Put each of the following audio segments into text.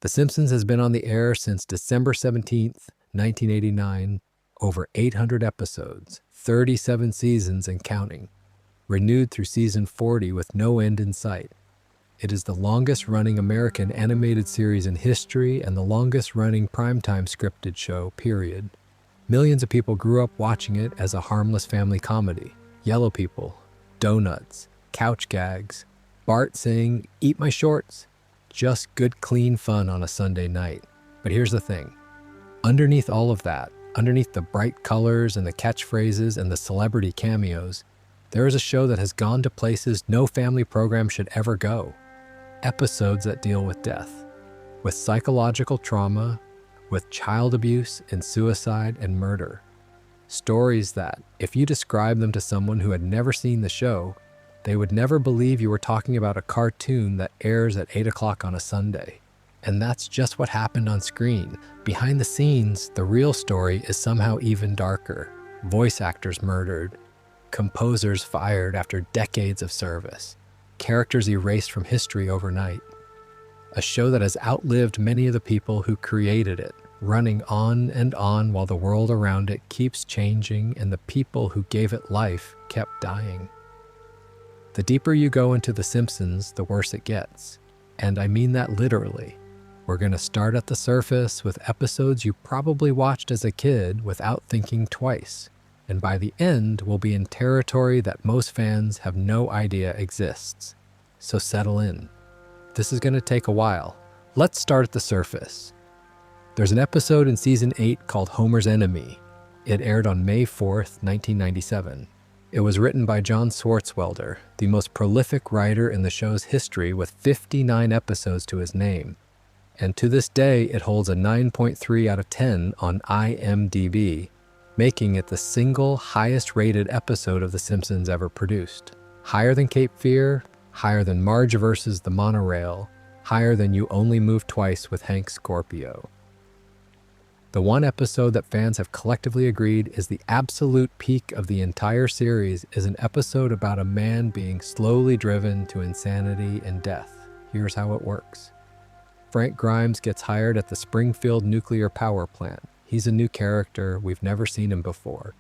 The Simpsons has been on the air since December 17th, 1989, over 800 episodes, 37 seasons and counting, renewed through season 40 with no end in sight. It is the longest-running American animated series in history and the longest-running primetime scripted show, period. Millions of people grew up watching it as a harmless family comedy. Yellow people, donuts, couch gags, Bart saying, "Eat my shorts." Just good, clean fun on a Sunday night. But here's the thing. Underneath all of that, underneath the bright colors and the catchphrases and the celebrity cameos, there is a show that has gone to places no family program should ever go. Episodes that deal with death, with psychological trauma, with child abuse and suicide and murder. Stories that, if you describe them to someone who had never seen the show, they would never believe you were talking about a cartoon that airs at 8 o'clock on a Sunday. And that's just what happened on screen. Behind the scenes, the real story is somehow even darker. Voice actors murdered, composers fired after decades of service, characters erased from history overnight. A show that has outlived many of the people who created it, running on and on while the world around it keeps changing and the people who gave it life kept dying. The deeper you go into The Simpsons, the worse it gets. And I mean that literally. We're going to start at the surface with episodes you probably watched as a kid without thinking twice. And by the end, we'll be in territory that most fans have no idea exists. So settle in. This is going to take a while. Let's start at the surface. There's an episode in season 8 called Homer's Enemy. It aired on May 4th, 1997. It was written by John Swartzwelder, the most prolific writer in the show's history with 59 episodes to his name. And to this day, it holds a 9.3 out of 10 on IMDb, making it the single highest-rated episode of The Simpsons ever produced. Higher than Cape Fear, higher than Marge versus the Monorail, higher than You Only Move Twice with Hank Scorpio. The one episode that fans have collectively agreed is the absolute peak of the entire series is an episode about a man being slowly driven to insanity and death. Here's how it works. Frank Grimes gets hired at the Springfield nuclear power plant. He's a new character, we've never seen him before.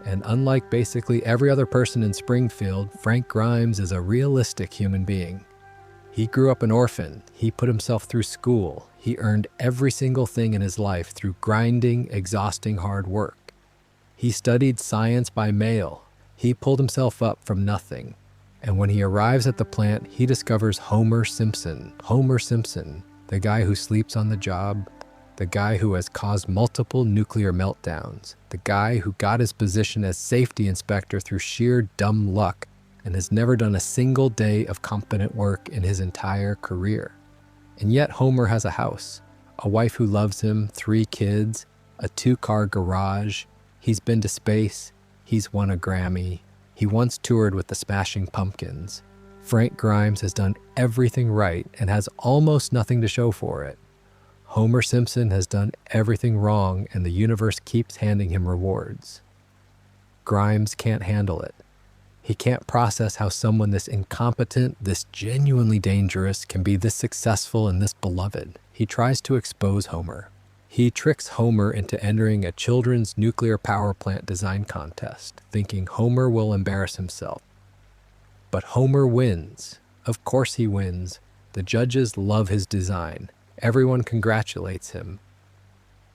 And unlike basically every other person in Springfield, Frank Grimes is a realistic human being. He grew up an orphan, he put himself through school, he earned every single thing in his life through grinding, exhausting hard work. He studied science by mail, he pulled himself up from nothing. And when he arrives at the plant, he discovers Homer Simpson. Homer Simpson, the guy who sleeps on the job, the guy who has caused multiple nuclear meltdowns, the guy who got his position as safety inspector through sheer dumb luck and has never done a single day of competent work in his entire career. And yet Homer has a house, a wife who loves him, 3 kids, a 2-car garage, he's been to space, he's won a Grammy, he once toured with the Smashing Pumpkins. Frank Grimes has done everything right and has almost nothing to show for it. Homer Simpson has done everything wrong and the universe keeps handing him rewards. Grimes can't handle it. He can't process how someone this incompetent, this genuinely dangerous, can be this successful and this beloved. He tries to expose Homer. He tricks Homer into entering a children's nuclear power plant design contest, thinking Homer will embarrass himself. But Homer wins. Of course he wins. The judges love his design. Everyone congratulates him.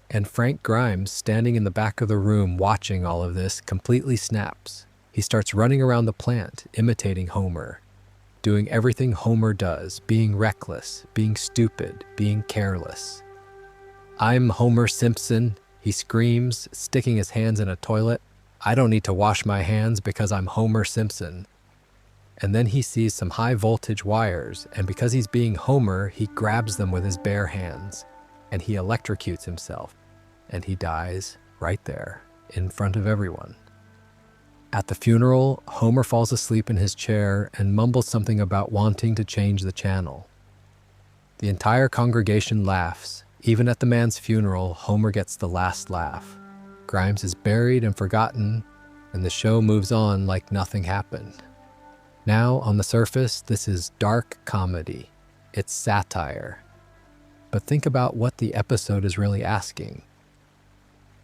And Frank Grimes, standing in the back of the room watching all of this, completely snaps. He starts running around the plant, imitating Homer, doing everything Homer does, being reckless, being stupid, being careless. "I'm Homer Simpson," he screams, sticking his hands in a toilet. "I don't need to wash my hands because I'm Homer Simpson." And then he sees some high-voltage wires, and because he's being Homer, he grabs them with his bare hands, and he electrocutes himself, and he dies right there, in front of everyone. At the funeral, Homer falls asleep in his chair and mumbles something about wanting to change the channel. The entire congregation laughs. Even at the man's funeral, Homer gets the last laugh. Grimes is buried and forgotten, and the show moves on like nothing happened. Now, on the surface, this is dark comedy. It's satire. But think about what the episode is really asking.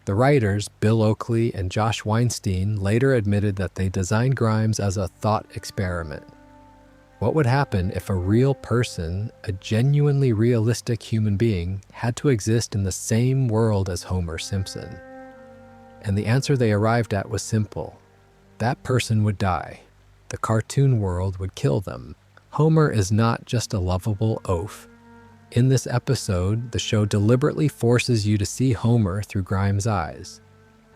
The writers, Bill Oakley and Josh Weinstein, later admitted that they designed Grimes as a thought experiment. What would happen if a real person, a genuinely realistic human being, had to exist in the same world as Homer Simpson? And the answer they arrived at was simple. That person would die. The cartoon world would kill them. Homer is not just a lovable oaf. In this episode, the show deliberately forces you to see Homer through Grimes' eyes.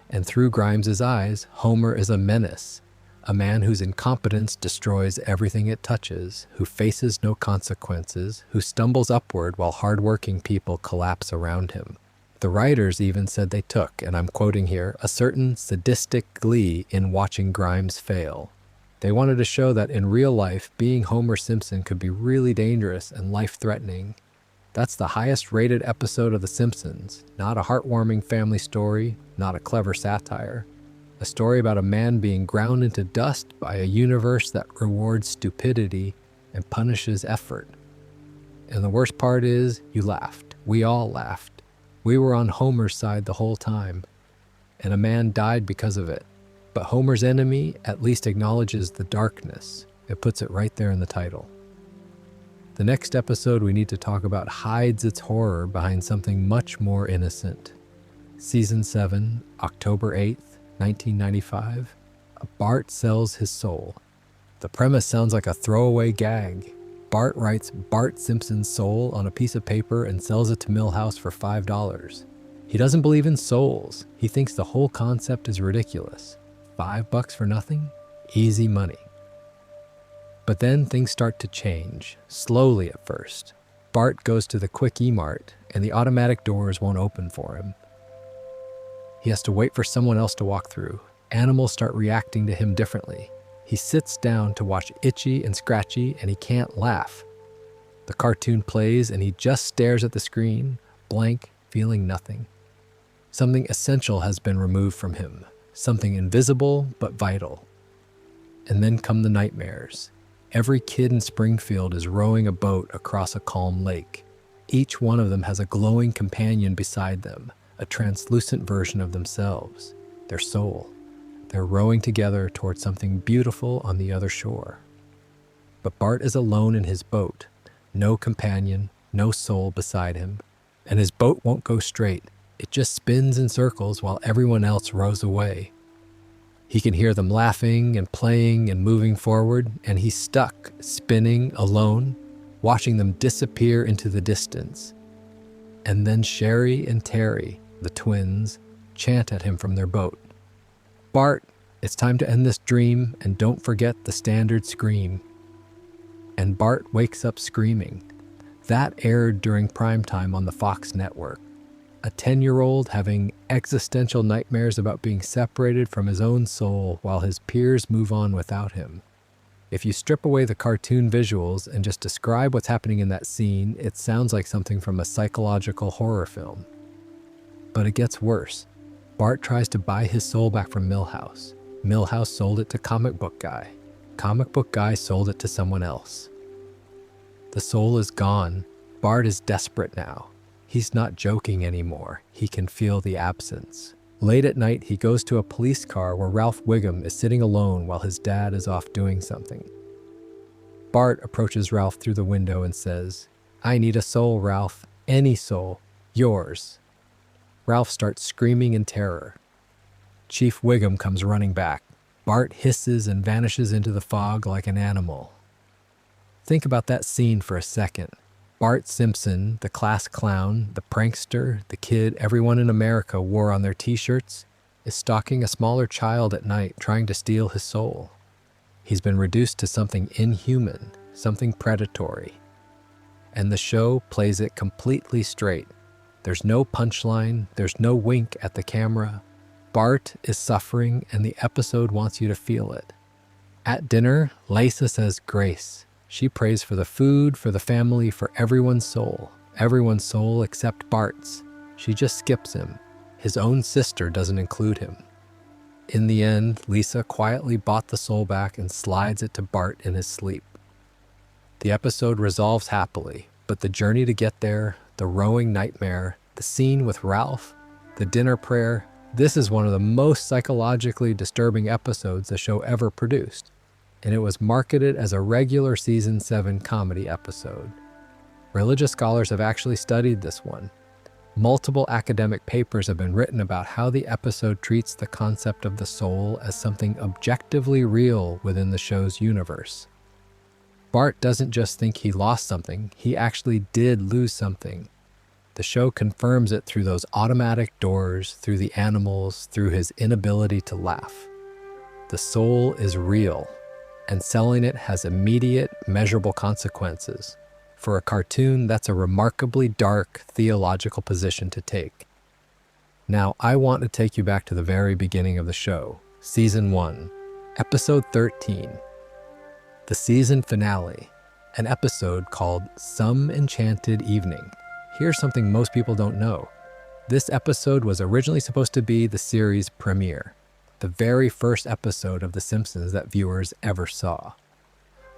And through Grimes' eyes, Homer is a menace, a man whose incompetence destroys everything it touches, who faces no consequences, who stumbles upward while hardworking people collapse around him. The writers even said they took, and I'm quoting here, a certain sadistic glee in watching Grimes fail. They wanted to show that in real life, being Homer Simpson could be really dangerous and life-threatening. That's the highest rated episode of The Simpsons, not a heartwarming family story, not a clever satire. A story about a man being ground into dust by a universe that rewards stupidity and punishes effort. And the worst part is, you laughed. We all laughed. We were on Homer's side the whole time. And a man died because of it. But Homer's enemy at least acknowledges the darkness. It puts it right there in the title. The next episode we need to talk about hides its horror behind something much more innocent. Season 7, October 8th, 1995. Bart sells his soul. The premise sounds like a throwaway gag. Bart writes Bart Simpson's soul on a piece of paper and sells it to Milhouse for $5. He doesn't believe in souls. He thinks the whole concept is ridiculous. $5 for nothing? Easy money. But then things start to change, slowly at first. Bart goes to the Quick E-Mart, and the automatic doors won't open for him. He has to wait for someone else to walk through. Animals start reacting to him differently. He sits down to watch Itchy and Scratchy, and he can't laugh. The cartoon plays, and he just stares at the screen, blank, feeling nothing. Something essential has been removed from him, something invisible but vital. And then come the nightmares. Every kid in Springfield is rowing a boat across a calm lake. Each one of them has a glowing companion beside them, a translucent version of themselves, their soul. They're rowing together towards something beautiful on the other shore. But Bart is alone in his boat, no companion, no soul beside him, and his boat won't go straight. It just spins in circles while everyone else rows away. He can hear them laughing and playing and moving forward, and he's stuck, spinning, alone, watching them disappear into the distance. And then Sherry and Terry, the twins, chant at him from their boat. Bart, it's time to end this dream, and don't forget the standard scream. And Bart wakes up screaming. That aired during primetime on the Fox network. A 10-year-old having existential nightmares about being separated from his own soul while his peers move on without him. If you strip away the cartoon visuals and just describe what's happening in that scene, it sounds like something from a psychological horror film. But it gets worse. Bart tries to buy his soul back from Milhouse. Milhouse sold it to Comic Book Guy. Comic Book Guy sold it to someone else. The soul is gone. Bart is desperate now. He's not joking anymore. He can feel the absence. Late at night, he goes to a police car where Ralph Wiggum is sitting alone while his dad is off doing something. Bart approaches Ralph through the window and says, "I need a soul, Ralph. Any soul. Yours." Ralph starts screaming in terror. Chief Wiggum comes running back. Bart hisses and vanishes into the fog like an animal. Think about that scene for a second. Bart Simpson, the class clown, the prankster, the kid everyone in America wore on their t-shirts, is stalking a smaller child at night trying to steal his soul. He's been reduced to something inhuman, something predatory. And the show plays it completely straight. There's no punchline, there's no wink at the camera. Bart is suffering and the episode wants you to feel it. At dinner, Lisa says grace. She prays for the food, for the family, for everyone's soul except Bart's. She just skips him. His own sister doesn't include him. In the end, Lisa quietly bought the soul back and slides it to Bart in his sleep. The episode resolves happily, but the journey to get there, the rowing nightmare, the scene with Ralph, the dinner prayer. This is one of the most psychologically disturbing episodes the show ever produced, and it was marketed as a regular season 7 comedy episode. Religious scholars have actually studied this one. Multiple academic papers have been written about how the episode treats the concept of the soul as something objectively real within the show's universe. Bart doesn't just think he lost something, he actually did lose something. The show confirms it through those automatic doors, through the animals, through his inability to laugh. The soul is real, and selling it has immediate, measurable consequences. For a cartoon, that's a remarkably dark theological position to take. Now, I want to take you back to the very beginning of the show, Season 1, Episode 13. The season finale, an episode called Some Enchanted Evening. Here's something most people don't know. This episode was originally supposed to be the series premiere, the very first episode of The Simpsons that viewers ever saw.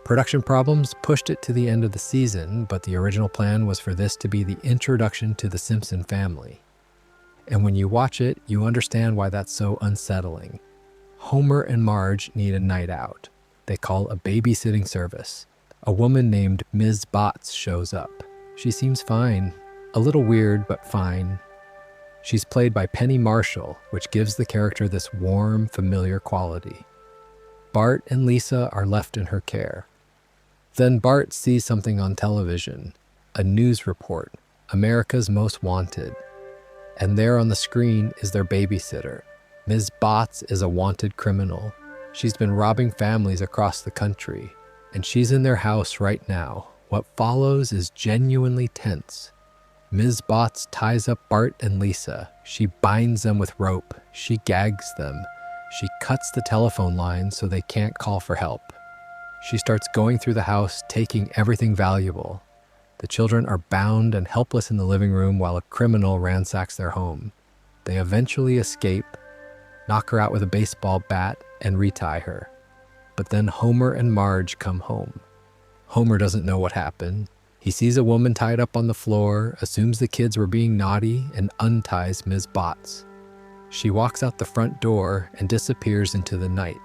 Production problems pushed it to the end of the season, but the original plan was for this to be the introduction to the Simpson family. And when you watch it, you understand why that's so unsettling. Homer and Marge need a night out. They call a babysitting service. A woman named Ms. Botts shows up. She seems fine. A little weird, but fine. She's played by Penny Marshall, which gives the character this warm, familiar quality. Bart and Lisa are left in her care. Then Bart sees something on television, a news report, America's Most Wanted. And there on the screen is their babysitter. Ms. Botts is a wanted criminal. She's been robbing families across the country, and she's in their house right now. What follows is genuinely tense. Ms. Botts ties up Bart and Lisa. She binds them with rope. She gags them. She cuts the telephone line so they can't call for help. She starts going through the house, taking everything valuable. The children are bound and helpless in the living room while a criminal ransacks their home. They eventually escape, knock her out with a baseball bat, and retie her. But then Homer and Marge come home. Homer doesn't know what happened. He sees a woman tied up on the floor, assumes the kids were being naughty, and unties Ms. Botts. She walks out the front door and disappears into the night.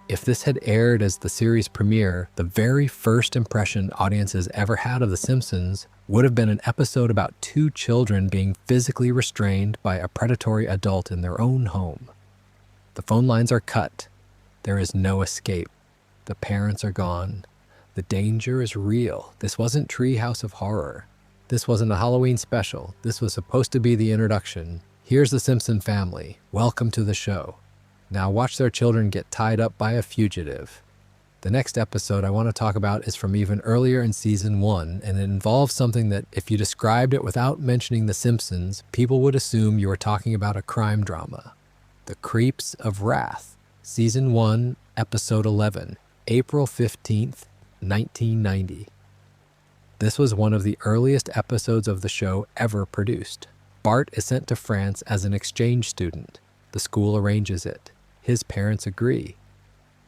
If this had aired as the series premiere, the very first impression audiences ever had of The Simpsons would have been an episode about two children being physically restrained by a predatory adult in their own home. The phone lines are cut. There is no escape. The parents are gone. The danger is real. This wasn't Treehouse of Horror. This wasn't a Halloween special. This was supposed to be the introduction. Here's the Simpson family. Welcome to the show. Now watch their children get tied up by a fugitive. The next episode I want to talk about is from even earlier in Season 1, and it involves something that, if you described it without mentioning The Simpsons, people would assume you were talking about a crime drama. The Creeps of Wrath, Season 1, Episode 11, April 15th, 1990. This was one of the earliest episodes of the show ever produced. Bart is sent to France as an exchange student. The school arranges it. His parents agree.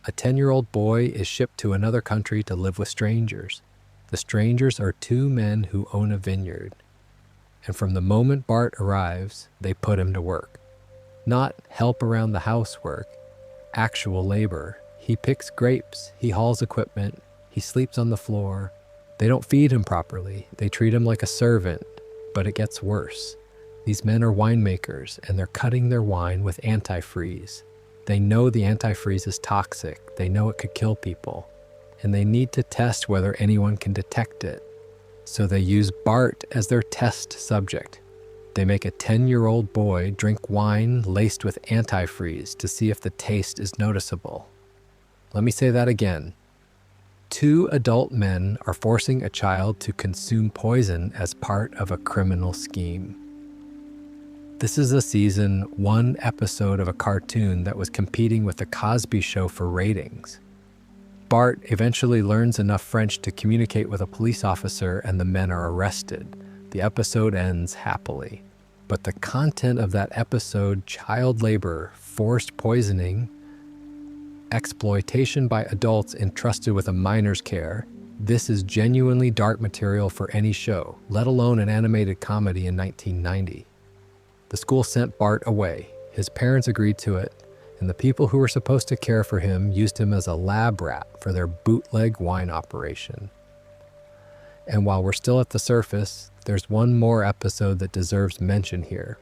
A 10-year-old boy is shipped to another country to live with strangers. The strangers are two men who own a vineyard. And from the moment Bart arrives, they put him to work. Not help around the housework, actual labor. He picks grapes, he hauls equipment, he sleeps on the floor. They don't feed him properly. They treat him like a servant, but it gets worse. These men are winemakers, and they're cutting their wine with antifreeze. They know the antifreeze is toxic. They know it could kill people, and they need to test whether anyone can detect it. So they use Bart as their test subject. They make a 10-year-old boy drink wine laced with antifreeze to see if the taste is noticeable. Let me say that again. Two adult men are forcing a child to consume poison as part of a criminal scheme. This is a Season 1 episode of a cartoon that was competing with The Cosby Show for ratings. Bart eventually learns enough French to communicate with a police officer, and the men are arrested. The episode ends happily. But the content of that episode, child labor, forced poisoning, exploitation by adults entrusted with a minor's care, This is genuinely dark material for any show, let alone an animated comedy in 1990. The school sent Bart away. His parents agreed to it, and the people who were supposed to care for him used him as a lab rat for their bootleg wine operation. And while we're still at the surface, there's one more episode that deserves mention here.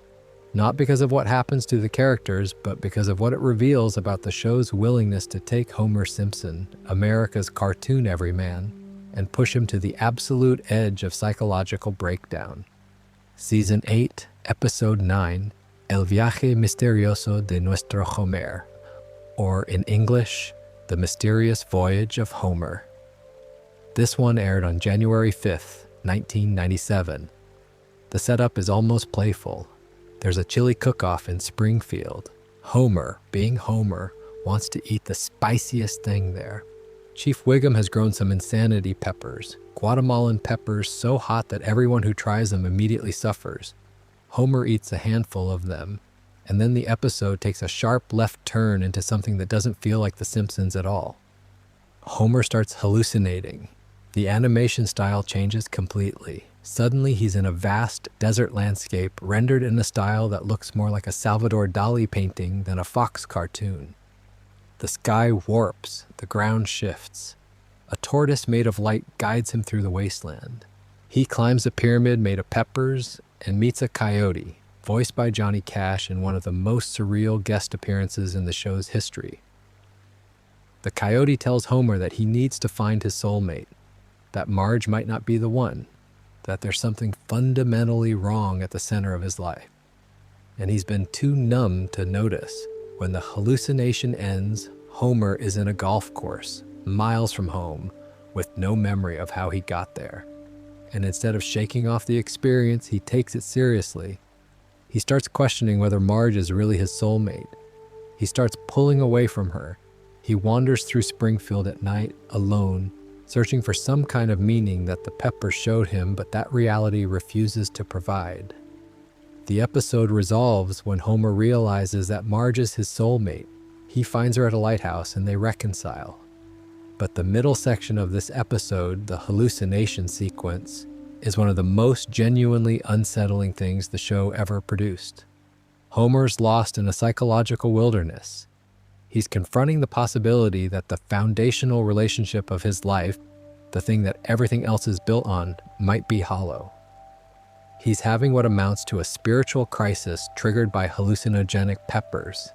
Not because of what happens to the characters, but because of what it reveals about the show's willingness to take Homer Simpson, America's cartoon everyman, and push him to the absolute edge of psychological breakdown. Season 8, Episode 9, El viaje misterioso de nuestro Homer, or in English, The Mysterious Voyage of Homer. This one aired on January 5th, 1997. The setup is almost playful. There's a chili cook-off in Springfield. Homer, being Homer, wants to eat the spiciest thing there. Chief Wiggum has grown some insanity peppers, Guatemalan peppers so hot that everyone who tries them immediately suffers. Homer eats a handful of them, and then the episode takes a sharp left turn into something that doesn't feel like The Simpsons at all. Homer starts hallucinating. The animation style changes completely. Suddenly he's in a vast desert landscape rendered in a style that looks more like a Salvador Dali painting than a Fox cartoon. The sky warps, the ground shifts. A tortoise made of light guides him through the wasteland. He climbs a pyramid made of peppers and meets a coyote, voiced by Johnny Cash in one of the most surreal guest appearances in the show's history. The coyote tells Homer that he needs to find his soulmate, that Marge might not be the one, that there's something fundamentally wrong at the center of his life. And he's been too numb to notice. When the hallucination ends, Homer is in a golf course, miles from home, with no memory of how he got there. And instead of shaking off the experience, he takes it seriously. He starts questioning whether Marge is really his soulmate. He starts pulling away from her. He wanders through Springfield at night, alone, searching for some kind of meaning that the peppers showed him, but that reality refuses to provide. The episode resolves when Homer realizes that Marge is his soulmate. He finds her at a lighthouse and they reconcile. But the middle section of this episode, the hallucination sequence, is one of the most genuinely unsettling things the show ever produced. Homer's lost in a psychological wilderness. He's confronting the possibility that the foundational relationship of his life, the thing that everything else is built on, might be hollow. He's having what amounts to a spiritual crisis triggered by hallucinogenic peppers,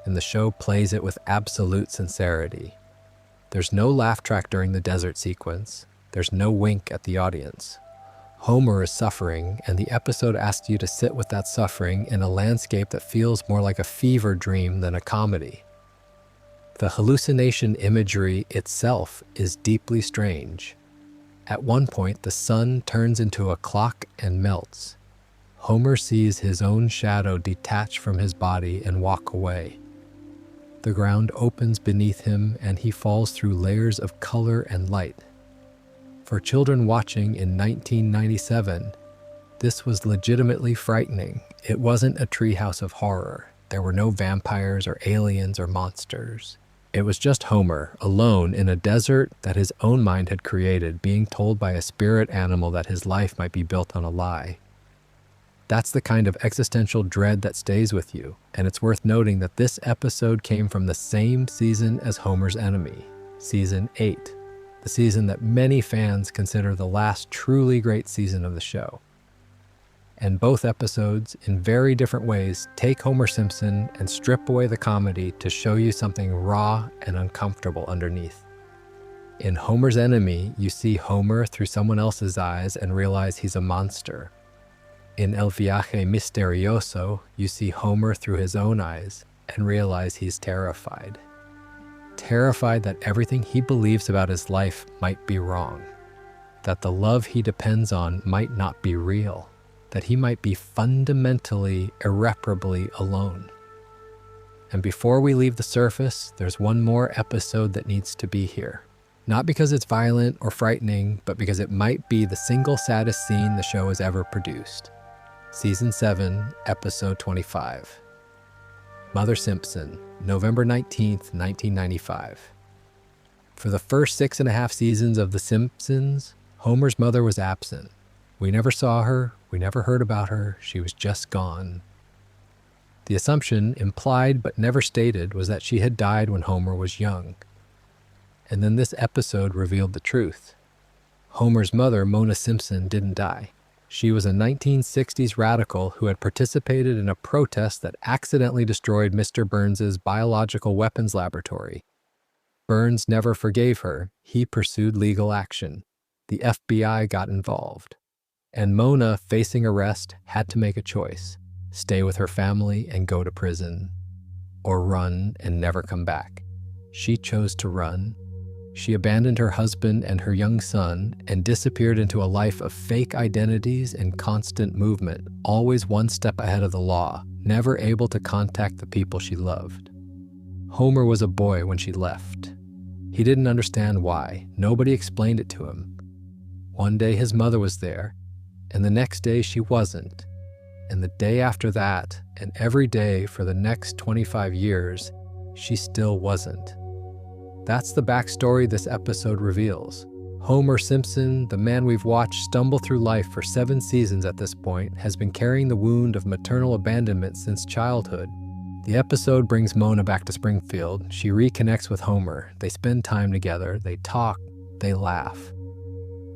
and the show plays it with absolute sincerity. There's no laugh track during the desert sequence. There's no wink at the audience. Homer is suffering, and the episode asks you to sit with that suffering in a landscape that feels more like a fever dream than a comedy. The hallucination imagery itself is deeply strange. At one point, the sun turns into a clock and melts. Homer sees his own shadow detach from his body and walk away. The ground opens beneath him and he falls through layers of color and light. For children watching in 1997, this was legitimately frightening. It wasn't a treehouse of horror. There were no vampires or aliens or monsters. It was just Homer, alone in a desert that his own mind had created, being told by a spirit animal that his life might be built on a lie. That's the kind of existential dread that stays with you, and it's worth noting that this episode came from the same season as Homer's Enemy, Season 8, the season that many fans consider the last truly great season of the show. And both episodes, in very different ways, take Homer Simpson and strip away the comedy to show you something raw and uncomfortable underneath. In Homer's Enemy, you see Homer through someone else's eyes and realize he's a monster. In El viaje misterioso, you see Homer through his own eyes and realize he's terrified. Terrified that everything he believes about his life might be wrong, that the love he depends on might not be real, that he might be fundamentally, irreparably alone. And before we leave the surface, there's one more episode that needs to be here. Not because it's violent or frightening, but because it might be the single saddest scene the show has ever produced. Season 7, Episode 25. Mother Simpson, November 19th, 1995. For the first 6.5 seasons of The Simpsons, Homer's mother was absent. We never saw her, we never heard about her, she was just gone. The assumption, implied but never stated, was that she had died when Homer was young. And then this episode revealed the truth. Homer's mother, Mona Simpson, didn't die. She was a 1960s radical who had participated in a protest that accidentally destroyed Mr. Burns's biological weapons laboratory. Burns never forgave her. He pursued legal action. The FBI got involved. And Mona, facing arrest, had to make a choice: stay with her family and go to prison, or run and never come back. She chose to run. She abandoned her husband and her young son and disappeared into a life of fake identities and constant movement, always one step ahead of the law, never able to contact the people she loved. Homer was a boy when she left. He didn't understand why. Nobody explained it to him. One day his mother was there, and the next day she wasn't. And the day after that, and every day for the next 25 years, she still wasn't. That's the backstory this episode reveals. Homer Simpson, the man we've watched stumble through life for 7 seasons at this point, has been carrying the wound of maternal abandonment since childhood. The episode brings Mona back to Springfield. She reconnects with Homer. They spend time together. They talk. They laugh.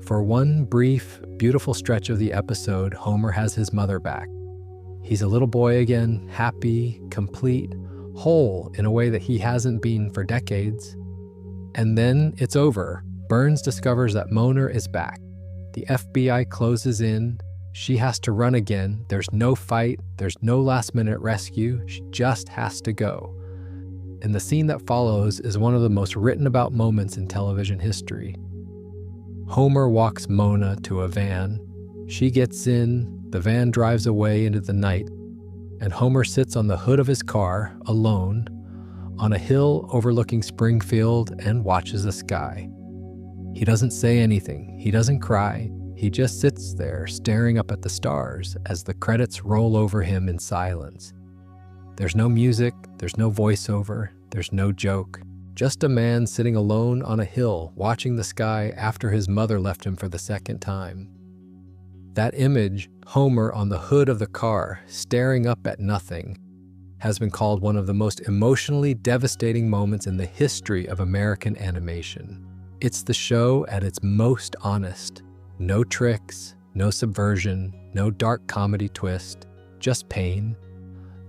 For one brief, beautiful stretch of the episode, Homer has his mother back. He's a little boy again, happy, complete, whole in a way that he hasn't been for decades. And then it's over. Burns discovers that Mona is back. The FBI closes in. She has to run again. There's no fight. There's no last-minute rescue. She just has to go. And the scene that follows is one of the most written about moments in television history. Homer walks Mona to a van. She gets in. The van drives away into the night. And Homer sits on the hood of his car, alone, on a hill overlooking Springfield and watches the sky. He doesn't say anything. He doesn't cry. He just sits there staring up at the stars as the credits roll over him in silence. There's no music. There's no voiceover. There's no joke. Just a man sitting alone on a hill watching the sky after his mother left him for the second time. That image, Homer on the hood of the car, staring up at nothing, has been called one of the most emotionally devastating moments in the history of American animation. It's the show at its most honest. No tricks, no subversion, no dark comedy twist, just pain.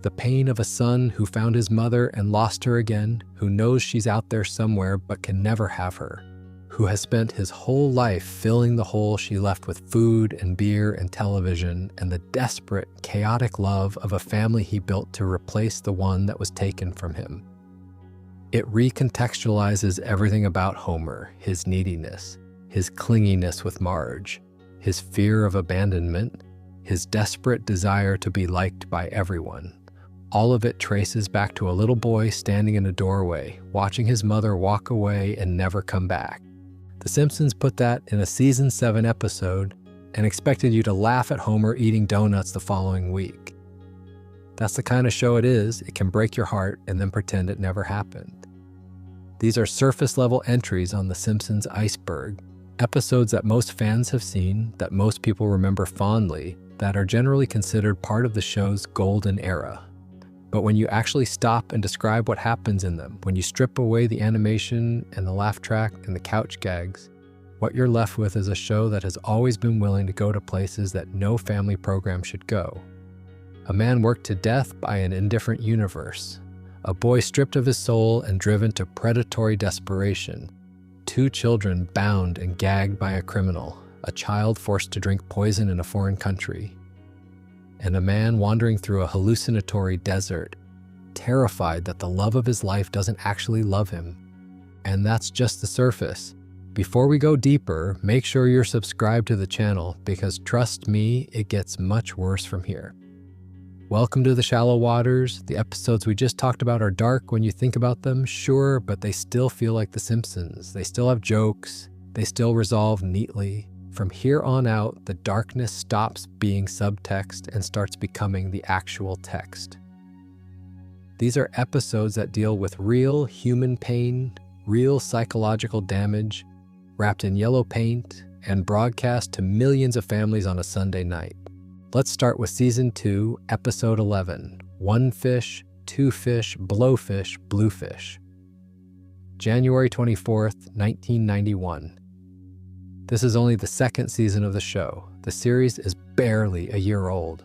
The pain of a son who found his mother and lost her again, who knows she's out there somewhere but can never have her, who has spent his whole life filling the hole she left with food and beer and television, and the desperate, chaotic love of a family he built to replace the one that was taken from him. It recontextualizes everything about Homer, his neediness, his clinginess with Marge, his fear of abandonment, his desperate desire to be liked by everyone. All of it traces back to a little boy standing in a doorway, watching his mother walk away and never come back. The Simpsons put that in a season 7 episode and expected you to laugh at Homer eating donuts the following week. That's the kind of show it is. It can break your heart and then pretend it never happened. These are surface-level entries on The Simpsons iceberg, episodes that most fans have seen, that most people remember fondly, that are generally considered part of the show's golden era. But when you actually stop and describe what happens in them, when you strip away the animation and the laugh track and the couch gags, what you're left with is a show that has always been willing to go to places that no family program should go. A man worked to death by an indifferent universe. A boy stripped of his soul and driven to predatory desperation. 2 children bound and gagged by a criminal. A child forced to drink poison in a foreign country. And a man wandering through a hallucinatory desert, terrified that the love of his life doesn't actually love him. And that's just the surface. Before we go deeper, make sure you're subscribed to the channel, because trust me, it gets much worse from here. Welcome to the shallow waters. The episodes we just talked about are dark when you think about them, sure, but they still feel like The Simpsons. They still have jokes. They still resolve neatly. From here on out, the darkness stops being subtext and starts becoming the actual text. These are episodes that deal with real human pain, real psychological damage, wrapped in yellow paint and broadcast to millions of families on a Sunday night. Let's start with Season 2, Episode 11, One Fish, Two Fish, Blowfish, Bluefish. January 24th, 1991. This is only the second season of the show. The series is barely a year old.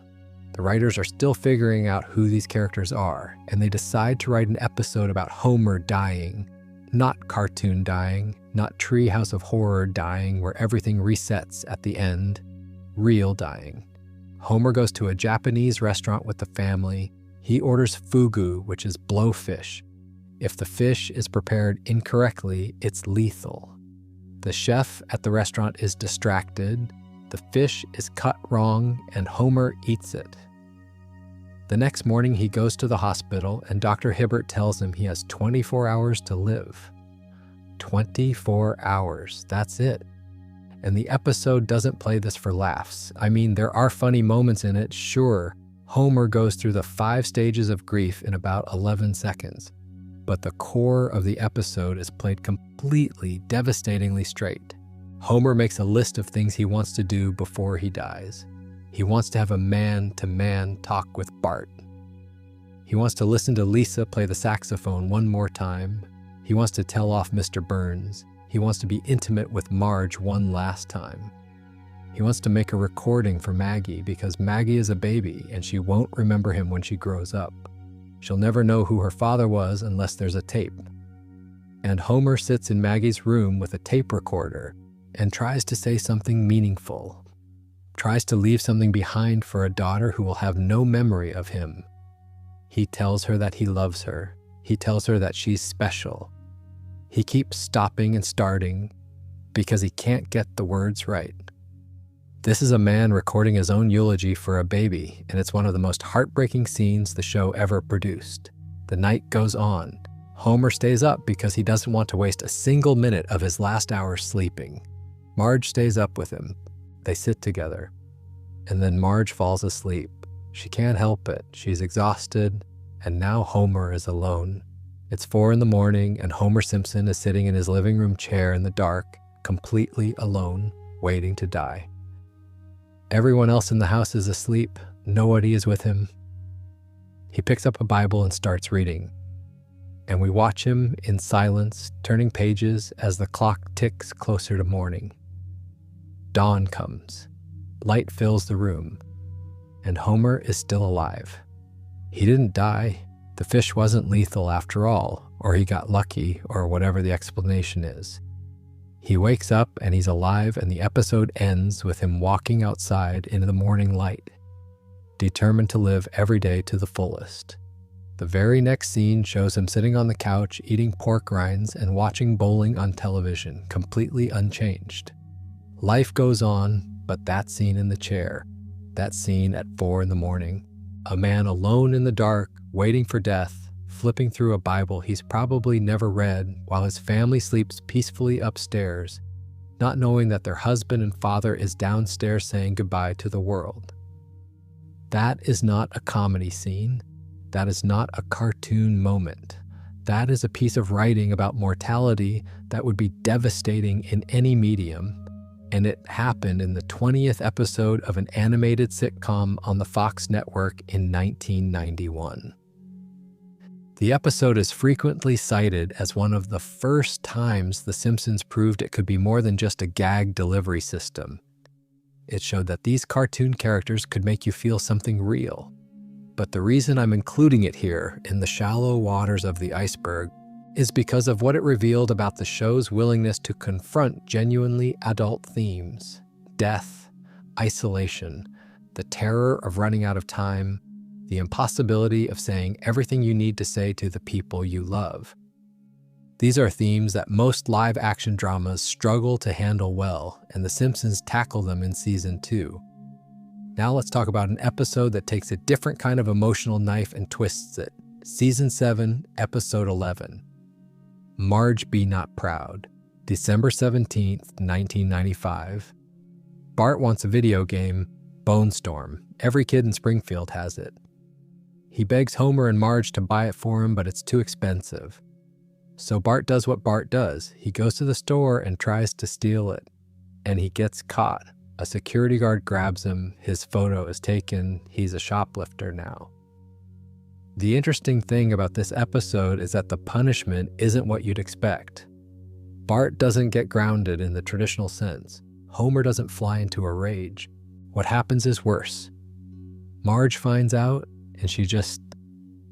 The writers are still figuring out who these characters are, and they decide to write an episode about Homer dying. Not cartoon dying, not Treehouse of Horror dying where everything resets at the end. Real dying. Homer goes to a Japanese restaurant with the family. He orders fugu, which is blowfish. If the fish is prepared incorrectly, it's lethal. The chef at the restaurant is distracted. The fish is cut wrong, and Homer eats it. The next morning, he goes to the hospital, and Dr. Hibbert tells him he has 24 hours to live. 24 hours, that's it. And the episode doesn't play this for laughs. I mean, there are funny moments in it, sure. Homer goes through the 5 stages of grief in about 11 seconds. But the core of the episode is played completely, devastatingly straight. Homer makes a list of things he wants to do before he dies. He wants to have a man-to-man talk with Bart. He wants to listen to Lisa play the saxophone one more time. He wants to tell off Mr. Burns. He wants to be intimate with Marge one last time. He wants to make a recording for Maggie because Maggie is a baby and she won't remember him when she grows up. She'll never know who her father was unless there's a tape. And Homer sits in Maggie's room with a tape recorder and tries to say something meaningful. Tries to leave something behind for a daughter who will have no memory of him. He tells her that he loves her. He tells her that she's special. He keeps stopping and starting because he can't get the words right. This is a man recording his own eulogy for a baby, and it's one of the most heartbreaking scenes the show ever produced. The night goes on. Homer stays up because he doesn't want to waste a single minute of his last hour sleeping. Marge stays up with him. They sit together. And then Marge falls asleep. She can't help it. She's exhausted, and now Homer is alone. It's 4 a.m, and Homer Simpson is sitting in his living room chair in the dark, completely alone, waiting to die. Everyone else in the house is asleep. Nobody is with him. He picks up a Bible and starts reading. And we watch him in silence, turning pages as the clock ticks closer to morning. Dawn comes. Light fills the room. And Homer is still alive. He didn't die. The fish wasn't lethal after all, or he got lucky, or whatever the explanation is. He wakes up and he's alive, and the episode ends with him walking outside into the morning light, determined to live every day to the fullest. The very next scene shows him sitting on the couch eating pork rinds and watching bowling on television, completely unchanged. Life goes on, but that scene in the chair, that scene at 4 a.m, a man alone in the dark, waiting for death, flipping through a Bible he's probably never read while his family sleeps peacefully upstairs, not knowing that their husband and father is downstairs saying goodbye to the world. That is not a comedy scene. That is not a cartoon moment. That is a piece of writing about mortality that would be devastating in any medium, and it happened in the 20th episode of an animated sitcom on the Fox network in 1991. The episode is frequently cited as one of the first times The Simpsons proved it could be more than just a gag delivery system. It showed that these cartoon characters could make you feel something real. But the reason I'm including it here in the shallow waters of the iceberg is because of what it revealed about the show's willingness to confront genuinely adult themes: death, isolation, the terror of running out of time, the impossibility of saying everything you need to say to the people you love. These are themes that most live-action dramas struggle to handle well, and The Simpsons tackle them in Season 2. Now let's talk about an episode that takes a different kind of emotional knife and twists it. Season 7, Episode 11. Marge Be Not Proud. December 17th, 1995. Bart wants a video game, Bone Storm. Every kid in Springfield has it. He begs Homer and Marge to buy it for him, but it's too expensive. So Bart does what Bart does. He goes to the store and tries to steal it, and he gets caught. A security guard grabs him, his photo is taken, he's a shoplifter now. The interesting thing about this episode is that the punishment isn't what you'd expect. Bart doesn't get grounded in the traditional sense. Homer doesn't fly into a rage. What happens is worse. Marge finds out, and she just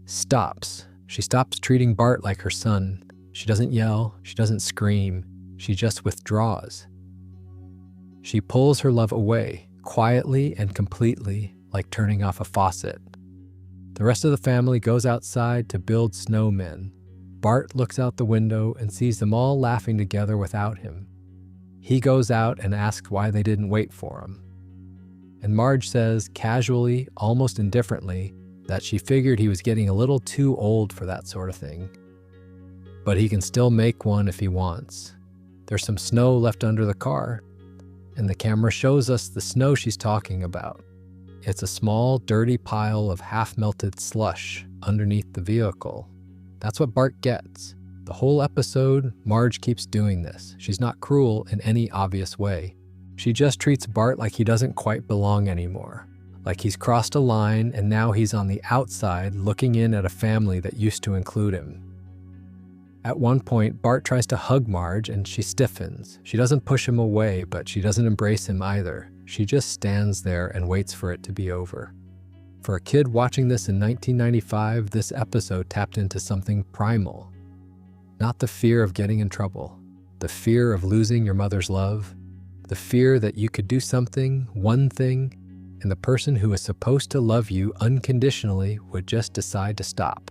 stops. She stops treating Bart like her son. She doesn't yell, she doesn't scream, she just withdraws. She pulls her love away, quietly and completely, like turning off a faucet. The rest of the family goes outside to build snowmen. Bart looks out the window and sees them all laughing together without him. He goes out and asks why they didn't wait for him. And Marge says, casually, almost indifferently, that she figured he was getting a little too old for that sort of thing. But he can still make one if he wants. There's some snow left under the car, and the camera shows us the snow she's talking about. It's a small, dirty pile of half-melted slush underneath the vehicle. That's what Bart gets. The whole episode, Marge keeps doing this. She's not cruel in any obvious way. She just treats Bart like he doesn't quite belong anymore. Like he's crossed a line and now he's on the outside looking in at a family that used to include him. At one point, Bart tries to hug Marge and she stiffens. She doesn't push him away, but she doesn't embrace him either. She just stands there and waits for it to be over. For a kid watching this in 1995, this episode tapped into something primal. Not the fear of getting in trouble, the fear of losing your mother's love, the fear that you could do something, one thing, and the person who is supposed to love you unconditionally would just decide to stop.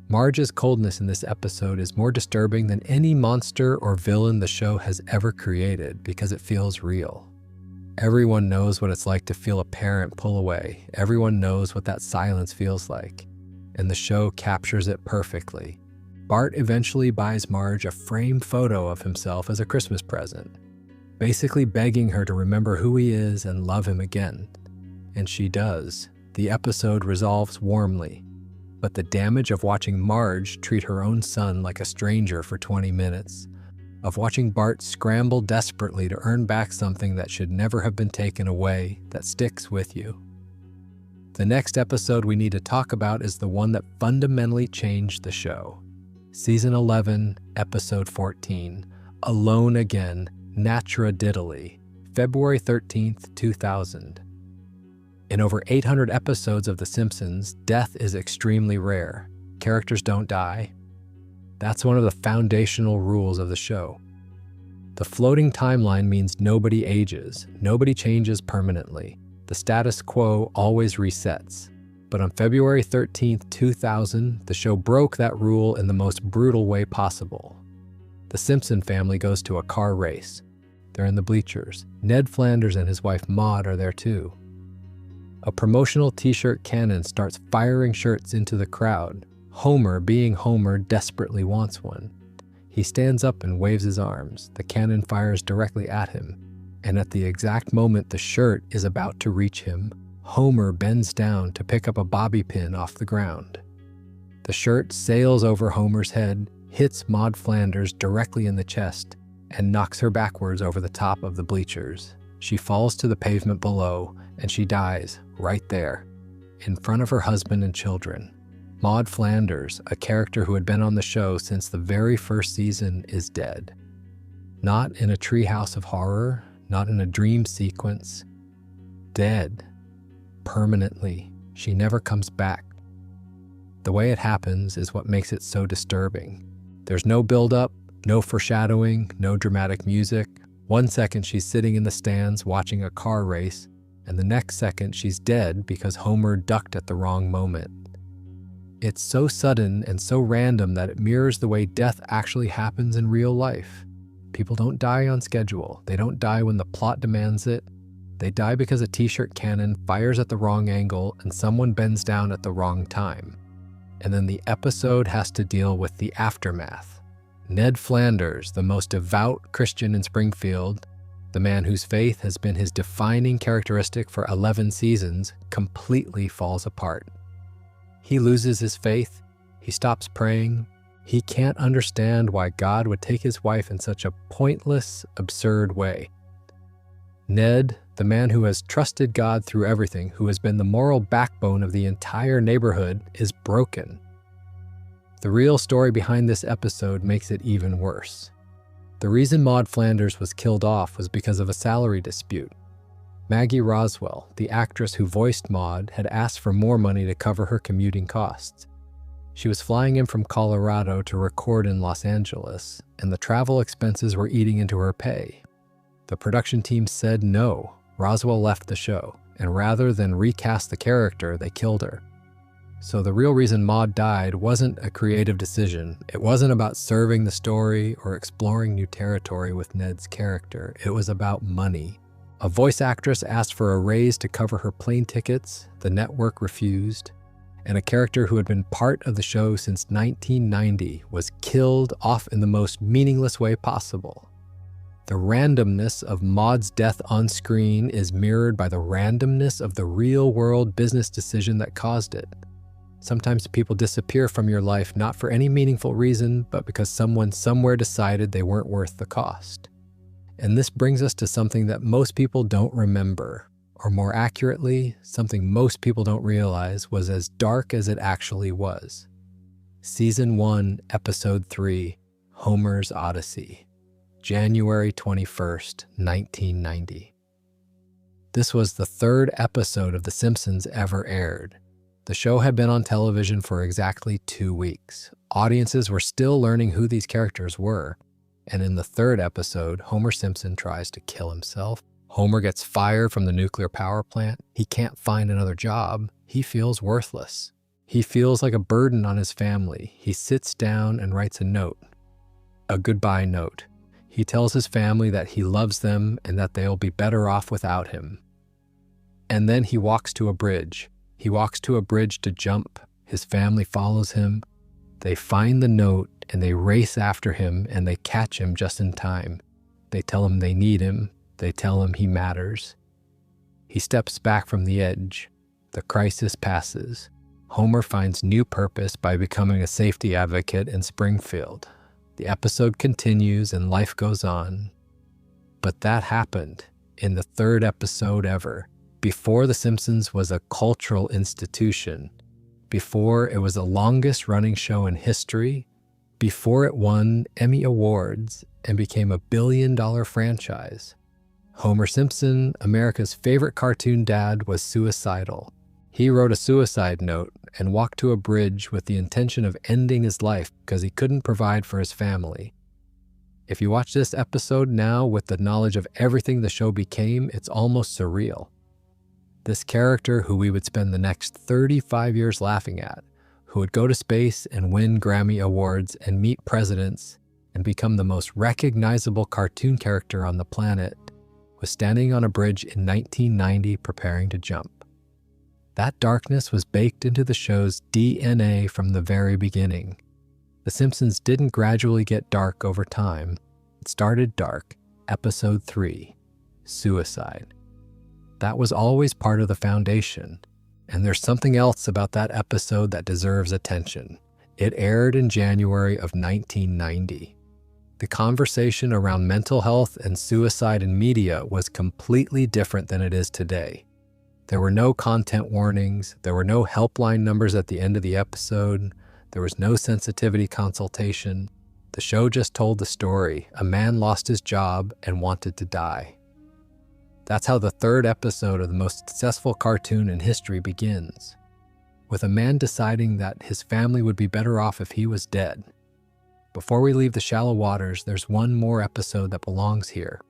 Marge's coldness in this episode is more disturbing than any monster or villain the show has ever created because it feels real. Everyone knows what it's like to feel a parent pull away. Everyone knows what that silence feels like, and the show captures it perfectly. Bart eventually buys Marge a framed photo of himself as a Christmas present, basically begging her to remember who he is and love him again. And she does. The episode resolves warmly. But the damage of watching Marge treat her own son like a stranger for 20 minutes, of watching Bart scramble desperately to earn back something that should never have been taken away, that sticks with you. The next episode we need to talk about is the one that fundamentally changed the show. Season 11, Episode 14, Alone Again, Natra Diddley, February 13th, 2000. In over 800 episodes of The Simpsons, death is extremely rare. Characters don't die. That's one of the foundational rules of the show. The floating timeline means nobody ages, nobody changes permanently. The status quo always resets. But on February 13th, 2000, the show broke that rule in the most brutal way possible. The Simpson family goes to a car race. They're in the bleachers. Ned Flanders and his wife Maude are there too. A promotional t-shirt cannon starts firing shirts into the crowd. Homer, being Homer, desperately wants one. He stands up and waves his arms. The cannon fires directly at him. And at the exact moment the shirt is about to reach him, Homer bends down to pick up a bobby pin off the ground. The shirt sails over Homer's head, hits Maude Flanders directly in the chest, and knocks her backwards over the top of the bleachers. She falls to the pavement below, and she dies right there, in front of her husband and children. Maude Flanders, a character who had been on the show since the very first season, is dead. Not in a treehouse of horror, not in a dream sequence. Dead. Permanently. She never comes back. The way it happens is what makes it so disturbing. There's no build-up, no foreshadowing, no dramatic music. 1 second she's sitting in the stands watching a car race, and the next second she's dead because Homer ducked at the wrong moment. It's so sudden and so random that it mirrors the way death actually happens in real life. People don't die on schedule. They don't die when the plot demands it. They die because a t-shirt cannon fires at the wrong angle and someone bends down at the wrong time. And then the episode has to deal with the aftermath. Ned Flanders, the most devout Christian in Springfield, the man whose faith has been his defining characteristic for 11 seasons, completely falls apart. He loses his faith, he stops praying, He can't understand why God would take his wife in such a pointless, absurd way. Ned, the man who has trusted God through everything, who has been the moral backbone of the entire neighborhood, is broken. The real story behind this episode makes it even worse. The reason Maud Flanders was killed off was because of a salary dispute. Maggie Roswell, the actress who voiced Maud, had asked for more money to cover her commuting costs. She was flying in from Colorado to record in Los Angeles, and the travel expenses were eating into her pay. The production team said no. Roswell left the show, and rather than recast the character, they killed her. So the real reason Maud died wasn't a creative decision. It wasn't about serving the story or exploring new territory with Ned's character. It was about money. A voice actress asked for a raise to cover her plane tickets. The network refused. And a character who had been part of the show since 1990 was killed off in the most meaningless way possible. The randomness of Maud's death on screen is mirrored by the randomness of the real-world business decision that caused it. Sometimes people disappear from your life not for any meaningful reason, but because someone somewhere decided they weren't worth the cost. And this brings us to something that most people don't remember, or more accurately, something most people don't realize was as dark as it actually was. Season 1, Episode 3, Homer's Odyssey, January 21st, 1990. This was the third episode of The Simpsons ever aired. The show had been on television for exactly 2 weeks. Audiences were still learning who these characters were. And in the third episode, Homer Simpson tries to kill himself. Homer gets fired from the nuclear power plant. He can't find another job. He feels worthless. He feels like a burden on his family. He sits down and writes a note, a goodbye note. He tells his family that he loves them and that they'll be better off without him. And then he walks to a bridge. He walks to a bridge to jump. His family follows him. They find the note and they race after him and they catch him just in time. They tell him they need him. They tell him he matters. He steps back from the edge. The crisis passes. Homer finds new purpose by becoming a safety advocate in Springfield. The episode continues and life goes on. But that happened in the third episode ever. Before The Simpsons was a cultural institution, before it was the longest running show in history, before it won Emmy Awards and became a billion-dollar franchise. Homer Simpson, America's favorite cartoon dad, was suicidal. He wrote a suicide note and walked to a bridge with the intention of ending his life because he couldn't provide for his family. If you watch this episode now with the knowledge of everything the show became, it's almost surreal. This character who we would spend the next 35 years laughing at, who would go to space and win Grammy Awards and meet presidents and become the most recognizable cartoon character on the planet, was standing on a bridge in 1990 preparing to jump. That darkness was baked into the show's DNA from the very beginning. The Simpsons didn't gradually get dark over time. It started dark, Episode 3, Suicide. That was always part of the foundation. And there's something else about that episode that deserves attention. It aired in January of 1990. The conversation around mental health and suicide in media was completely different than it is today. There were no content warnings. There were no helpline numbers at the end of the episode. There was no sensitivity consultation. The show just told the story. A man lost his job and wanted to die. That's how the third episode of the most successful cartoon in history begins, with a man deciding that his family would be better off if he was dead. Before we leave the shallow waters, there's one more episode that belongs here.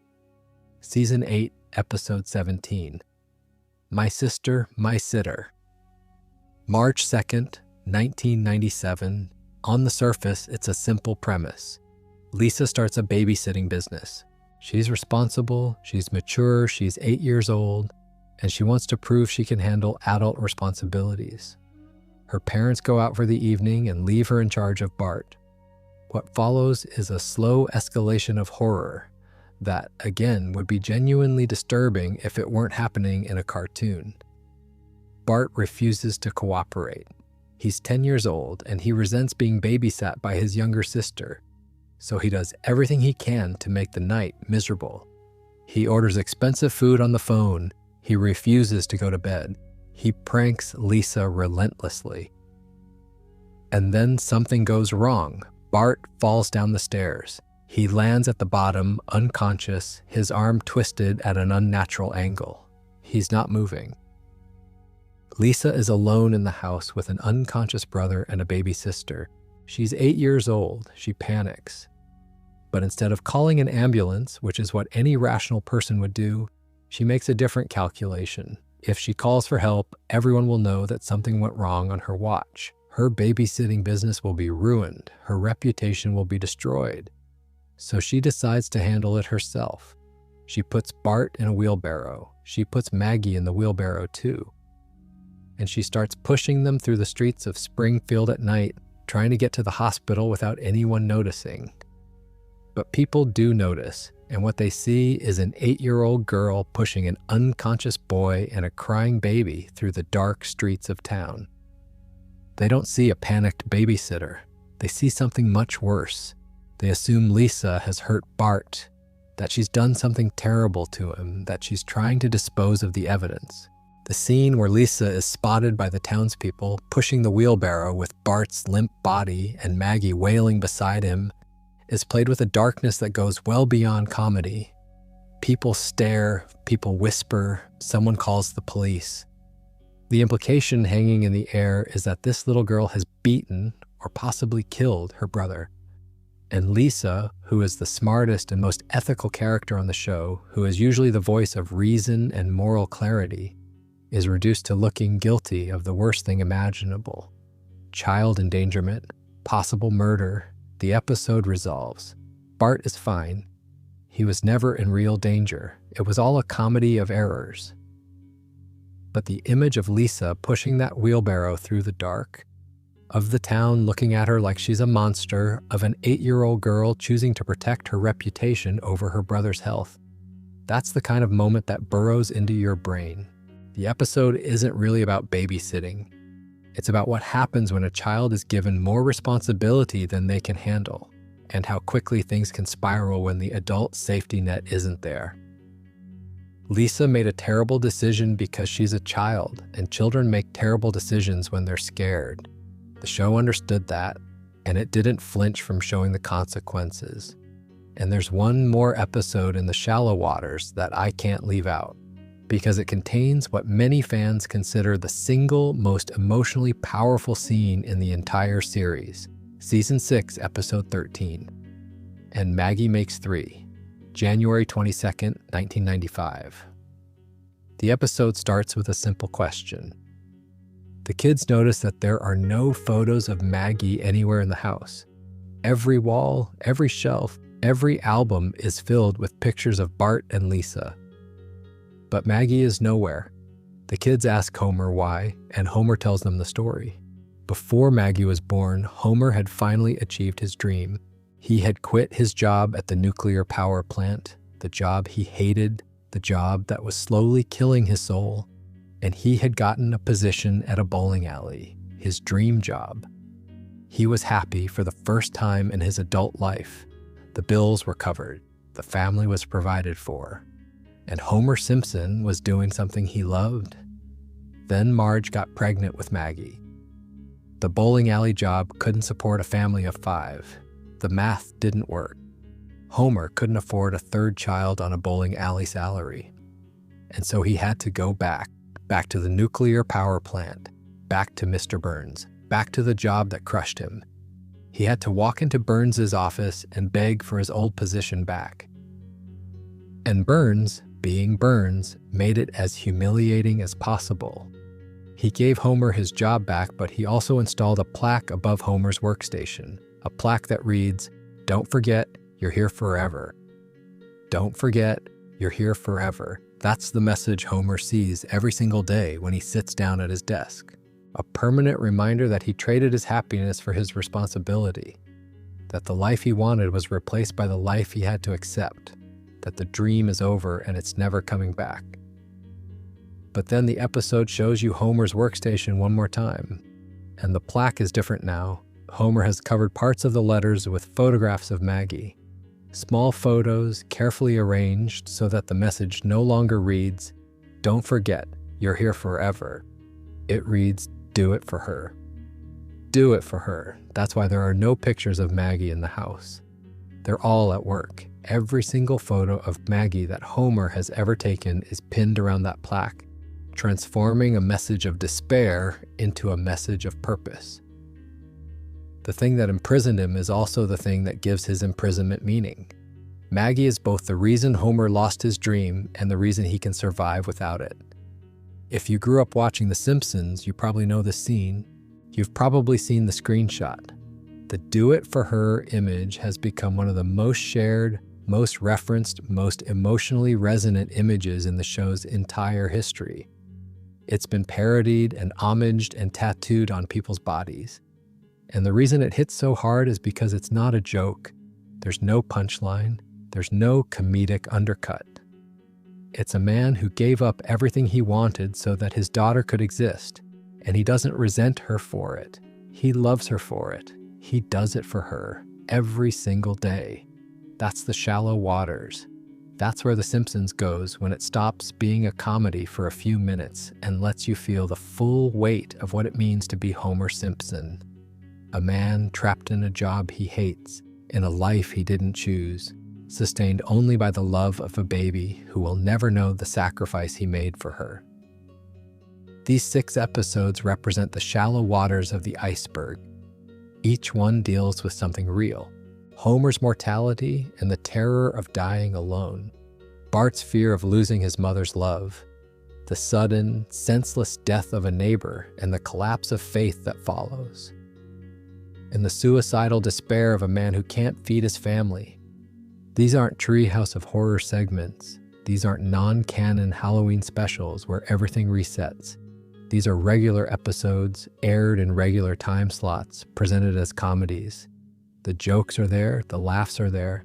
Season 8, Episode 17, My Sister, My Sitter. March 2nd, 1997. On the surface, it's a simple premise. Lisa starts a babysitting business. She's responsible, she's mature, she's 8 years old, and she wants to prove she can handle adult responsibilities. Her parents go out for the evening and leave her in charge of Bart. What follows is a slow escalation of horror that, again, would be genuinely disturbing if it weren't happening in a cartoon. Bart refuses to cooperate. He's 10 years old and he resents being babysat by his younger sister, so he does everything he can to make the night miserable. He orders expensive food on the phone. He refuses to go to bed. He pranks Lisa relentlessly. And then something goes wrong. Bart falls down the stairs. He lands at the bottom, unconscious, his arm twisted at an unnatural angle. He's not moving. Lisa is alone in the house with an unconscious brother and a baby sister. She's 8 years old. She panics. But instead of calling an ambulance, which is what any rational person would do, she makes a different calculation. If she calls for help, everyone will know that something went wrong on her watch. Her babysitting business will be ruined. Her reputation will be destroyed. So she decides to handle it herself. She puts Bart in a wheelbarrow. She puts Maggie in the wheelbarrow too. And she starts pushing them through the streets of Springfield at night, trying to get to the hospital without anyone noticing. But people do notice, and what they see is an 8-year-old girl pushing an unconscious boy and a crying baby through the dark streets of town. They don't see a panicked babysitter. They see something much worse. They assume Lisa has hurt Bart, that she's done something terrible to him, that she's trying to dispose of the evidence. The scene where Lisa is spotted by the townspeople pushing the wheelbarrow with Bart's limp body and Maggie wailing beside him is played with a darkness that goes well beyond comedy. People stare, people whisper, someone calls the police. The implication hanging in the air is that this little girl has beaten or possibly killed her brother. And Lisa, who is the smartest and most ethical character on the show, who is usually the voice of reason and moral clarity, is reduced to looking guilty of the worst thing imaginable. Child endangerment, possible murder. The episode resolves. Bart is fine. He was never in real danger. It was all a comedy of errors. But the image of Lisa pushing that wheelbarrow through the dark, of the town looking at her like she's a monster, of an 8-year-old girl choosing to protect her reputation over her brother's health, that's the kind of moment that burrows into your brain. The episode isn't really about babysitting. It's about what happens when a child is given more responsibility than they can handle, and how quickly things can spiral when the adult safety net isn't there. Lisa made a terrible decision because she's a child, and children make terrible decisions when they're scared. The show understood that, and it didn't flinch from showing the consequences. And there's one more episode in the shallow waters that I can't leave out, because it contains what many fans consider the single most emotionally powerful scene in the entire series, Season 6, Episode 13. And Maggie Makes 3, January 22nd, 1995. The episode starts with a simple question. The kids notice that there are no photos of Maggie anywhere in the house. Every wall, every shelf, every album is filled with pictures of Bart and Lisa. But Maggie is nowhere. The kids ask Homer why, and Homer tells them the story. Before Maggie was born, Homer had finally achieved his dream. He had quit his job at the nuclear power plant, the job he hated, the job that was slowly killing his soul, and he had gotten a position at a bowling alley, his dream job. He was happy for the first time in his adult life. The bills were covered, the family was provided for, and Homer Simpson was doing something he loved. Then Marge got pregnant with Maggie. The bowling alley job couldn't support a family of 5. The math didn't work. Homer couldn't afford a third child on a bowling alley salary. And so he had to go back to the nuclear power plant, back to Mr. Burns, back to the job that crushed him. He had to walk into Burns's office and beg for his old position back. And Burns, being Burns, made it as humiliating as possible. He gave Homer his job back, but he also installed a plaque above Homer's workstation, a plaque that reads, "Don't forget, you're here forever. Don't forget, you're here forever." That's the message Homer sees every single day when he sits down at his desk. A permanent reminder that he traded his happiness for his responsibility, that the life he wanted was replaced by the life he had to accept, that the dream is over and it's never coming back. But then the episode shows you Homer's workstation one more time. and the plaque is different now. Homer has covered parts of the letters with photographs of Maggie. Small photos carefully arranged so that the message no longer reads, "Don't forget, you're here forever." It reads, "Do it for her." Do it for her. That's why there are no pictures of Maggie in the house. They're all at work. Every single photo of Maggie that Homer has ever taken is pinned around that plaque, transforming a message of despair into a message of purpose. The thing that imprisoned him is also the thing that gives his imprisonment meaning. Maggie is both the reason Homer lost his dream and the reason he can survive without it. If you grew up watching The Simpsons, you probably know the scene. You've probably seen the screenshot. The "Do It For Her" image has become one of the most shared, most referenced, most emotionally resonant images in the show's entire history. It's been parodied and homaged and tattooed on people's bodies. And the reason it hits so hard is because it's not a joke. There's no punchline. There's no comedic undercut. It's a man who gave up everything he wanted so that his daughter could exist, and he doesn't resent her for it. He loves her for it. He does it for her every single day. That's the shallow waters. That's where The Simpsons goes when it stops being a comedy for a few minutes and lets you feel the full weight of what it means to be Homer Simpson. A man trapped in a job he hates, in a life he didn't choose, sustained only by the love of a baby who will never know the sacrifice he made for her. These 6 episodes represent the shallow waters of the iceberg. Each one deals with something real: Homer's mortality and the terror of dying alone, Bart's fear of losing his mother's love, the sudden, senseless death of a neighbor and the collapse of faith that follows, and the suicidal despair of a man who can't feed his family. These aren't Treehouse of Horror segments. These aren't non-canon Halloween specials where everything resets. These are regular episodes, aired in regular time slots, presented as comedies. The jokes are there, the laughs are there,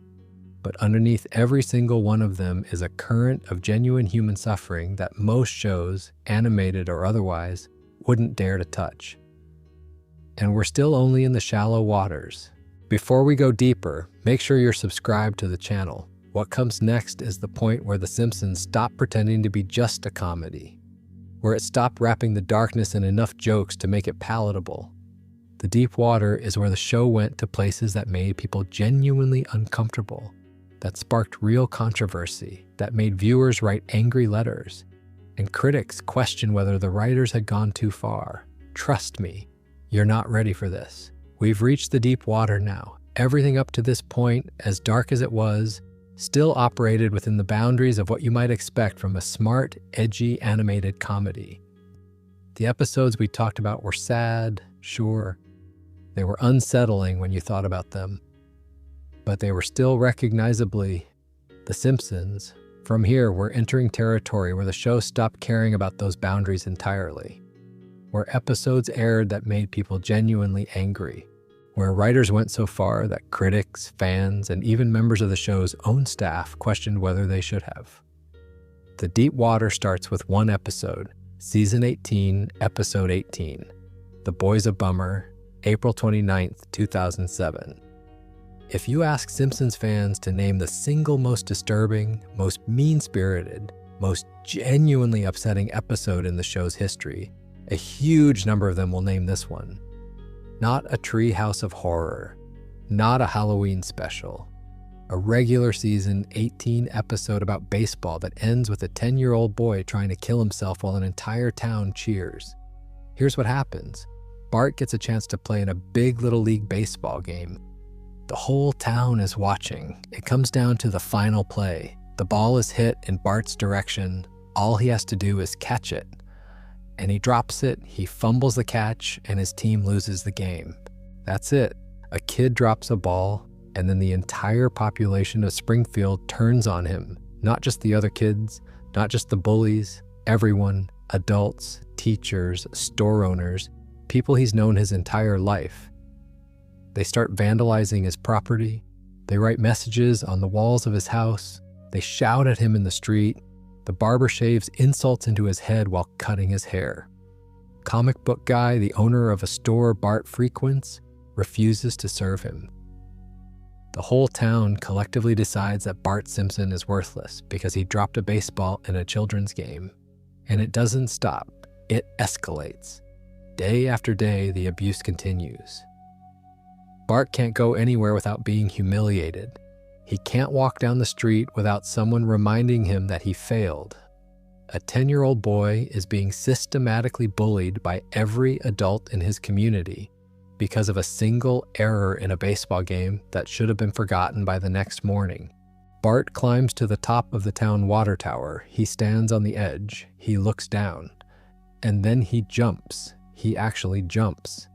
but underneath every single one of them is a current of genuine human suffering that most shows, animated or otherwise, wouldn't dare to touch. And we're still only in the shallow waters. Before we go deeper, make sure you're subscribed to the channel. What comes next is the point where The Simpsons stop pretending to be just a comedy, where it stopped wrapping the darkness in enough jokes to make it palatable. The deep water is where the show went to places that made people genuinely uncomfortable, that sparked real controversy, that made viewers write angry letters, and critics question whether the writers had gone too far. Trust me, you're not ready for this. We've reached the deep water now. Everything up to this point, as dark as it was, still operated within the boundaries of what you might expect from a smart, edgy, animated comedy. The episodes we talked about were sad, sure. They were unsettling when you thought about them. But they were still recognizably The Simpsons. From here, we're entering territory where the show stopped caring about those boundaries entirely, where episodes aired that made people genuinely angry, where writers went so far that critics, fans, and even members of the show's own staff questioned whether they should have. The deep water starts with one episode, Season 18, Episode 18, The Boy's a Bummer, April 29th, 2007. If you ask Simpsons fans to name the single most disturbing, most mean-spirited, most genuinely upsetting episode in the show's history, a huge number of them will name this one. Not a Treehouse of Horror, not a Halloween special, a regular season 18 episode about baseball that ends with a 10-year-old boy trying to kill himself while an entire town cheers. Here's what happens. Bart gets a chance to play in a big Little League baseball game. The whole town is watching. It comes down to the final play. The ball is hit in Bart's direction. All he has to do is catch it. And he drops it, he fumbles the catch, and his team loses the game. That's it. A kid drops a ball, and then the entire population of Springfield turns on him. Not just the other kids, not just the bullies, everyone, adults, teachers, store owners, people he's known his entire life. They start vandalizing his property. They write messages on the walls of his house. They shout at him in the street. The barber shaves insults into his head while cutting his hair. Comic book guy, the owner of a store Bart frequents, refuses to serve him. The whole town collectively decides that Bart Simpson is worthless because he dropped a baseball in a children's game. And it doesn't stop. It escalates. Day after day, the abuse continues. Bart can't go anywhere without being humiliated. He can't walk down the street without someone reminding him that he failed. A 10-year-old boy is being systematically bullied by every adult in his community because of a single error in a baseball game that should have been forgotten by the next morning. Bart climbs to the top of the town water tower. He stands on the edge. He looks down. And then he jumps. He actually jumps.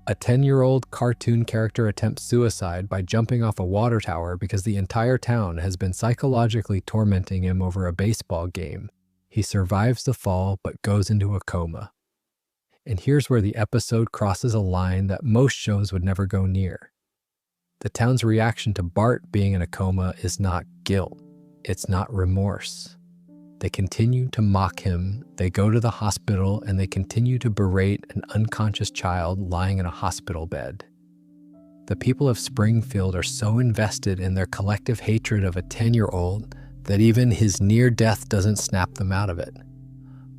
A 10-year-old cartoon character attempts suicide by jumping off a water tower because the entire town has been psychologically tormenting him over a baseball game. He survives the fall but goes into a coma. And here's where the episode crosses a line that most shows would never go near. The town's reaction to Bart being in a coma is not guilt. It's not remorse. They continue to mock him. They go to the hospital and they continue to berate an unconscious child lying in a hospital bed. The people of Springfield are so invested in their collective hatred of a 10-year-old that even his near death doesn't snap them out of it.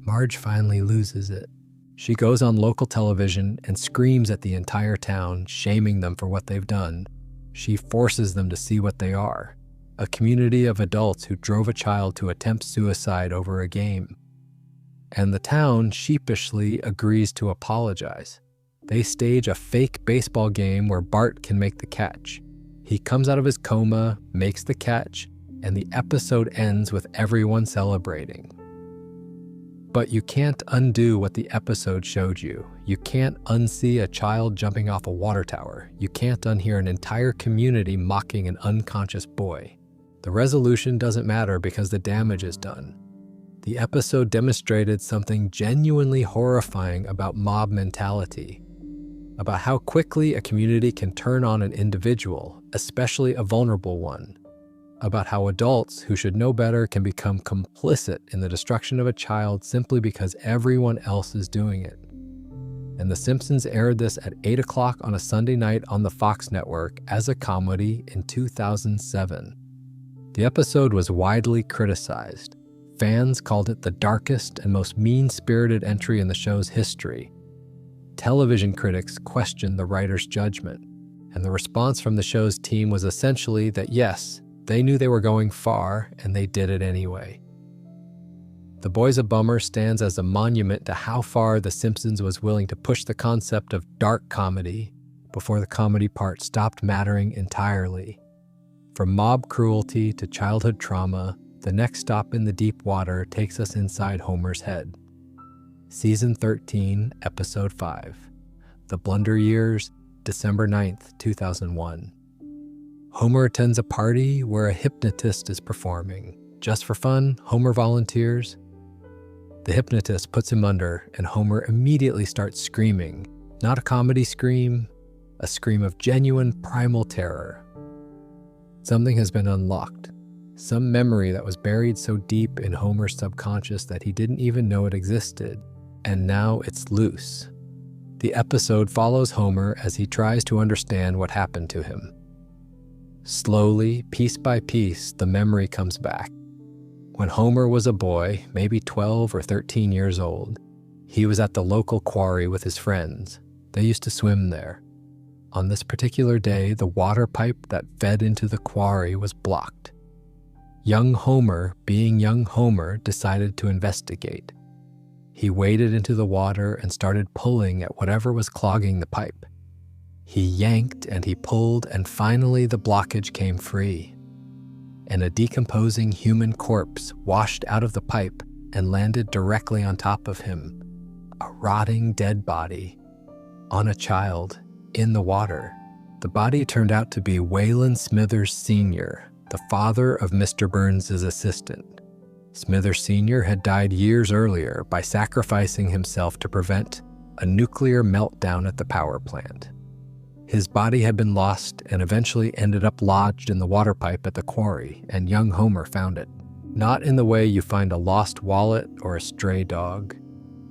Marge finally loses it. She goes on local television and screams at the entire town, shaming them for what they've done. She forces them to see what they are, a community of adults who drove a child to attempt suicide over a game. And the town sheepishly agrees to apologize. They stage a fake baseball game where Bart can make the catch. He comes out of his coma, makes the catch, and the episode ends with everyone celebrating. But you can't undo what the episode showed you. You can't unsee a child jumping off a water tower. You can't unhear an entire community mocking an unconscious boy. The resolution doesn't matter because the damage is done. The episode demonstrated something genuinely horrifying about mob mentality, about how quickly a community can turn on an individual, especially a vulnerable one, about how adults who should know better can become complicit in the destruction of a child simply because everyone else is doing it. And The Simpsons aired this at 8 o'clock on a Sunday night on the Fox network as a comedy in 2007. The episode was widely criticized. Fans called it the darkest and most mean-spirited entry in the show's history. Television critics questioned the writer's judgment, and the response from the show's team was essentially that yes, they knew they were going far, and they did it anyway. The Boy's a Bummer stands as a monument to how far The Simpsons was willing to push the concept of dark comedy before the comedy part stopped mattering entirely. From mob cruelty to childhood trauma, the next stop in the deep water takes us inside Homer's head. Season 13, Episode 5. The Blunder Years, December 9th, 2001. Homer attends a party where a hypnotist is performing. Just for fun, Homer volunteers. The hypnotist puts him under, and Homer immediately starts screaming. Not a comedy scream, a scream of genuine primal terror. Something has been unlocked. Some memory that was buried so deep in Homer's subconscious that he didn't even know it existed. And now it's loose. The episode follows Homer as he tries to understand what happened to him. Slowly, piece by piece, the memory comes back. When Homer was a boy, maybe 12 or 13 years old, he was at the local quarry with his friends. They used to swim there. On this particular day, the water pipe that fed into the quarry was blocked. Young Homer, being young Homer, decided to investigate. He waded into the water and started pulling at whatever was clogging the pipe. He yanked and he pulled, and finally the blockage came free. And a decomposing human corpse washed out of the pipe and landed directly on top of him. A rotting dead body on a child in the water. The body turned out to be Waylon Smithers Sr., the father of Mr. Burns' assistant. Smithers Sr. had died years earlier by sacrificing himself to prevent a nuclear meltdown at the power plant. His body had been lost and eventually ended up lodged in the water pipe at the quarry, and young Homer found it. Not in the way you find a lost wallet or a stray dog.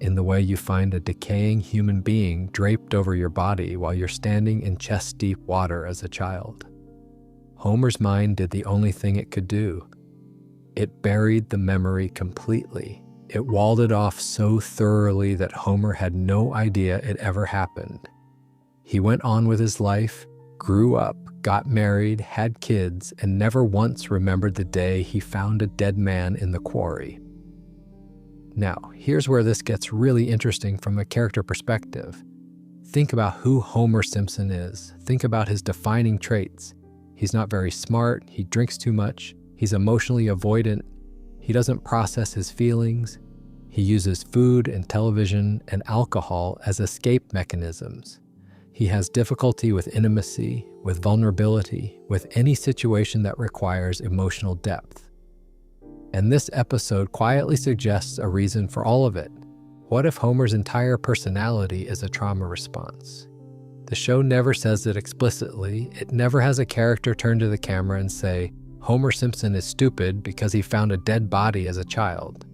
in the way you find a decaying human being draped over your body while you're standing in chest-deep water as a child. Homer's mind did the only thing it could do. It buried the memory completely. It walled it off so thoroughly that Homer had no idea it ever happened. He went on with his life, grew up, got married, had kids, and never once remembered the day he found a dead man in the quarry. Now, here's where this gets really interesting from a character perspective. Think about who Homer Simpson is. Think about his defining traits. He's not very smart, he drinks too much, he's emotionally avoidant, he doesn't process his feelings, he uses food and television and alcohol as escape mechanisms. He has difficulty with intimacy, with vulnerability, with any situation that requires emotional depth. And this episode quietly suggests a reason for all of it. What if Homer's entire personality is a trauma response? The show never says it explicitly. It never has a character turn to the camera and say, Homer Simpson is stupid because he found a dead body as a child.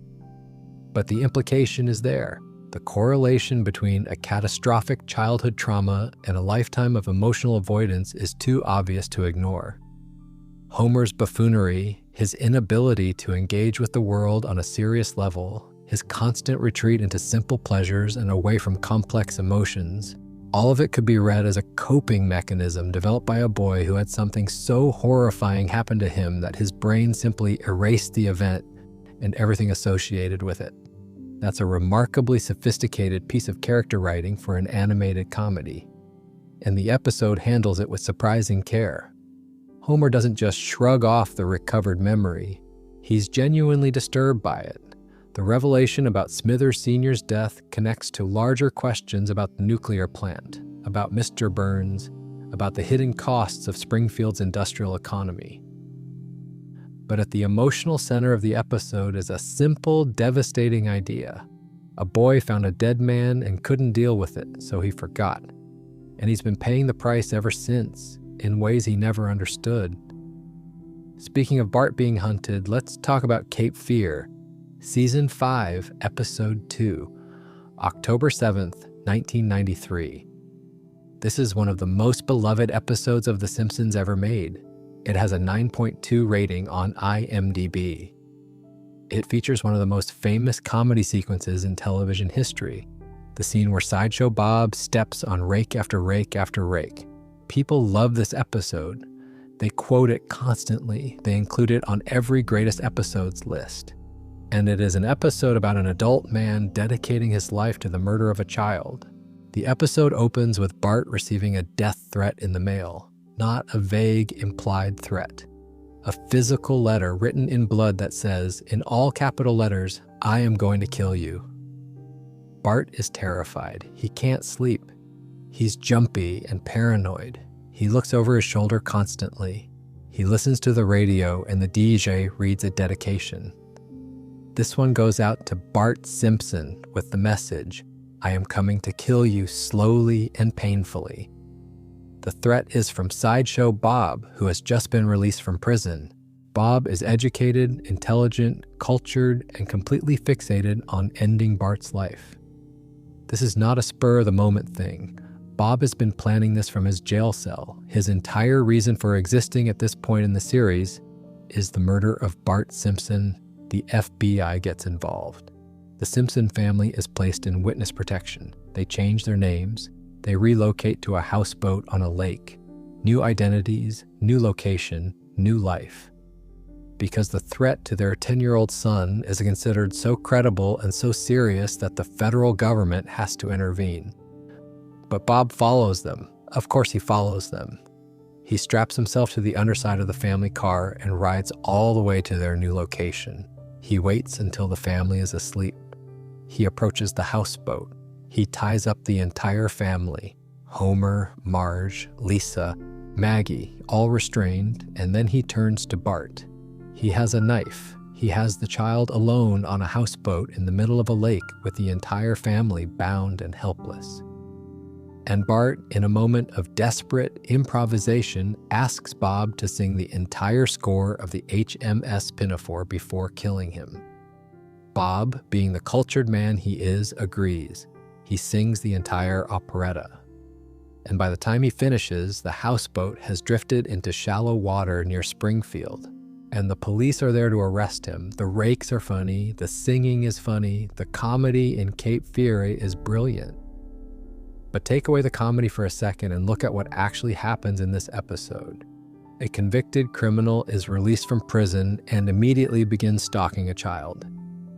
But the implication is there. The correlation between a catastrophic childhood trauma and a lifetime of emotional avoidance is too obvious to ignore. Homer's buffoonery, his inability to engage with the world on a serious level, his constant retreat into simple pleasures and away from complex emotions, all of it could be read as a coping mechanism developed by a boy who had something so horrifying happen to him that his brain simply erased the event and everything associated with it. That's a remarkably sophisticated piece of character writing for an animated comedy. And the episode handles it with surprising care. Homer doesn't just shrug off the recovered memory. He's genuinely disturbed by it. The revelation about Smithers Sr.'s death connects to larger questions about the nuclear plant, about Mr. Burns, about the hidden costs of Springfield's industrial economy. But at the emotional center of the episode is a simple, devastating idea. A boy found a dead man and couldn't deal with it, so he forgot. And he's been paying the price ever since, in ways he never understood. Speaking of Bart being hunted, let's talk about Cape Fear. Season 5, Episode 2, October 7th, 1993. This is one of the most beloved episodes of The Simpsons ever made. It has a 9.2 rating on IMDb. It features one of the most famous comedy sequences in television history, the scene where Sideshow Bob steps on rake after rake after rake. People love this episode. They quote it constantly. They include it on every greatest episodes list. And it is an episode about an adult man dedicating his life to the murder of a child. The episode opens with Bart receiving a death threat in the mail, not a vague, implied threat. A physical letter written in blood that says, in all capital letters, "I am going to kill you." Bart is terrified. He can't sleep. He's jumpy and paranoid. He looks over his shoulder constantly. He listens to the radio and the DJ reads a dedication. This one goes out to Bart Simpson with the message, "I am coming to kill you slowly and painfully." The threat is from Sideshow Bob, who has just been released from prison. Bob is educated, intelligent, cultured, and completely fixated on ending Bart's life. This is not a spur-of-the-moment thing. Bob has been planning this from his jail cell. His entire reason for existing at this point in the series is the murder of Bart Simpson. The FBI gets involved. The Simpson family is placed in witness protection. They change their names. They relocate to a houseboat on a lake. New identities, new location, new life. Because the threat to their 10-year-old son is considered so credible and so serious that the federal government has to intervene. But Bob follows them. Of course he follows them. He straps himself to the underside of the family car and rides all the way to their new location. He waits until the family is asleep. He approaches the houseboat. He ties up the entire family, Homer, Marge, Lisa, Maggie, all restrained, and then he turns to Bart. He has a knife. He has the child alone on a houseboat in the middle of a lake with the entire family bound and helpless. And Bart, in a moment of desperate improvisation, asks Bob to sing the entire score of the HMS Pinafore before killing him. Bob, being the cultured man he is, agrees. He sings the entire operetta. And by the time he finishes, the houseboat has drifted into shallow water near Springfield. And the police are there to arrest him. The rakes are funny, the singing is funny, the comedy in Cape Fear is brilliant. But take away the comedy for a second and look at what actually happens in this episode. A convicted criminal is released from prison and immediately begins stalking a child.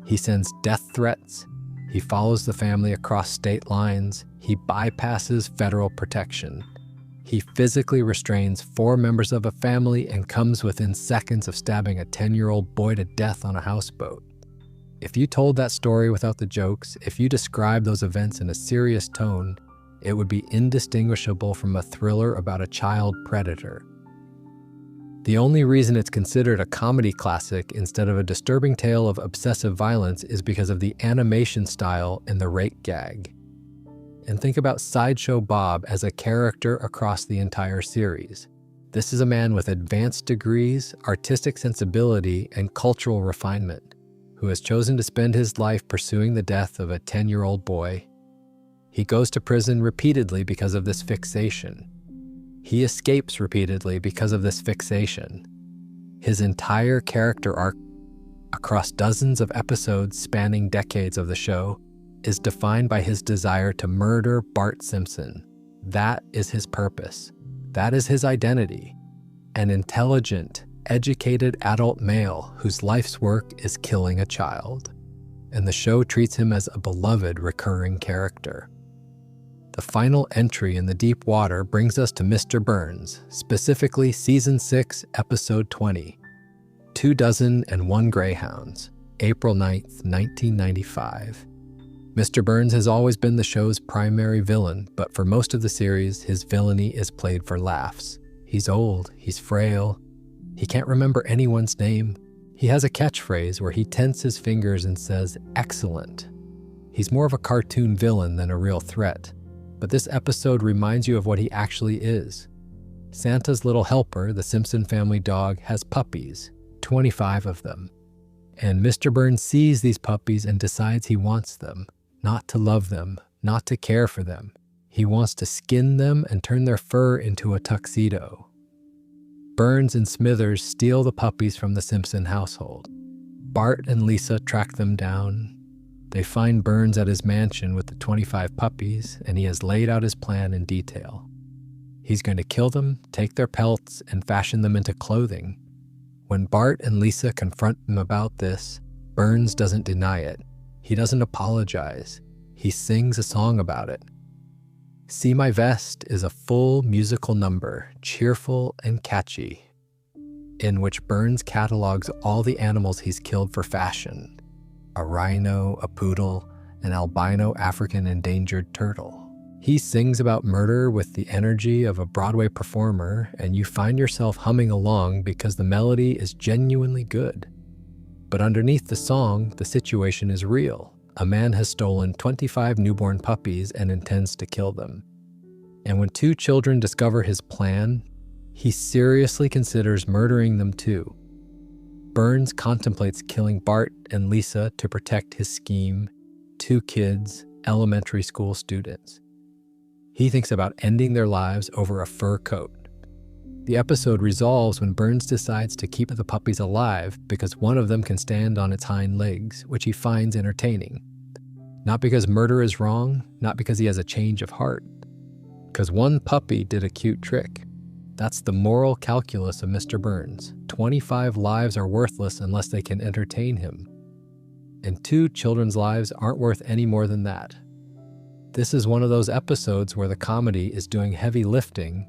He sends death threats, he follows the family across state lines, he bypasses federal protection. He physically restrains 4 members of a family and comes within seconds of stabbing a 10-year-old boy to death on a houseboat. If you told that story without the jokes, if you described those events in a serious tone, it would be indistinguishable from a thriller about a child predator. The only reason it's considered a comedy classic instead of a disturbing tale of obsessive violence is because of the animation style and the rake gag. And think about Sideshow Bob as a character across the entire series. This is a man with advanced degrees, artistic sensibility, and cultural refinement, who has chosen to spend his life pursuing the death of a 10-year-old boy. He goes to prison repeatedly because of this fixation. He escapes repeatedly because of this fixation. His entire character arc, across dozens of episodes spanning decades of the show, is defined by his desire to murder Bart Simpson. That is his purpose. That is his identity. An intelligent, educated adult male whose life's work is killing a child. And the show treats him as a beloved recurring character. The final entry in the deep water brings us to Mr. Burns, specifically Season 6, Episode 20, 24 Greyhounds, April 9th, 1995. Mr. Burns has always been the show's primary villain, but for most of the series, his villainy is played for laughs. He's old, he's frail, he can't remember anyone's name. He has a catchphrase where he tenses his fingers and says, "Excellent." He's more of a cartoon villain than a real threat. But this episode reminds you of what he actually is. Santa's little helper, the Simpson family dog, has puppies, 25 of them. And Mr. Burns sees these puppies and decides he wants them, not to love them, not to care for them. He wants to skin them and turn their fur into a tuxedo. Burns and Smithers steal the puppies from the Simpson household. Bart and Lisa track them down. They find Burns at his mansion with the 25 puppies, and he has laid out his plan in detail. He's going to kill them, take their pelts, and fashion them into clothing. When Bart and Lisa confront him about this, Burns doesn't deny it. He doesn't apologize. He sings a song about it. See My Vest is a full musical number, cheerful and catchy, in which Burns catalogs all the animals he's killed for fashion: a rhino, a poodle, an albino African endangered turtle. He sings about murder with the energy of a Broadway performer, and you find yourself humming along because the melody is genuinely good. But underneath the song, the situation is real. A man has stolen 25 newborn puppies and intends to kill them. And when 2 children discover his plan, he seriously considers murdering them too. Burns contemplates killing Bart and Lisa to protect his scheme, 2 kids, elementary school students. He thinks about ending their lives over a fur coat. The episode resolves when Burns decides to keep the puppies alive because one of them can stand on its hind legs, which he finds entertaining. Not because murder is wrong, not because he has a change of heart. Because one puppy did a cute trick. That's the moral calculus of Mr. Burns. 25 lives are worthless unless they can entertain him. And 2 children's lives aren't worth any more than that. This is one of those episodes where the comedy is doing heavy lifting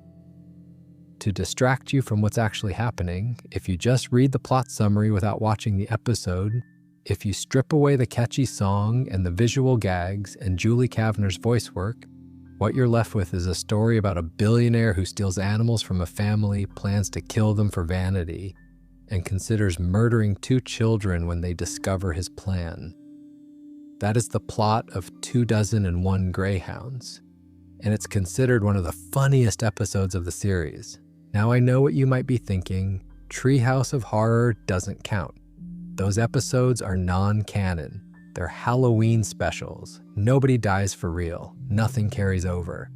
to distract you from what's actually happening. If you just read the plot summary without watching the episode, if you strip away the catchy song and the visual gags and Julie Kavner's voice work, what you're left with is a story about a billionaire who steals animals from a family, plans to kill them for vanity, and considers murdering 2 children when they discover his plan. That is the plot of 24 Greyhounds, and it's considered one of the funniest episodes of the series. Now I know what you might be thinking, Treehouse of Horror doesn't count. Those episodes are non-canon. They're Halloween specials. Nobody dies for real. Nothing carries over.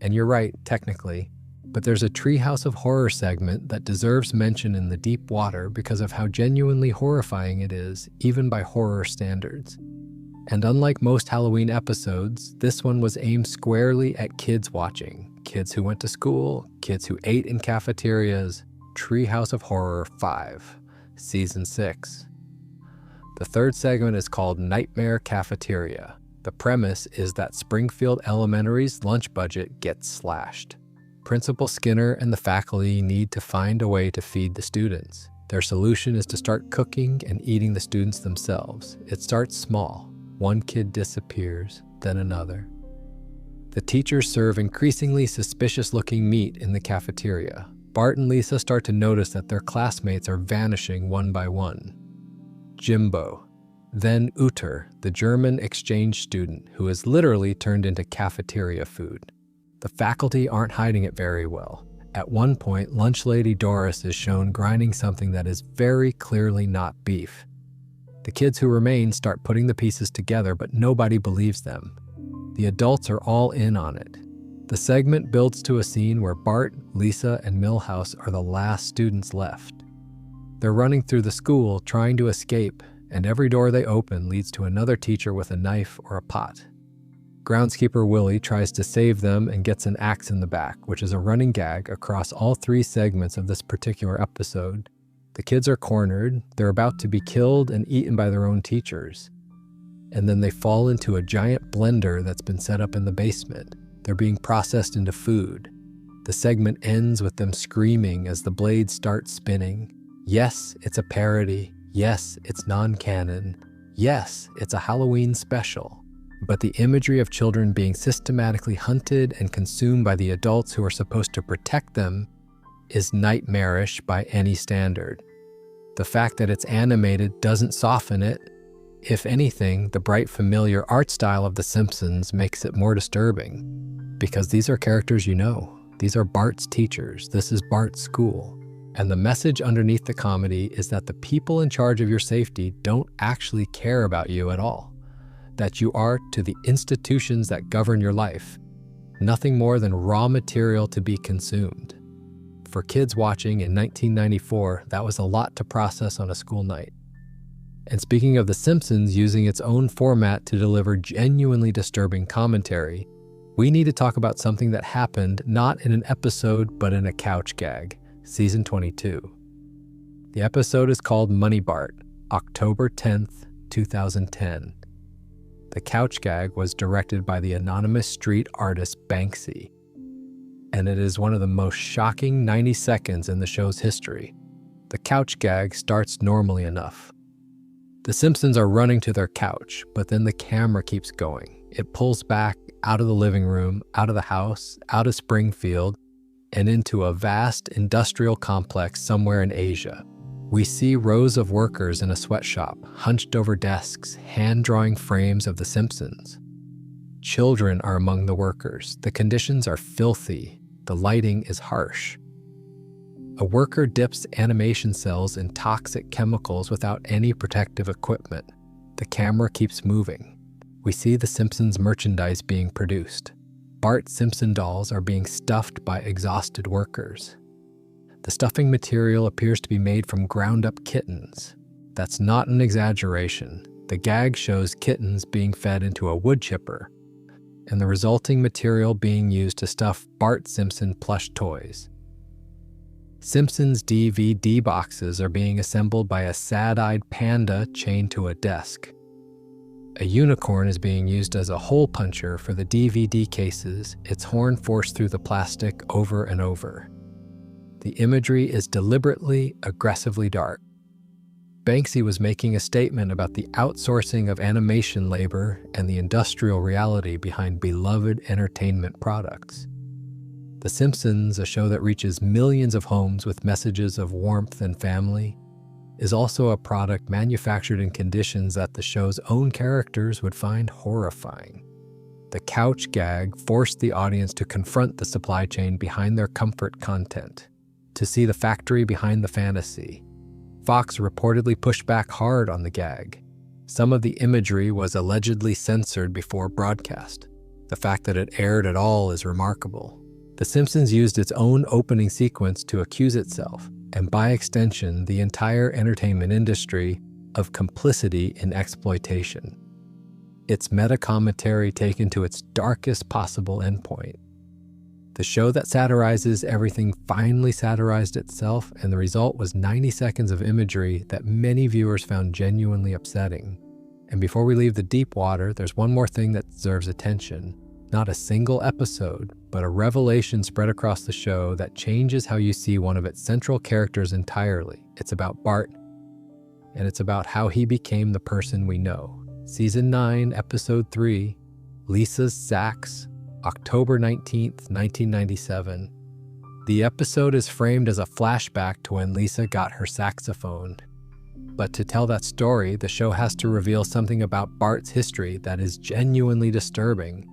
And you're right, technically, but there's a Treehouse of Horror segment that deserves mention in the deep water because of how genuinely horrifying it is, even by horror standards. And unlike most Halloween episodes, this one was aimed squarely at kids watching. Kids who went to school, kids who ate in cafeterias. Treehouse of Horror 5, Season 6. The third segment is called Nightmare Cafeteria. The premise is that Springfield Elementary's lunch budget gets slashed. Principal Skinner and the faculty need to find a way to feed the students. Their solution is to start cooking and eating the students themselves. It starts small. One kid disappears, then another. The teachers serve increasingly suspicious-looking meat in the cafeteria. Bart and Lisa start to notice that their classmates are vanishing one by one. Jimbo, then Uter, the German exchange student who is literally turned into cafeteria food. The faculty aren't hiding it very well. At one point, lunch lady Doris is shown grinding something that is very clearly not beef. The kids who remain start putting the pieces together, but nobody believes them. The adults are all in on it. The segment builds to a scene where Bart, Lisa, and Milhouse are the last students left. They're running through the school, trying to escape, and every door they open leads to another teacher with a knife or a pot. Groundskeeper Willie tries to save them and gets an axe in the back, which is a running gag across all 3 segments of this particular episode. The kids are cornered, they're about to be killed and eaten by their own teachers. And then they fall into a giant blender that's been set up in the basement. They're being processed into food. The segment ends with them screaming as the blades start spinning. Yes, it's a parody. Yes, it's non-canon. Yes, it's a Halloween special. But the imagery of children being systematically hunted and consumed by the adults who are supposed to protect them is nightmarish by any standard. The fact that it's animated doesn't soften it. If anything, the bright, familiar art style of The Simpsons makes it more disturbing. Because these are characters you know. These are Bart's teachers. This is Bart's school. And the message underneath the comedy is that the people in charge of your safety don't actually care about you at all. That you are to the institutions that govern your life nothing more than raw material to be consumed. For kids watching in 1994, that was a lot to process on a school night. And speaking of The Simpsons using its own format to deliver genuinely disturbing commentary, we need to talk about something that happened not in an episode but in a couch gag, Season 22. The episode is called Money Bart, October 10th, 2010. The couch gag was directed by the anonymous street artist Banksy, and it is one of the most shocking 90 seconds in the show's history. The couch gag starts normally enough. The Simpsons are running to their couch, but then the camera keeps going. It pulls back out of the living room, out of the house, out of Springfield, and into a vast industrial complex somewhere in Asia. We see rows of workers in a sweatshop, hunched over desks, hand-drawing frames of The Simpsons. Children are among the workers. The conditions are filthy. The lighting is harsh. A worker dips animation cells in toxic chemicals without any protective equipment. The camera keeps moving. We see The Simpsons merchandise being produced. Bart Simpson dolls are being stuffed by exhausted workers. The stuffing material appears to be made from ground-up kittens. That's not an exaggeration. The gag shows kittens being fed into a wood chipper, and the resulting material being used to stuff Bart Simpson plush toys. Simpsons DVD boxes are being assembled by a sad-eyed panda chained to a desk. A unicorn is being used as a hole puncher for the DVD cases, its horn forced through the plastic over and over. The imagery is deliberately, aggressively dark. Banksy was making a statement about the outsourcing of animation labor and the industrial reality behind beloved entertainment products. The Simpsons, a show that reaches millions of homes with messages of warmth and family, is also a product manufactured in conditions that the show's own characters would find horrifying. The couch gag forced the audience to confront the supply chain behind their comfort content, to see the factory behind the fantasy. Fox reportedly pushed back hard on the gag. Some of the imagery was allegedly censored before broadcast. The fact that it aired at all is remarkable. The Simpsons used its own opening sequence to accuse itself, and by extension, the entire entertainment industry, of complicity in exploitation. Its meta-commentary taken to its darkest possible endpoint. The show that satirizes everything finally satirized itself, and the result was 90 seconds of imagery that many viewers found genuinely upsetting. And before we leave the deep water, there's one more thing that deserves attention. Not a single episode, but a revelation spread across the show that changes how you see one of its central characters entirely. It's about Bart, and it's about how he became the person we know. Season 9, Episode 3, Lisa's Sax, October 19th, 1997. The episode is framed as a flashback to when Lisa got her saxophone. But to tell that story, the show has to reveal something about Bart's history that is genuinely disturbing.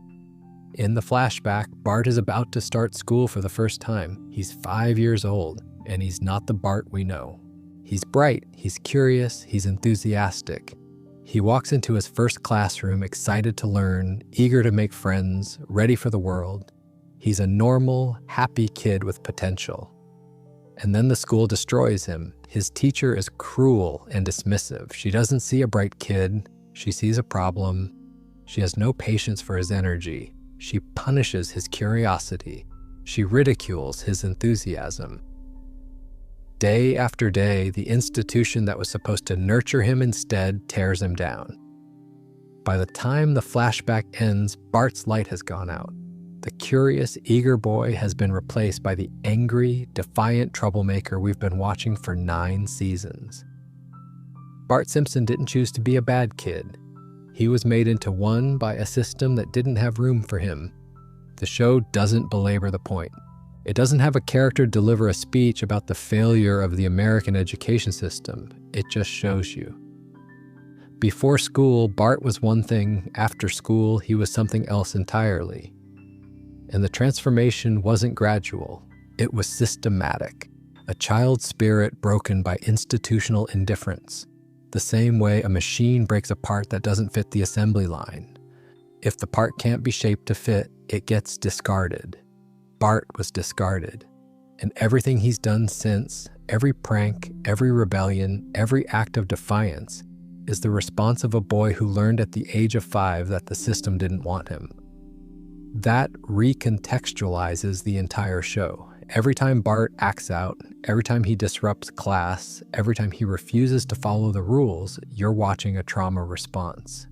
In the flashback, Bart is about to start school for the first time. He's 5 years old, and he's not the Bart we know. He's bright, he's curious, he's enthusiastic. He walks into his first classroom excited to learn, eager to make friends, ready for the world. He's a normal, happy kid with potential. And then the school destroys him. His teacher is cruel and dismissive. She doesn't see a bright kid. She sees a problem. She has no patience for his energy. She punishes his curiosity. She ridicules his enthusiasm. Day after day, the institution that was supposed to nurture him instead tears him down. By the time the flashback ends, Bart's light has gone out. The curious, eager boy has been replaced by the angry, defiant troublemaker we've been watching for 9 seasons. Bart Simpson didn't choose to be a bad kid. He was made into one by a system that didn't have room for him. The show doesn't belabor the point. It doesn't have a character deliver a speech about the failure of the American education system. It just shows you. Before school, Bart was one thing. After school, he was something else entirely. And the transformation wasn't gradual. It was systematic. A child's spirit broken by institutional indifference. The same way a machine breaks a part that doesn't fit the assembly line. If the part can't be shaped to fit, it gets discarded. Bart was discarded, and everything he's done since, every prank, every rebellion, every act of defiance, is the response of a boy who learned at the age of 5 that the system didn't want him. That recontextualizes the entire show. Every time Bart acts out, every time he disrupts class, every time he refuses to follow the rules, you're watching a trauma response.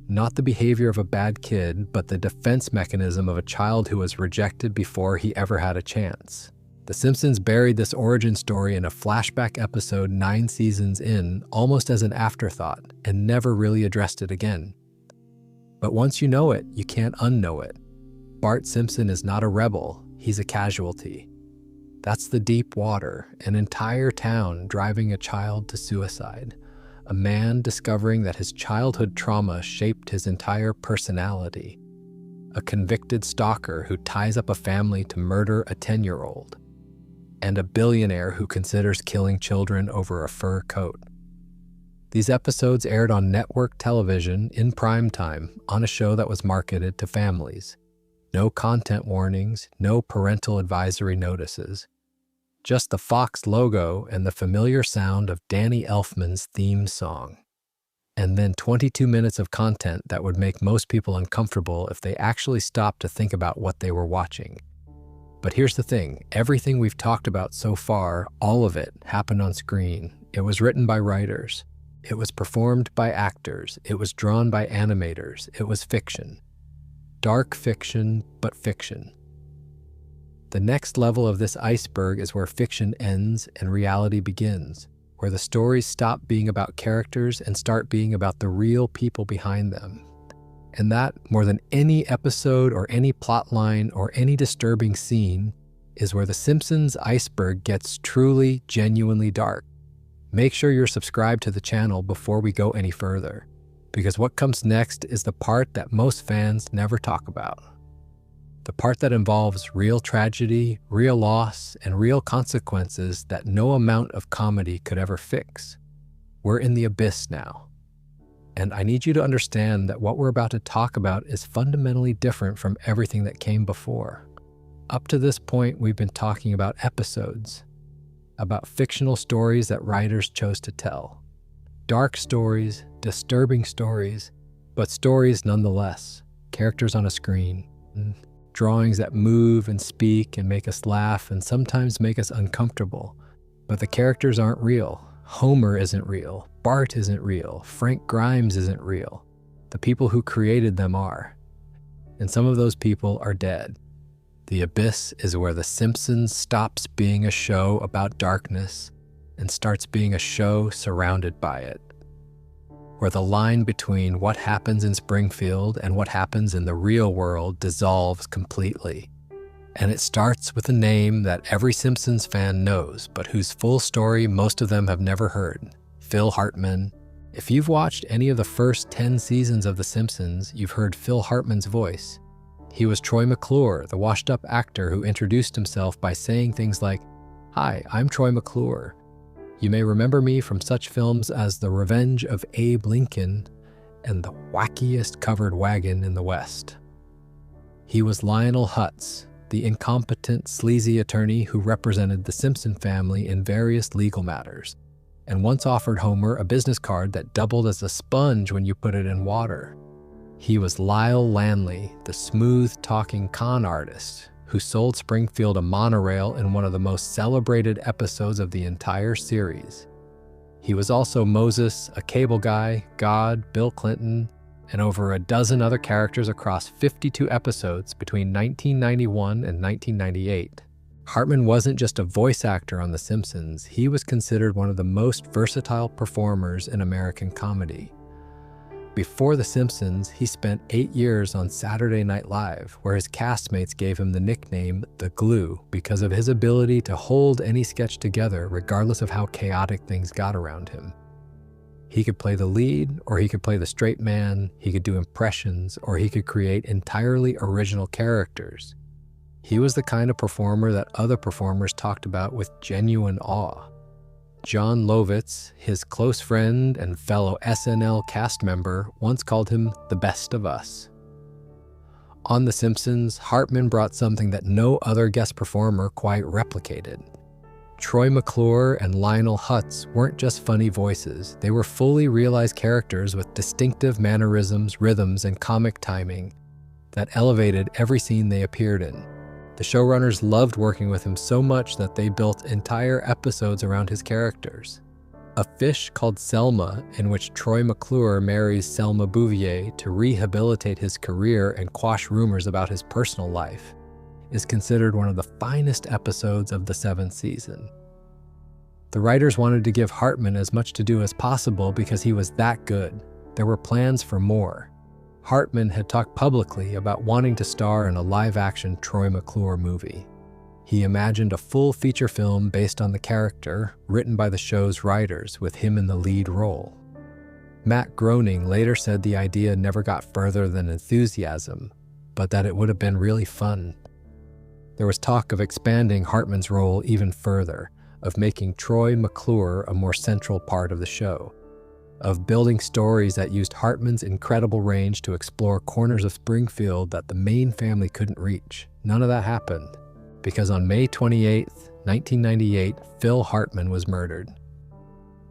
Not the behavior of a bad kid, but the defense mechanism of a child who was rejected before he ever had a chance. The Simpsons buried this origin story in a flashback episode 9 seasons in, almost as an afterthought, and never really addressed it again. But once you know it, you can't unknow it. Bart Simpson is not a rebel, he's a casualty. That's the deep water, an entire town driving a child to suicide. A man discovering that his childhood trauma shaped his entire personality. A convicted stalker who ties up a family to murder a 10-year-old. And a billionaire who considers killing children over a fur coat. These episodes aired on network television in prime time on a show that was marketed to families. No content warnings, no parental advisory notices. Just the Fox logo and the familiar sound of Danny Elfman's theme song. And then 22 minutes of content that would make most people uncomfortable if they actually stopped to think about what they were watching. But here's the thing, everything we've talked about so far, all of it happened on screen. It was written by writers. It was performed by actors. It was drawn by animators. It was fiction. Dark fiction, but fiction. The next level of this iceberg is where fiction ends and reality begins, where the stories stop being about characters and start being about the real people behind them. And that, more than any episode or any plot line or any disturbing scene, is where The Simpsons iceberg gets truly, genuinely dark. Make sure you're subscribed to the channel before we go any further, because what comes next is the part that most fans never talk about. the part that involves real tragedy, real loss, and real consequences that no amount of comedy could ever fix. We're in the abyss now. And I need you to understand that what we're about to talk about is fundamentally different from everything that came before. Up to this point, we've been talking about episodes, about fictional stories that writers chose to tell. Dark stories, disturbing stories, but stories nonetheless. Characters on a screen, drawings that move and speak and make us laugh and sometimes make us uncomfortable. But the characters aren't real. Homer isn't real. Bart isn't real. Frank Grimes isn't real. The people who created them are. And some of those people are dead. The abyss is where The Simpsons stops being a show about darkness and starts being a show surrounded by it. Where the line between what happens in Springfield and what happens in the real world dissolves completely. And it starts with a name that every Simpsons fan knows, but whose full story most of them have never heard. Phil Hartman. If you've watched any of the first 10 seasons of The Simpsons, you've heard Phil Hartman's voice. He was Troy McClure, the washed-up actor who introduced himself by saying things like, "Hi, I'm Troy McClure. You may remember me from such films as The Revenge of Abe Lincoln and The Wackiest Covered Wagon in the West." He was Lionel Hutz, the incompetent, sleazy attorney who represented the Simpson family in various legal matters, and once offered Homer a business card that doubled as a sponge when you put it in water. He was Lyle Lanley, the smooth-talking con artist who sold Springfield a monorail in one of the most celebrated episodes of the entire series. He was also Moses, a cable guy, God, Bill Clinton, and over a dozen other characters across 52 episodes between 1991 and 1998. Hartman wasn't just a voice actor on The Simpsons, he was considered one of the most versatile performers in American comedy. Before The Simpsons, he spent 8 years on Saturday Night Live, where his castmates gave him the nickname The Glue because of his ability to hold any sketch together regardless of how chaotic things got around him. He could play the lead, or he could play the straight man, he could do impressions, or he could create entirely original characters. He was the kind of performer that other performers talked about with genuine awe. John Lovitz, his close friend and fellow SNL cast member, once called him the best of us. On The Simpsons, Hartman brought something that no other guest performer quite replicated. Troy McClure and Lionel Hutz weren't just funny voices, they were fully realized characters with distinctive mannerisms, rhythms, and comic timing that elevated every scene they appeared in. The showrunners loved working with him so much that they built entire episodes around his characters. A Fish Called Selma, in which Troy McClure marries Selma Bouvier to rehabilitate his career and quash rumors about his personal life, is considered one of the finest episodes of the 7th season. The writers wanted to give Hartman as much to do as possible because he was that good. There were plans for more. Hartman had talked publicly about wanting to star in a live-action Troy McClure movie. He imagined a full feature film based on the character, written by the show's writers, with him in the lead role. Matt Groening later said the idea never got further than enthusiasm, but that it would have been really fun. There was talk of expanding Hartman's role even further, of making Troy McClure a more central part of the show, of building stories that used Hartman's incredible range to explore corners of Springfield that the main family couldn't reach. None of that happened, because on May 28, 1998, Phil Hartman was murdered.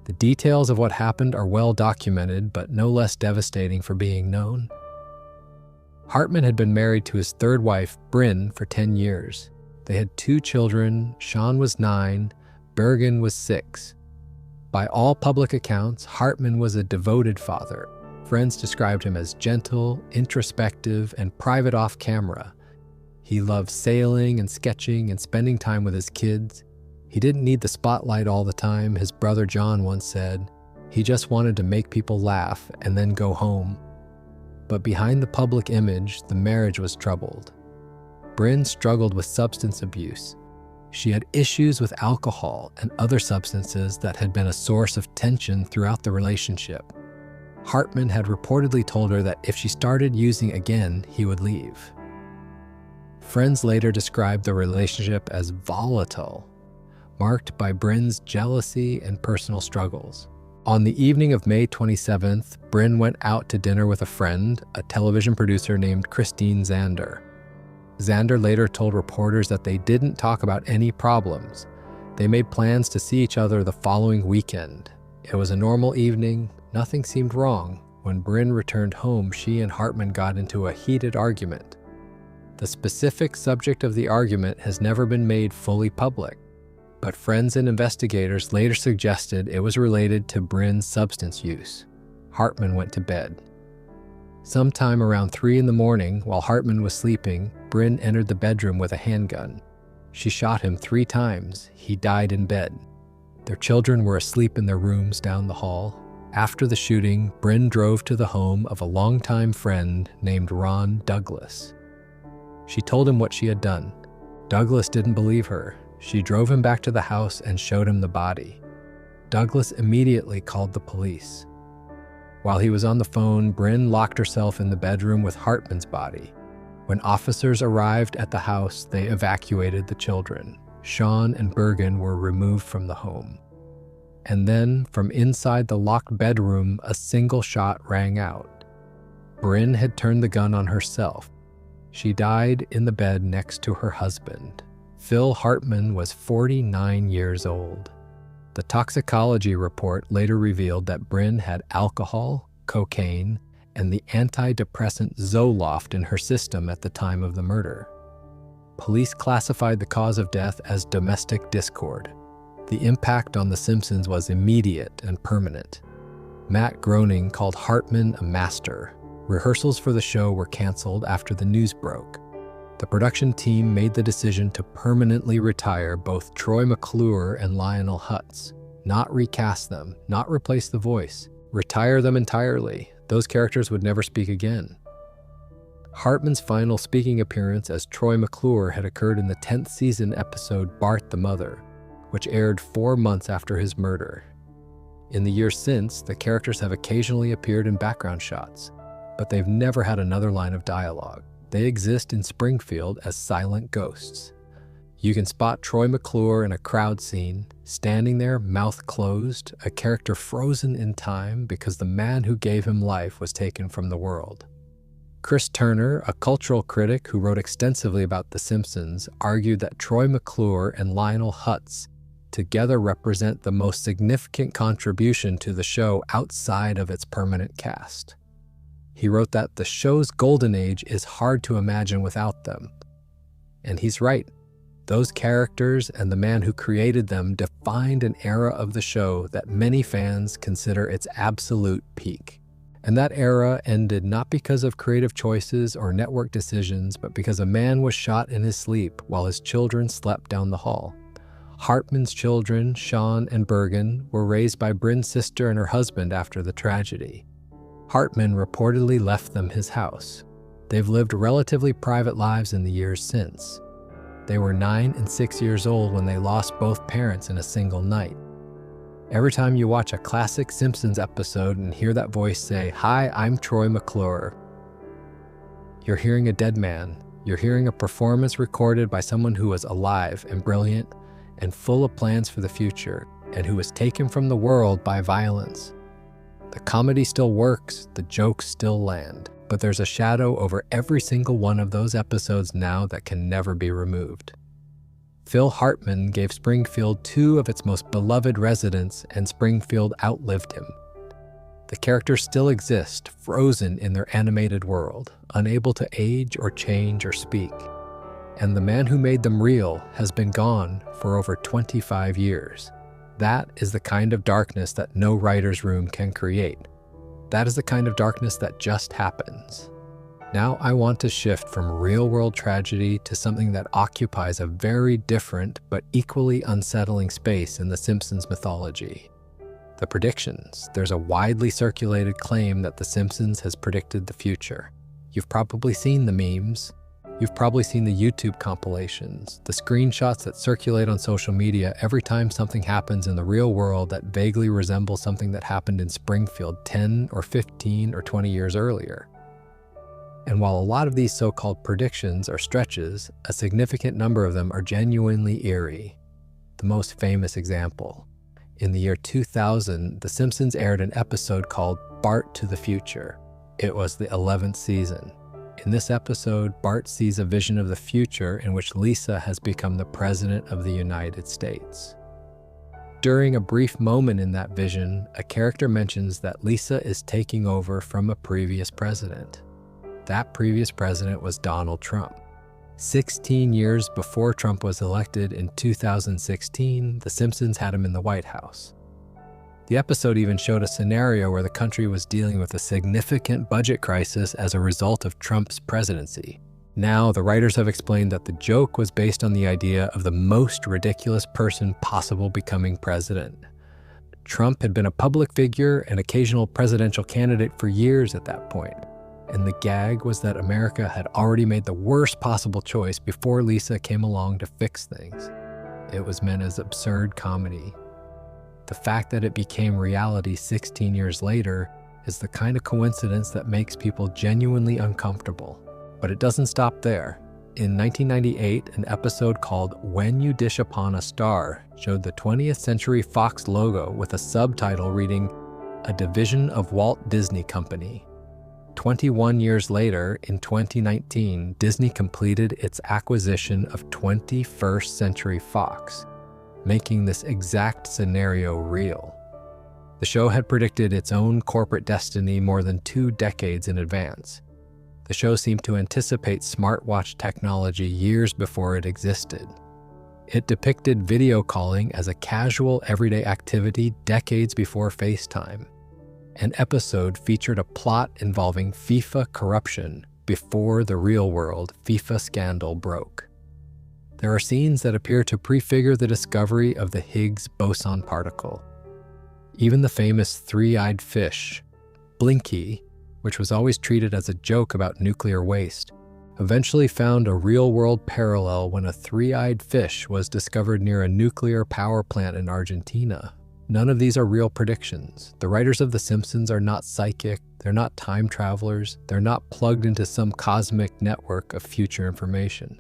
The details of what happened are well documented, but no less devastating for being known. Hartman had been married to his third wife, Bryn, for 10 years. They had 2 children. Sean was 9, Bergen was 6. By all public accounts, Hartman was a devoted father. Friends described him as gentle, introspective, and private off-camera. He loved sailing and sketching and spending time with his kids. He didn't need the spotlight all the time, his brother John once said. He just wanted to make people laugh and then go home. But behind the public image, the marriage was troubled. Bryn struggled with substance abuse. She had issues with alcohol and other substances that had been a source of tension throughout the relationship. Hartman had reportedly told her that if she started using again, he would leave. Friends later described the relationship as volatile, marked by Bryn's jealousy and personal struggles. On the evening of May 27th, Bryn went out to dinner with a friend, a television producer named Christine Zander. Zander later told reporters that they didn't talk about any problems. They made plans to see each other the following weekend. It was a normal evening, nothing seemed wrong. When Bryn returned home, she and Hartman got into a heated argument. The specific subject of the argument has never been made fully public, but friends and investigators later suggested it was related to Bryn's substance use. Hartman went to bed. Sometime around 3 a.m, while Hartman was sleeping, Bryn entered the bedroom with a handgun. She shot him 3 times. He died in bed. Their children were asleep in their rooms down the hall. After the shooting, Bryn drove to the home of a longtime friend named Ron Douglas. She told him what she had done. Douglas didn't believe her. She drove him back to the house and showed him the body. Douglas immediately called the police. While he was on the phone, Bryn locked herself in the bedroom with Hartman's body. When officers arrived at the house, they evacuated the children. Sean and Bergen were removed from the home. And then, from inside the locked bedroom, a single shot rang out. Bryn had turned the gun on herself. She died in the bed next to her husband. Phil Hartman was 49 years old. The toxicology report later revealed that Bryn had alcohol, cocaine, and the antidepressant Zoloft in her system at the time of the murder. Police classified the cause of death as domestic discord. The impact on The Simpsons was immediate and permanent. Matt Groening called Hartman a master. Rehearsals for the show were canceled after the news broke. The production team made the decision to permanently retire both Troy McClure and Lionel Hutz. Not recast them, not replace the voice. Retire them entirely. Those characters would never speak again. Hartman's final speaking appearance as Troy McClure had occurred in the 10th season episode Bart the Mother, which aired 4 months after his murder. In the years since, the characters have occasionally appeared in background shots, but they've never had another line of dialogue. They exist in Springfield as silent ghosts. You can spot Troy McClure in a crowd scene, standing there, mouth closed, a character frozen in time because the man who gave him life was taken from the world. Chris Turner, a cultural critic who wrote extensively about The Simpsons, argued that Troy McClure and Lionel Hutz together represent the most significant contribution to the show outside of its permanent cast. He wrote that the show's golden age is hard to imagine without them. And he's right. Those characters and the man who created them defined an era of the show that many fans consider its absolute peak. And that era ended not because of creative choices or network decisions, but because a man was shot in his sleep while his children slept down the hall. Hartman's children, Sean and Bergen, were raised by Bryn's sister and her husband after the tragedy. Hartman reportedly left them his house. They've lived relatively private lives in the years since. They were 9 and 6 years old when they lost both parents in a single night. Every time you watch a classic Simpsons episode and hear that voice say, "Hi, I'm Troy McClure," you're hearing a dead man. You're hearing a performance recorded by someone who was alive and brilliant and full of plans for the future, and who was taken from the world by violence. The comedy still works, the jokes still land, but there's a shadow over every single one of those episodes now that can never be removed. Phil Hartman gave Springfield 2 of its most beloved residents, and Springfield outlived him. The characters still exist, frozen in their animated world, unable to age or change or speak. And the man who made them real has been gone for over 25 years. That is the kind of darkness that no writer's room can create. That is the kind of darkness that just happens. Now I want to shift from real-world tragedy to something that occupies a very different but equally unsettling space in The Simpsons mythology. The predictions. There's a widely circulated claim that The Simpsons has predicted the future. You've probably seen the memes. You've probably seen the YouTube compilations, the screenshots that circulate on social media every time something happens in the real world that vaguely resembles something that happened in Springfield 10 or 15 or 20 years earlier. And while a lot of these so-called predictions are stretches, a significant number of them are genuinely eerie. The most famous example. In the year 2000, The Simpsons aired an episode called Bart to the Future. It was the 11th season. In this episode, Bart sees a vision of the future in which Lisa has become the President of the United States. During a brief moment in that vision, a character mentions that Lisa is taking over from a previous president. That previous president was Donald Trump. 16 years before Trump was elected in 2016, The Simpsons had him in the White House. The episode even showed a scenario where the country was dealing with a significant budget crisis as a result of Trump's presidency. Now, the writers have explained that the joke was based on the idea of the most ridiculous person possible becoming president. Trump had been a public figure and occasional presidential candidate for years at that point. And the gag was that America had already made the worst possible choice before Lisa came along to fix things. It was meant as absurd comedy. The fact that it became reality 16 years later is the kind of coincidence that makes people genuinely uncomfortable. But it doesn't stop there. In 1998, an episode called When You Dish Upon a Star showed the 20th Century Fox logo with a subtitle reading, "A Division of Walt Disney Company." 21 years later, in 2019, Disney completed its acquisition of 21st Century Fox, making this exact scenario real. The show had predicted its own corporate destiny more than 2 decades in advance. The show seemed to anticipate smartwatch technology years before it existed. It depicted video calling as a casual, everyday activity decades before FaceTime. An episode featured a plot involving FIFA corruption before the real-world FIFA scandal broke. There are scenes that appear to prefigure the discovery of the Higgs boson particle. Even the famous three-eyed fish, Blinky, which was always treated as a joke about nuclear waste, eventually found a real-world parallel when a three-eyed fish was discovered near a nuclear power plant in Argentina. None of these are real predictions. The writers of The Simpsons are not psychic, they're not time travelers, they're not plugged into some cosmic network of future information.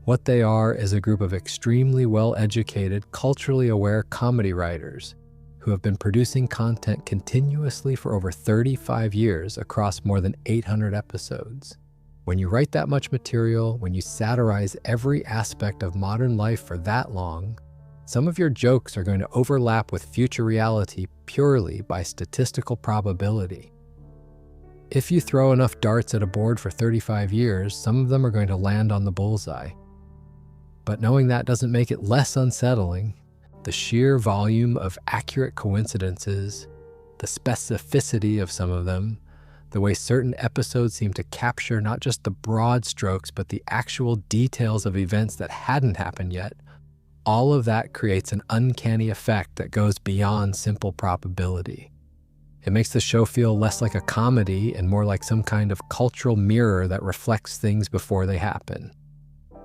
What they are is a group of extremely well-educated, culturally aware comedy writers who have been producing content continuously for over 35 years across more than 800 episodes. When you write that much material, when you satirize every aspect of modern life for that long, some of your jokes are going to overlap with future reality purely by statistical probability. If you throw enough darts at a board for 35 years, some of them are going to land on the bullseye. But knowing that doesn't make it less unsettling. The sheer volume of accurate coincidences, the specificity of some of them, the way certain episodes seem to capture not just the broad strokes, but the actual details of events that hadn't happened yet, all of that creates an uncanny effect that goes beyond simple probability. It makes the show feel less like a comedy and more like some kind of cultural mirror that reflects things before they happen.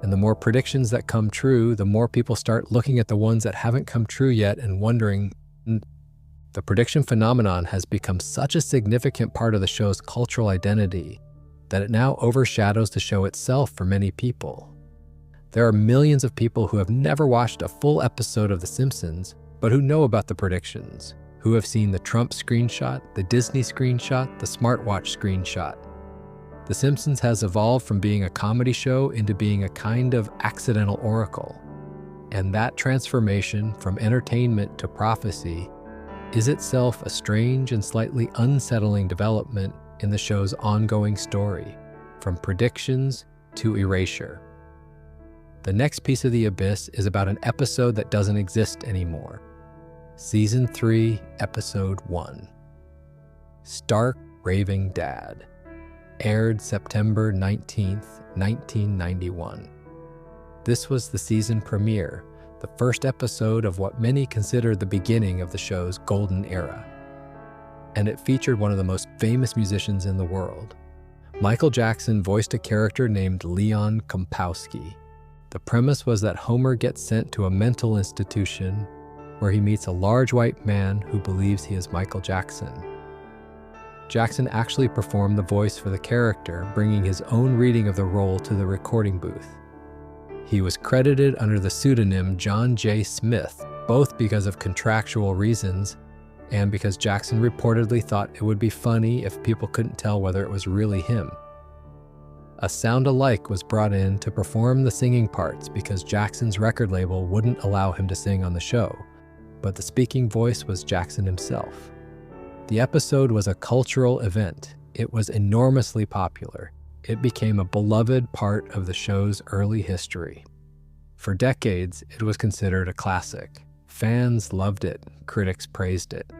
And the more predictions that come true, the more people start looking at the ones that haven't come true yet and wondering. The prediction phenomenon has become such a significant part of the show's cultural identity that it now overshadows the show itself for many people. There are millions of people who have never watched a full episode of The Simpsons, but who know about the predictions, who have seen the Trump screenshot, the Disney screenshot, the smartwatch screenshot. The Simpsons has evolved from being a comedy show into being a kind of accidental oracle. And that transformation from entertainment to prophecy is itself a strange and slightly unsettling development in the show's ongoing story, from predictions to erasure. The next piece of the abyss is about an episode that doesn't exist anymore. Season 3, Episode 1. Stark Raving Dad. Aired September 19th, 1991. This was the season premiere, the first episode of what many consider the beginning of the show's golden era. And it featured one of the most famous musicians in the world. Michael Jackson voiced a character named Leon Kompowski. The premise was that Homer gets sent to a mental institution where he meets a large white man who believes he is Michael Jackson. Jackson actually performed the voice for the character, bringing his own reading of the role to the recording booth. He was credited under the pseudonym John J. Smith, both because of contractual reasons and because Jackson reportedly thought it would be funny if people couldn't tell whether it was really him. A sound-alike was brought in to perform the singing parts because Jackson's record label wouldn't allow him to sing on the show, but the speaking voice was Jackson himself. The episode was a cultural event. It was enormously popular. It became a beloved part of the show's early history. For decades, it was considered a classic. Fans loved it, critics praised it.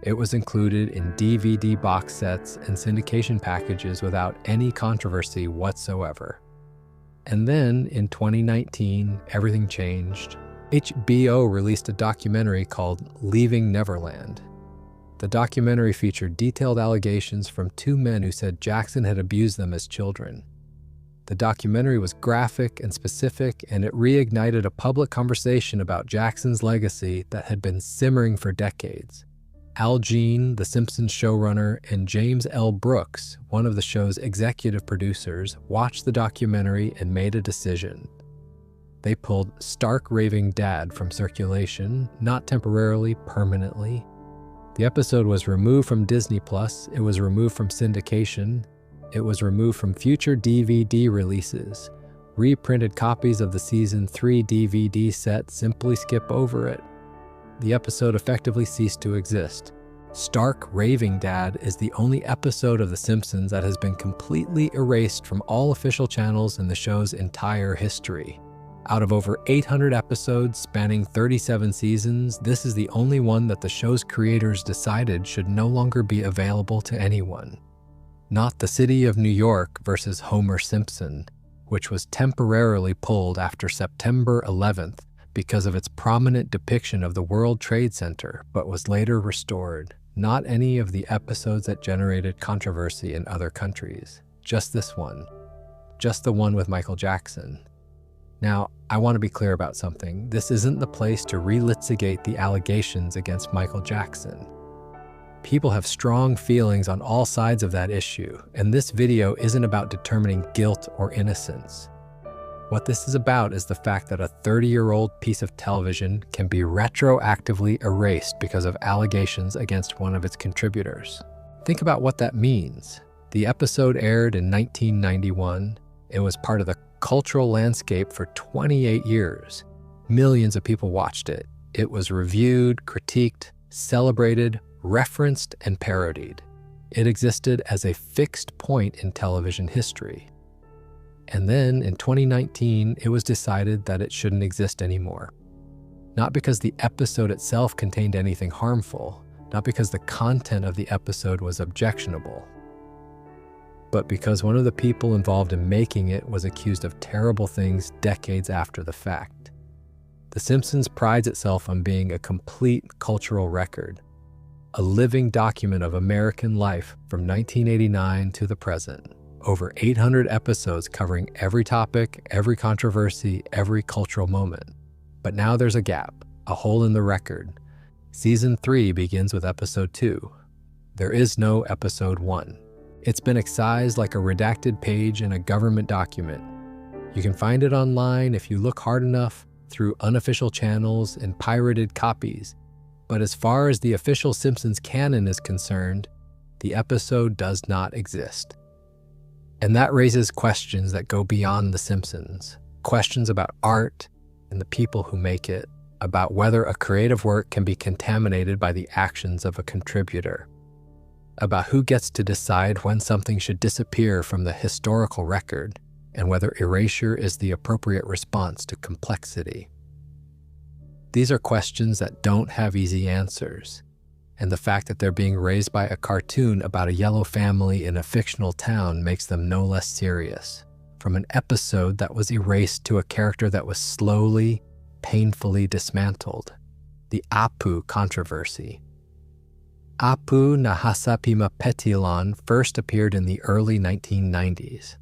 It was included in DVD box sets and syndication packages without any controversy whatsoever. And then, in 2019, everything changed. HBO released a documentary called Leaving Neverland. The documentary featured detailed allegations from two men who said Jackson had abused them as children. The documentary was graphic and specific, and it reignited a public conversation about Jackson's legacy that had been simmering for decades. Al Jean, the Simpsons showrunner, and James L. Brooks, one of the show's executive producers, watched the documentary and made a decision. They pulled Stark Raving Dad from circulation, not temporarily, permanently. The episode was removed from Disney+, it was removed from syndication, it was removed from future DVD releases. Reprinted copies of the Season 3 DVD set simply skip over it. The episode effectively ceased to exist. Stark Raving Dad is the only episode of The Simpsons that has been completely erased from all official channels in the show's entire history. Out of over 800 episodes spanning 37 seasons, this is the only one that the show's creators decided should no longer be available to anyone. Not The City of New York versus Homer Simpson, which was temporarily pulled after September 11th because of its prominent depiction of the World Trade Center, but was later restored. Not any of the episodes that generated controversy in other countries. Just this one. Just the one with Michael Jackson. Now, I want to be clear about something. This isn't the place to relitigate the allegations against Michael Jackson. People have strong feelings on all sides of that issue, and this video isn't about determining guilt or innocence. What this is about is the fact that a 30-year-old piece of television can be retroactively erased because of allegations against one of its contributors. Think about what that means. The episode aired in 1991. It was part of the cultural landscape for 28 years. Millions of people watched it. It was reviewed, critiqued, celebrated, referenced, and parodied. It existed as a fixed point in television history. And then, in 2019, it was decided that it shouldn't exist anymore. Not because the episode itself contained anything harmful, not because the content of the episode was objectionable, but because one of the people involved in making it was accused of terrible things decades after the fact. The Simpsons prides itself on being a complete cultural record, a living document of American life from 1989 to the present. Over 800 episodes covering every topic, every controversy, every cultural moment. But now there's a gap, a hole in the record. Season 3 begins with Episode 2. There is no Episode 1. It's been excised like a redacted page in a government document. You can find it online if you look hard enough, through unofficial channels and pirated copies. But as far as the official Simpsons canon is concerned, the episode does not exist. And that raises questions that go beyond The Simpsons. Questions about art and the people who make it, about whether a creative work can be contaminated by the actions of a contributor, about who gets to decide when something should disappear from the historical record, and whether erasure is the appropriate response to complexity. These are questions that don't have easy answers, and the fact that they're being raised by a cartoon about a yellow family in a fictional town makes them no less serious. From an episode that was erased to a character that was slowly, painfully dismantled. The Apu controversy. Apu Nahasapimapetilan first appeared in the early 1990s.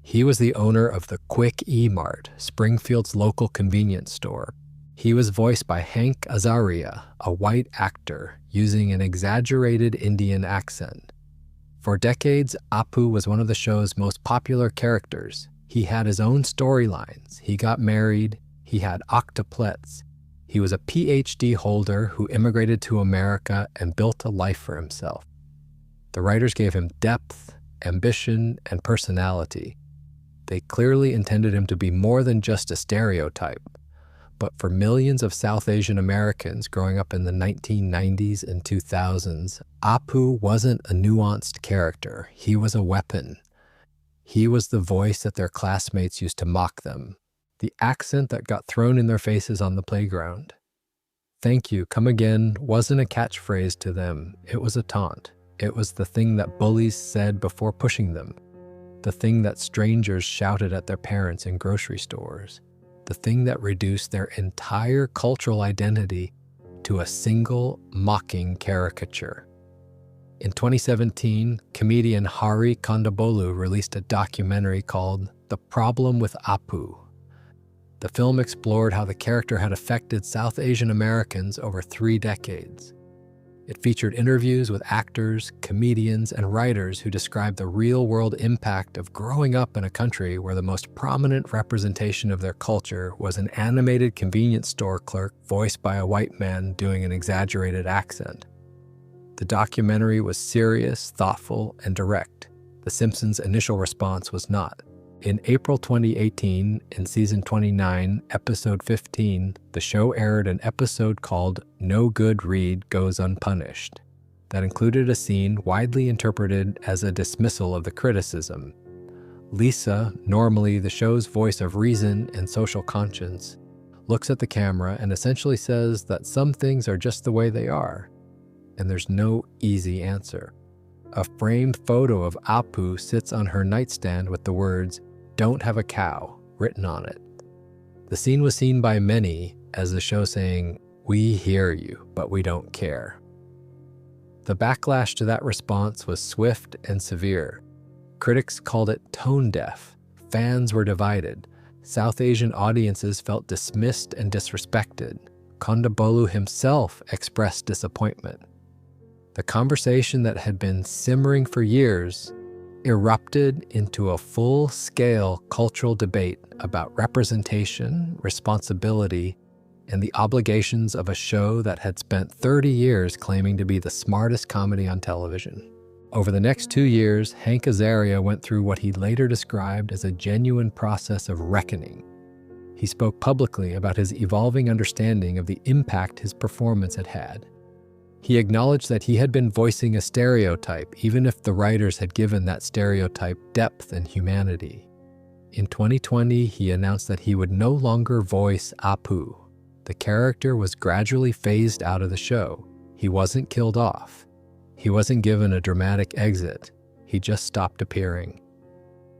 He was the owner of the Quick E-Mart, Springfield's local convenience store. He was voiced by Hank Azaria, a white actor, using an exaggerated Indian accent. For decades, Apu was one of the show's most popular characters. He had his own storylines. He got married. He had octuplets. He was a PhD holder who immigrated to America and built a life for himself. The writers gave him depth, ambition, and personality. They clearly intended him to be more than just a stereotype. But for millions of South Asian Americans growing up in the 1990s and 2000s, Apu wasn't a nuanced character. He was a weapon. He was the voice that their classmates used to mock them, the accent that got thrown in their faces on the playground. "Thank you, come again" wasn't a catchphrase to them. It was a taunt. It was the thing that bullies said before pushing them, the thing that strangers shouted at their parents in grocery stores, the thing that reduced their entire cultural identity to a single mocking caricature. In 2017, comedian Hari Kondabolu released a documentary called The Problem with Apu. The film explored how the character had affected South Asian Americans over 3 decades. It featured interviews with actors, comedians, and writers who described the real-world impact of growing up in a country where the most prominent representation of their culture was an animated convenience store clerk voiced by a white man doing an exaggerated accent. The documentary was serious, thoughtful, and direct. The Simpsons' initial response was not. In April 2018, in Season 29, Episode 15, the show aired an episode called No Good Read Goes Unpunished that included a scene widely interpreted as a dismissal of the criticism. Lisa, normally the show's voice of reason and social conscience, looks at the camera and essentially says that some things are just the way they are, and there's no easy answer. A framed photo of Apu sits on her nightstand with the words, "Don't have a cow," written on it. The scene was seen by many as the show saying, "We hear you, but we don't care." The backlash to that response was swift and severe. Critics called it tone-deaf. Fans were divided. South Asian audiences felt dismissed and disrespected. Kondabolu himself expressed disappointment. The conversation that had been simmering for years erupted into a full-scale cultural debate about representation, responsibility, and the obligations of a show that had spent 30 years claiming to be the smartest comedy on television. Over the next 2 years, Hank Azaria went through what he later described as a genuine process of reckoning. He spoke publicly about his evolving understanding of the impact his performance had had. He acknowledged that he had been voicing a stereotype, even if the writers had given that stereotype depth and humanity. In 2020, he announced that he would no longer voice Apu. The character was gradually phased out of the show. He wasn't killed off. He wasn't given a dramatic exit. He just stopped appearing.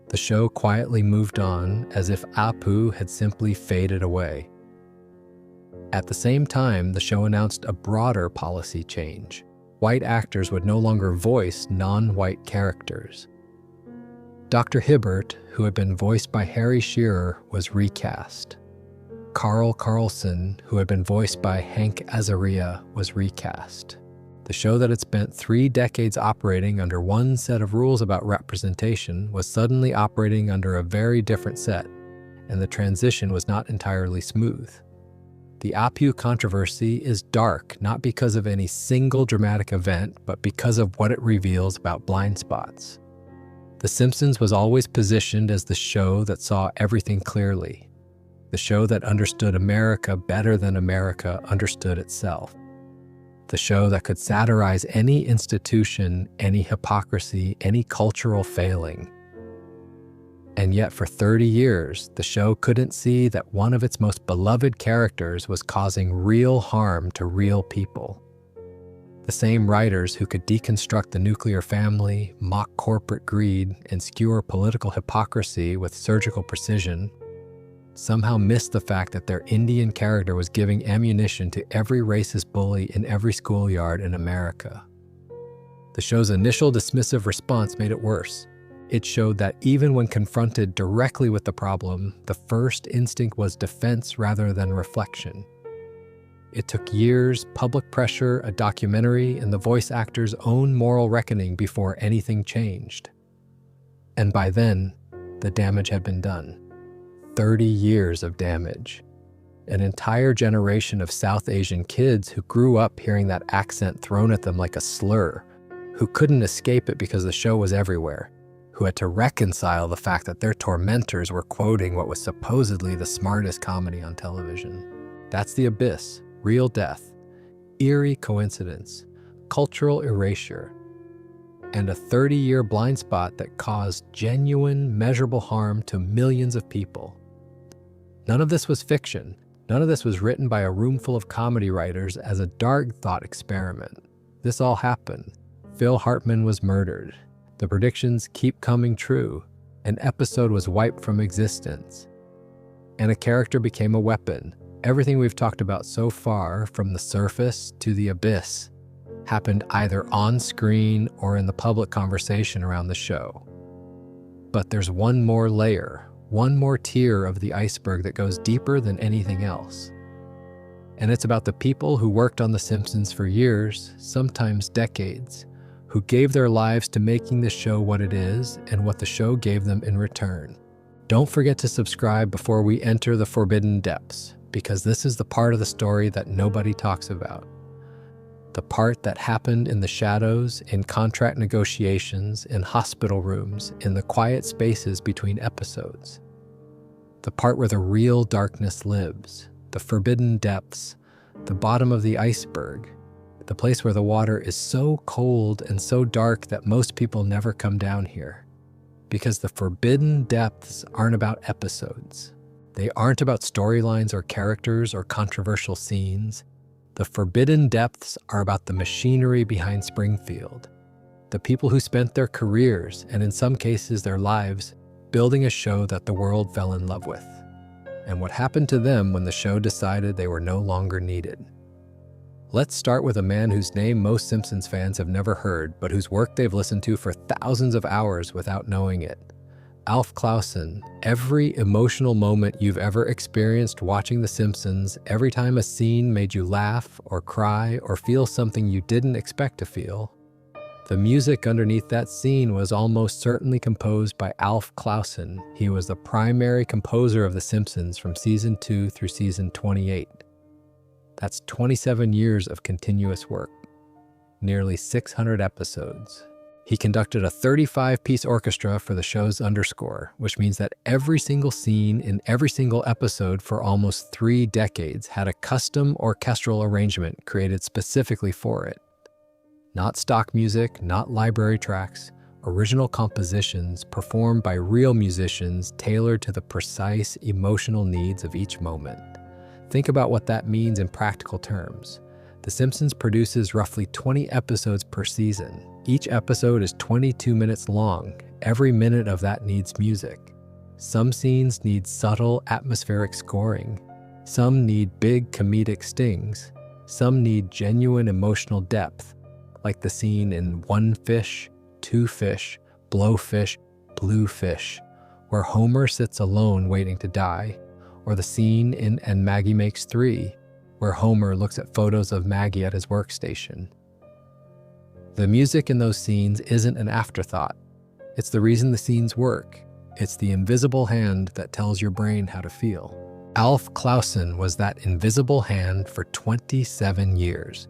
The show quietly moved on as if Apu had simply faded away. At the same time, the show announced a broader policy change. White actors would no longer voice non-white characters. Dr. Hibbert, who had been voiced by Harry Shearer, was recast. Carl Carlson, who had been voiced by Hank Azaria, was recast. The show that had spent 3 decades operating under one set of rules about representation was suddenly operating under a very different set, and the transition was not entirely smooth. The Apu controversy is dark, not because of any single dramatic event, but because of what it reveals about blind spots. The Simpsons was always positioned as the show that saw everything clearly, the show that understood America better than America understood itself, the show that could satirize any institution, any hypocrisy, any cultural failing. And yet for 30 years, the show couldn't see that one of its most beloved characters was causing real harm to real people. The same writers who could deconstruct the nuclear family, mock corporate greed, and skewer political hypocrisy with surgical precision somehow missed the fact that their Indian character was giving ammunition to every racist bully in every schoolyard in America. The show's initial dismissive response made it worse. It showed that even when confronted directly with the problem, the first instinct was defense rather than reflection. It took years, public pressure, a documentary, and the voice actor's own moral reckoning before anything changed. And by then, the damage had been done. 30 years of damage. An entire generation of South Asian kids who grew up hearing that accent thrown at them like a slur, who couldn't escape it because the show was everywhere, who had to reconcile the fact that their tormentors were quoting what was supposedly the smartest comedy on television. That's the abyss, real death, eerie coincidence, cultural erasure, and a 30-year blind spot that caused genuine, measurable harm to millions of people. None of this was fiction. None of this was written by a room full of comedy writers as a dark thought experiment. This all happened. Phil Hartman was murdered. The predictions keep coming true. An episode was wiped from existence. And a character became a weapon. Everything we've talked about so far, from the surface to the abyss, happened either on screen or in the public conversation around the show. But there's one more layer, one more tier of the iceberg that goes deeper than anything else. And it's about the people who worked on The Simpsons for years, sometimes decades, who gave their lives to making the show what it is and what the show gave them in return. Don't forget to subscribe before we enter the forbidden depths, because this is the part of the story that nobody talks about. The part that happened in the shadows, in contract negotiations, in hospital rooms, in the quiet spaces between episodes. The part where the real darkness lives, the forbidden depths, the bottom of the iceberg, the place where the water is so cold and so dark that most people never come down here. Because the forbidden depths aren't about episodes. They aren't about storylines or characters or controversial scenes. The forbidden depths are about the machinery behind Springfield, the people who spent their careers, and in some cases their lives, building a show that the world fell in love with, and what happened to them when the show decided they were no longer needed. Let's start with a man whose name most Simpsons fans have never heard, but whose work they've listened to for thousands of hours without knowing it. Alf Clausen. Every emotional moment you've ever experienced watching The Simpsons, every time a scene made you laugh or cry or feel something you didn't expect to feel, the music underneath that scene was almost certainly composed by Alf Clausen. He was the primary composer of The Simpsons from season 2 through season 28. That's 27 years of continuous work, nearly 600 episodes. He conducted a 35-piece orchestra for the show's underscore, which means that every single scene in every single episode for almost 3 decades had a custom orchestral arrangement created specifically for it. Not stock music, not library tracks, original compositions performed by real musicians tailored to the precise emotional needs of each moment. Think about what that means in practical terms. The Simpsons produces roughly 20 episodes per season. Each episode is 22 minutes long. Every minute of that needs music. Some scenes need subtle atmospheric scoring. Some need big comedic stings. Some need genuine emotional depth, like the scene in One Fish, Two Fish, Blowfish, Blue Fish, where Homer sits alone waiting to die, or the scene in And Maggie Makes Three, where Homer looks at photos of Maggie at his workstation. The music in those scenes isn't an afterthought. It's the reason the scenes work. It's the invisible hand that tells your brain how to feel. Alf Clausen was that invisible hand for 27 years.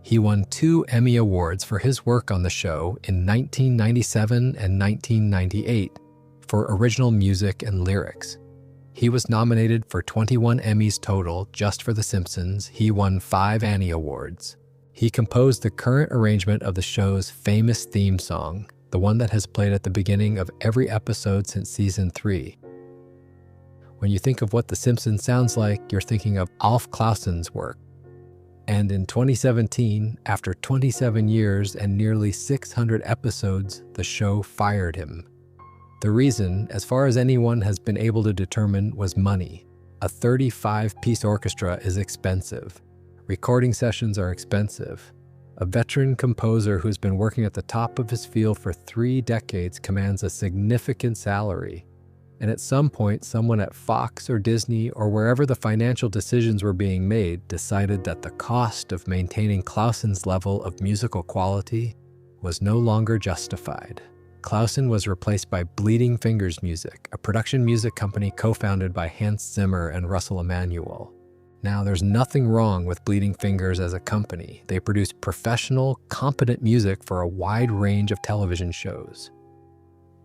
He won 2 Emmy Awards for his work on the show in 1997 and 1998 for original music and lyrics. He was nominated for 21 Emmys total just for The Simpsons. He won 5 Annie Awards. He composed the current arrangement of the show's famous theme song, the one that has played at the beginning of every episode since season 3. When you think of what The Simpsons sounds like, you're thinking of Alf Clausen's work. And in 2017, after 27 years and nearly 600 episodes, the show fired him. The reason, as far as anyone has been able to determine, was money. A 35-piece orchestra is expensive. Recording sessions are expensive. A veteran composer who's been working at the top of his field for 3 decades commands a significant salary. And at some point, someone at Fox or Disney or wherever the financial decisions were being made decided that the cost of maintaining Clausen's level of musical quality was no longer justified. Clausen was replaced by Bleeding Fingers Music, a production music company co-founded by Hans Zimmer and Russell Emanuel. Now, there's nothing wrong with Bleeding Fingers as a company. They produce professional, competent music for a wide range of television shows.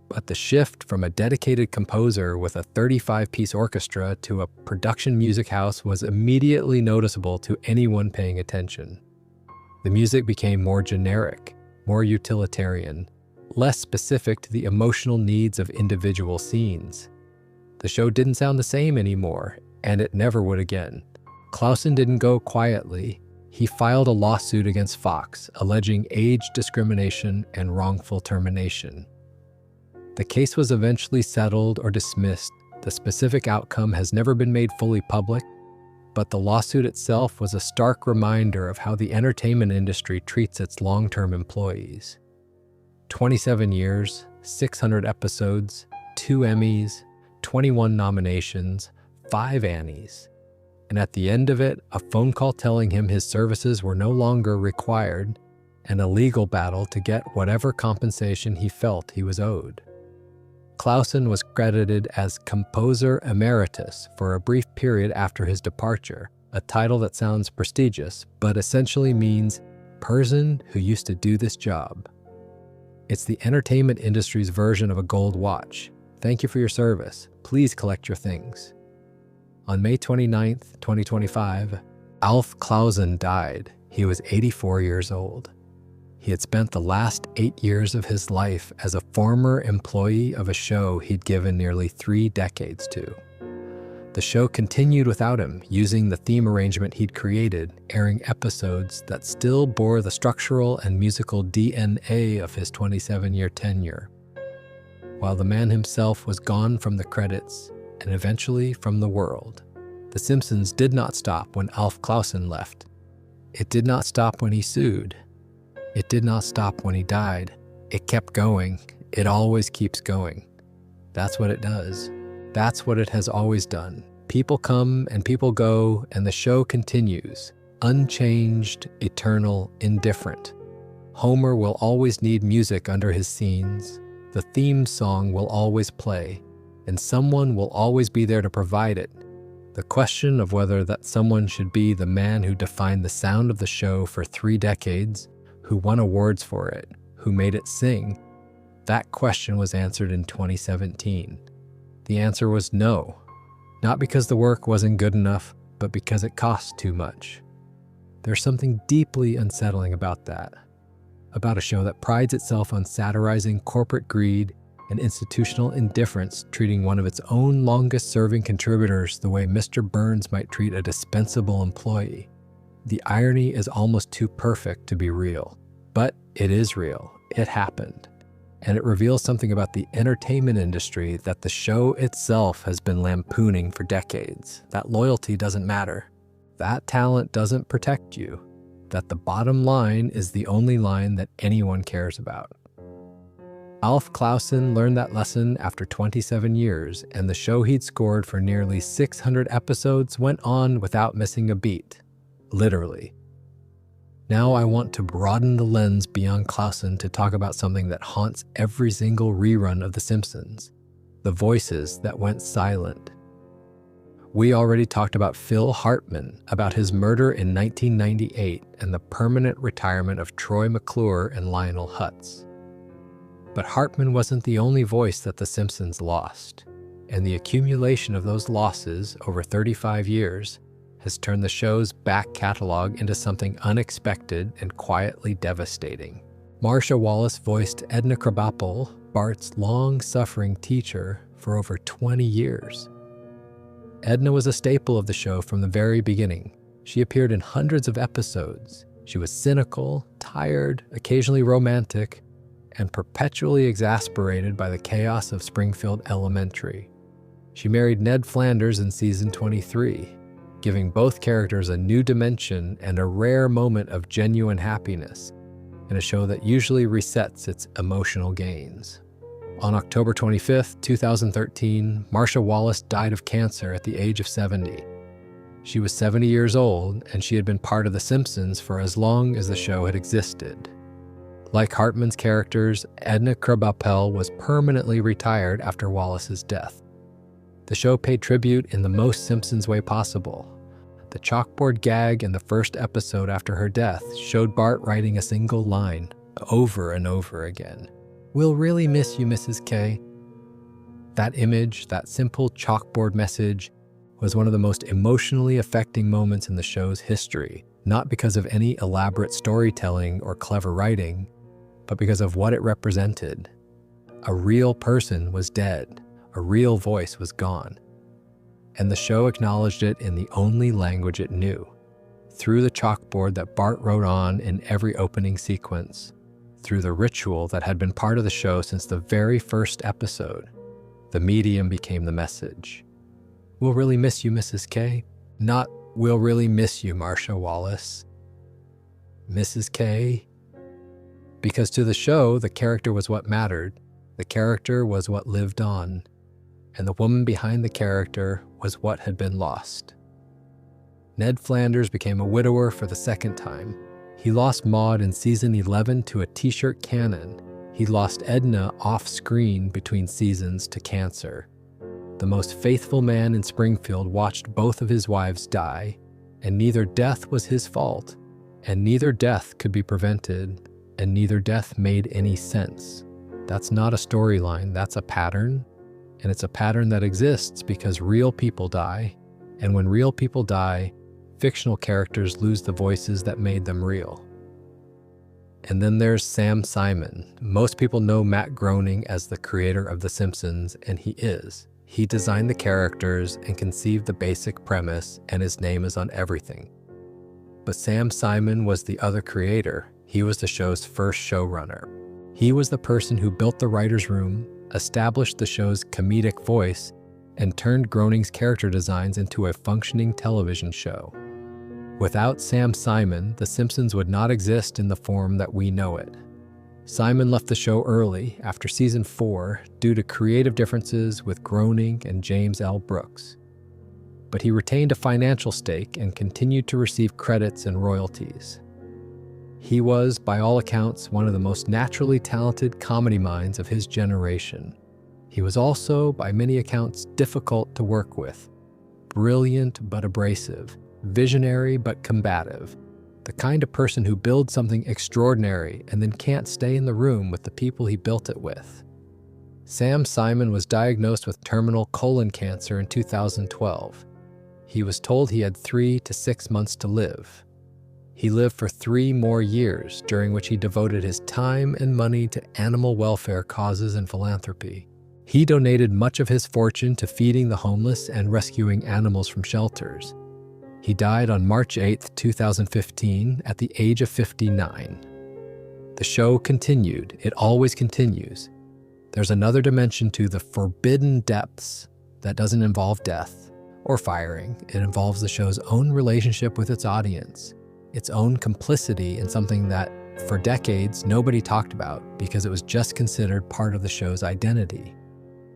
But the shift from a dedicated composer with a 35-piece orchestra to a production music house was immediately noticeable to anyone paying attention. The music became more generic, more utilitarian, less specific to the emotional needs of individual scenes. The show didn't sound the same anymore, and it never would again. Clausen didn't go quietly. He filed a lawsuit against Fox, alleging age discrimination and wrongful termination. The case was eventually settled or dismissed. The specific outcome has never been made fully public, but the lawsuit itself was a stark reminder of how the entertainment industry treats its long-term employees. 27 years, 600 episodes, 2 Emmys, 21 nominations, 5 Annies. And at the end of it, a phone call telling him his services were no longer required, and a legal battle to get whatever compensation he felt he was owed. Clausen was credited as Composer Emeritus for a brief period after his departure, a title that sounds prestigious, but essentially means person who used to do this job. It's the entertainment industry's version of a gold watch. Thank you for your service. Please collect your things. On May 29, 2025, Alf Clausen died. He was 84 years old. He had spent the last 8 years of his life as a former employee of a show he'd given nearly 3 decades to. The show continued without him, using the theme arrangement he'd created, airing episodes that still bore the structural and musical DNA of his 27-year tenure. While the man himself was gone from the credits, and eventually from the world, The Simpsons did not stop when Alf Clausen left. It did not stop when he sued. It did not stop when he died. It kept going. It always keeps going. That's what it does. That's what it has always done. People come and people go, and the show continues. Unchanged, eternal, indifferent. Homer will always need music under his scenes. The theme song will always play, and someone will always be there to provide it. The question of whether that someone should be the man who defined the sound of the show for 3 decades, who won awards for it, who made it sing, that question was answered in 2017. The answer was no. Not because the work wasn't good enough, but because it cost too much. There's something deeply unsettling about that. About a show that prides itself on satirizing corporate greed and institutional indifference, treating one of its own longest-serving contributors the way Mr. Burns might treat a dispensable employee. The irony is almost too perfect to be real. But it is real. It happened. And it reveals something about the entertainment industry that the show itself has been lampooning for decades. That loyalty doesn't matter. That talent doesn't protect you. That the bottom line is the only line that anyone cares about. Alf Clausen learned that lesson after 27 years, and the show he'd scored for nearly 600 episodes went on without missing a beat. Literally. Now I want to broaden the lens beyond Clausen to talk about something that haunts every single rerun of The Simpsons: the voices that went silent. We already talked about Phil Hartman, about his murder in 1998 and the permanent retirement of Troy McClure and Lionel Hutz. But Hartman wasn't the only voice that The Simpsons lost, and the accumulation of those losses over 35 years has turned the show's back catalog into something unexpected and quietly devastating. Marcia Wallace voiced Edna Krabappel, Bart's long-suffering teacher, for over 20 years. Edna was a staple of the show from the very beginning. She appeared in hundreds of episodes. She was cynical, tired, occasionally romantic, and perpetually exasperated by the chaos of Springfield Elementary. She married Ned Flanders in season 23, giving both characters a new dimension and a rare moment of genuine happiness in a show that usually resets its emotional gains. On October 25, 2013, Marcia Wallace died of cancer at the age of 70. She was 70 years old, and she had been part of The Simpsons for as long as the show had existed. Like Hartman's characters, Edna Krabappel was permanently retired after Wallace's death. The show paid tribute in the most Simpsons way possible. The chalkboard gag in the first episode after her death showed Bart writing a single line over and over again. "We'll really miss you, Mrs. K." That image, that simple chalkboard message, was one of the most emotionally affecting moments in the show's history, not because of any elaborate storytelling or clever writing, but because of what it represented. A real person was dead, a real voice was gone. And the show acknowledged it in the only language it knew, through the chalkboard that Bart wrote on in every opening sequence, through the ritual that had been part of the show since the very first episode. The medium became the message. "We'll really miss you, Mrs. K." Not, "We'll really miss you, Marcia Wallace." Mrs. K. Because to the show, the character was what mattered. The character was what lived on. And the woman behind the character was what had been lost. Ned Flanders became a widower for the second time. He lost Maude in season 11 to a t-shirt cannon. He lost Edna off-screen between seasons to cancer. The most faithful man in Springfield watched both of his wives die, and neither death was his fault, and neither death could be prevented, and neither death made any sense. That's not a storyline, that's a pattern, and it's a pattern that exists because real people die, and when real people die, fictional characters lose the voices that made them real. And then there's Sam Simon. Most people know Matt Groening as the creator of The Simpsons, and he is. He designed the characters and conceived the basic premise, and his name is on everything. But Sam Simon was the other creator. He was the show's first showrunner. He was the person who built the writer's room, established the show's comedic voice, and turned Groening's character designs into a functioning television show. Without Sam Simon, The Simpsons would not exist in the form that we know it. Simon left the show early, after season 4, due to creative differences with Groening and James L. Brooks. But he retained a financial stake and continued to receive credits and royalties. He was, by all accounts, one of the most naturally talented comedy minds of his generation. He was also, by many accounts, difficult to work with. Brilliant but abrasive, visionary but combative. The kind of person who builds something extraordinary and then can't stay in the room with the people he built it with. Sam Simon was diagnosed with terminal colon cancer in 2012. He was told he had 3 to 6 months to live. He lived for 3 more years, during which he devoted his time and money to animal welfare causes and philanthropy. He donated much of his fortune to feeding the homeless and rescuing animals from shelters. He died on March 8, 2015, at the age of 59. The show continued. It always continues. There's another dimension to the forbidden depths that doesn't involve death or firing. It involves the show's own relationship with its audience, its own complicity in something that, for decades, nobody talked about because it was just considered part of the show's identity.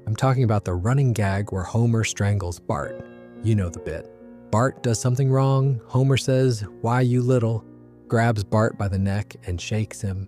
I'm talking about the running gag where Homer strangles Bart. You know the bit. Bart does something wrong, Homer says, "Why, you little," grabs Bart by the neck and shakes him.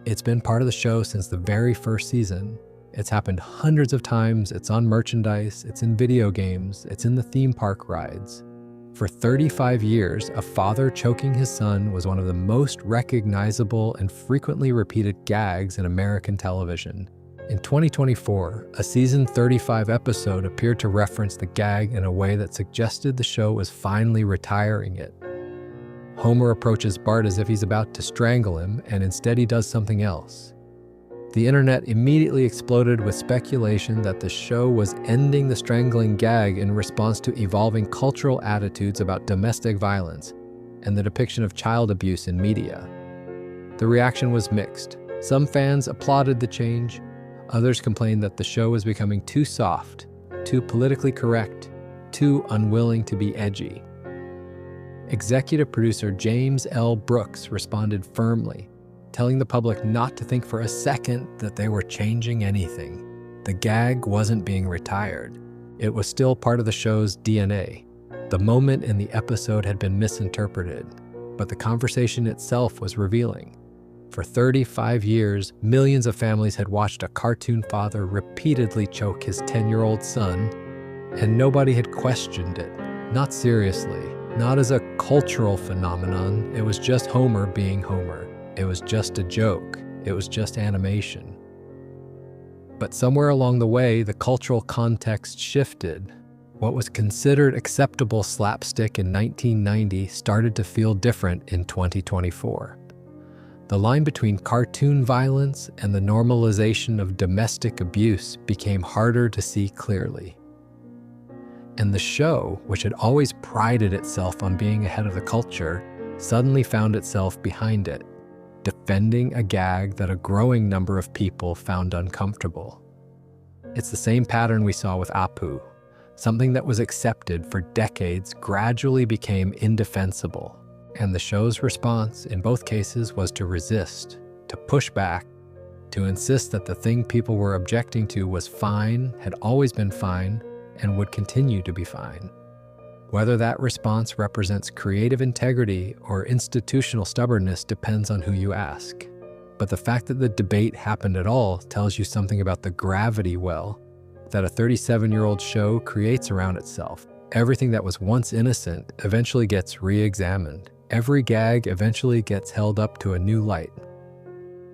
It's been part of the show since the very first season. It's happened hundreds of times, it's on merchandise, it's in video games, it's in the theme park rides. For 35 years, a father choking his son was one of the most recognizable and frequently repeated gags in American television. In 2024, a season 35 episode appeared to reference the gag in a way that suggested the show was finally retiring it. Homer approaches Bart as if he's about to strangle him, and instead he does something else. The internet immediately exploded with speculation that the show was ending the strangling gag in response to evolving cultural attitudes about domestic violence and the depiction of child abuse in media. The reaction was mixed. Some fans applauded the change. Others complained that the show was becoming too soft, too politically correct, too unwilling to be edgy. Executive producer James L. Brooks responded firmly, telling the public not to think for a second that they were changing anything. The gag wasn't being retired. It was still part of the show's DNA. The moment in the episode had been misinterpreted, but the conversation itself was revealing. For 35 years, millions of families had watched a cartoon father repeatedly choke his 10-year-old son, and nobody had questioned it. Not seriously, not as a cultural phenomenon. It was just Homer being Homer. It was just a joke. It was just animation. But somewhere along the way, the cultural context shifted. What was considered acceptable slapstick in 1990 started to feel different in 2024. The line between cartoon violence and the normalization of domestic abuse became harder to see clearly. And the show, which had always prided itself on being ahead of the culture, suddenly found itself behind it, defending a gag that a growing number of people found uncomfortable. It's the same pattern we saw with Apu. Something that was accepted for decades gradually became indefensible, and the show's response in both cases was to resist, to push back, to insist that the thing people were objecting to was fine, had always been fine, and would continue to be fine. Whether that response represents creative integrity or institutional stubbornness depends on who you ask. But the fact that the debate happened at all tells you something about the gravity well that a 37-year-old show creates around itself. Everything that was once innocent eventually gets re-examined. Every gag eventually gets held up to a new light.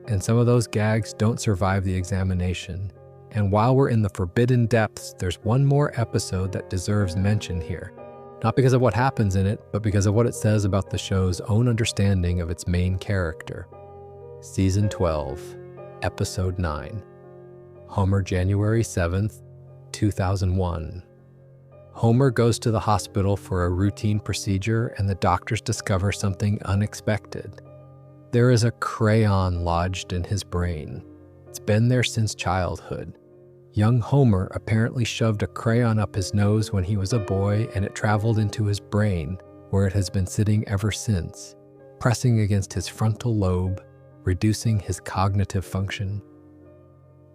And some of those gags don't survive the examination. And while we're in the forbidden depths, there's one more episode that deserves mention here. Not because of what happens in it, but because of what it says about the show's own understanding of its main character. Season 12, Episode 9. Homer, January 7th, 2001. Homer goes to the hospital for a routine procedure, and the doctors discover something unexpected. There is a crayon lodged in his brain. It's been there since childhood. Young Homer apparently shoved a crayon up his nose when he was a boy, and it traveled into his brain, where it has been sitting ever since, pressing against his frontal lobe, reducing his cognitive function.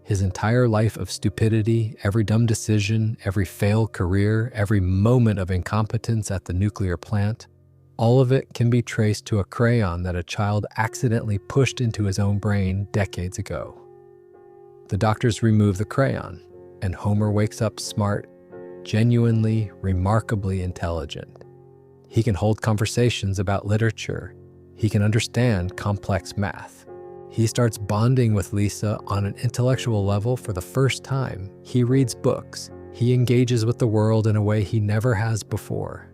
His entire life of stupidity, every dumb decision, every failed career, every moment of incompetence at the nuclear plant, all of it can be traced to a crayon that a child accidentally pushed into his own brain decades ago. The doctors remove the crayon, and Homer wakes up smart, genuinely, remarkably intelligent. He can hold conversations about literature. He can understand complex math. He starts bonding with Lisa on an intellectual level for the first time. He reads books. He engages with the world in a way he never has before.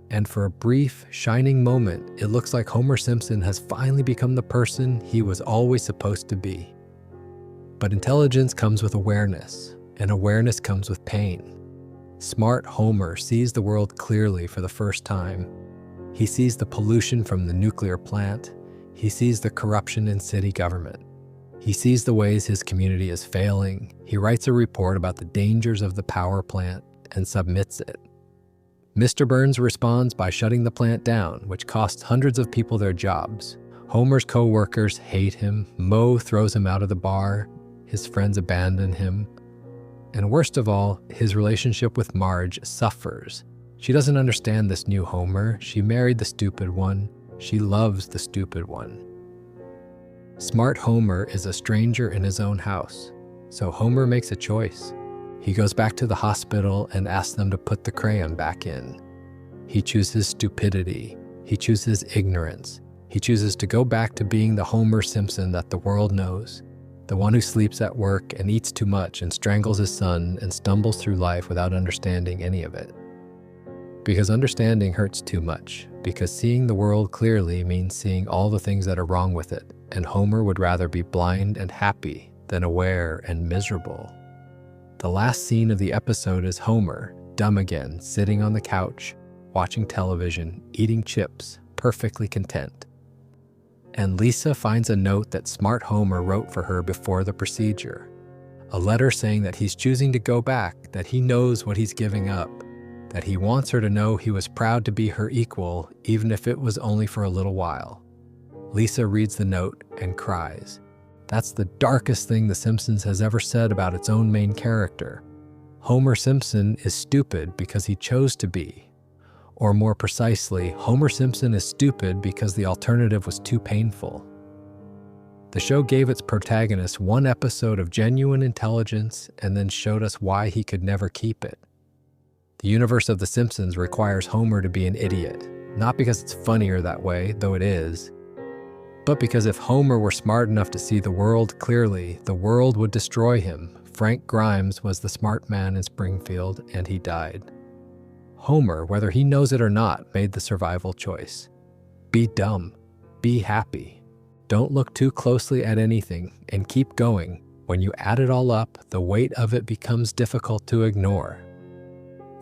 And for a brief, shining moment, it looks like Homer Simpson has finally become the person he was always supposed to be. But intelligence comes with awareness, and awareness comes with pain. Smart Homer sees the world clearly for the first time. He sees the pollution from the nuclear plant. He sees the corruption in city government. He sees the ways his community is failing. He writes a report about the dangers of the power plant and submits it. Mr. Burns responds by shutting the plant down, which costs hundreds of people their jobs. Homer's co-workers hate him. Moe throws him out of the bar. His friends abandon him. And worst of all, his relationship with Marge suffers. She doesn't understand this new Homer. She married the stupid one. She loves the stupid one. Smart Homer is a stranger in his own house, so Homer makes a choice. He goes back to the hospital and asks them to put the crayon back in. He chooses stupidity. He chooses ignorance. He chooses to go back to being the Homer Simpson that the world knows, the one who sleeps at work and eats too much and strangles his son and stumbles through life without understanding any of it. Because understanding hurts too much, because seeing the world clearly means seeing all the things that are wrong with it, and Homer would rather be blind and happy than aware and miserable. The last scene of the episode is Homer, dumb again, sitting on the couch, watching television, eating chips, perfectly content. And Lisa finds a note that smart Homer wrote for her before the procedure. A letter saying that he's choosing to go back, that he knows what he's giving up, that he wants her to know he was proud to be her equal, even if it was only for a little while. Lisa reads the note and cries. That's the darkest thing The Simpsons has ever said about its own main character. Homer Simpson is stupid because he chose to be. Or more precisely, Homer Simpson is stupid because the alternative was too painful. The show gave its protagonist one episode of genuine intelligence and then showed us why he could never keep it. The universe of The Simpsons requires Homer to be an idiot, not because it's funnier that way, though it is, but because if Homer were smart enough to see the world clearly, the world would destroy him. Frank Grimes was the smart man in Springfield, and he died. Homer, whether he knows it or not, made the survival choice. Be dumb. Be happy. Don't look too closely at anything, and keep going. When you add it all up, the weight of it becomes difficult to ignore.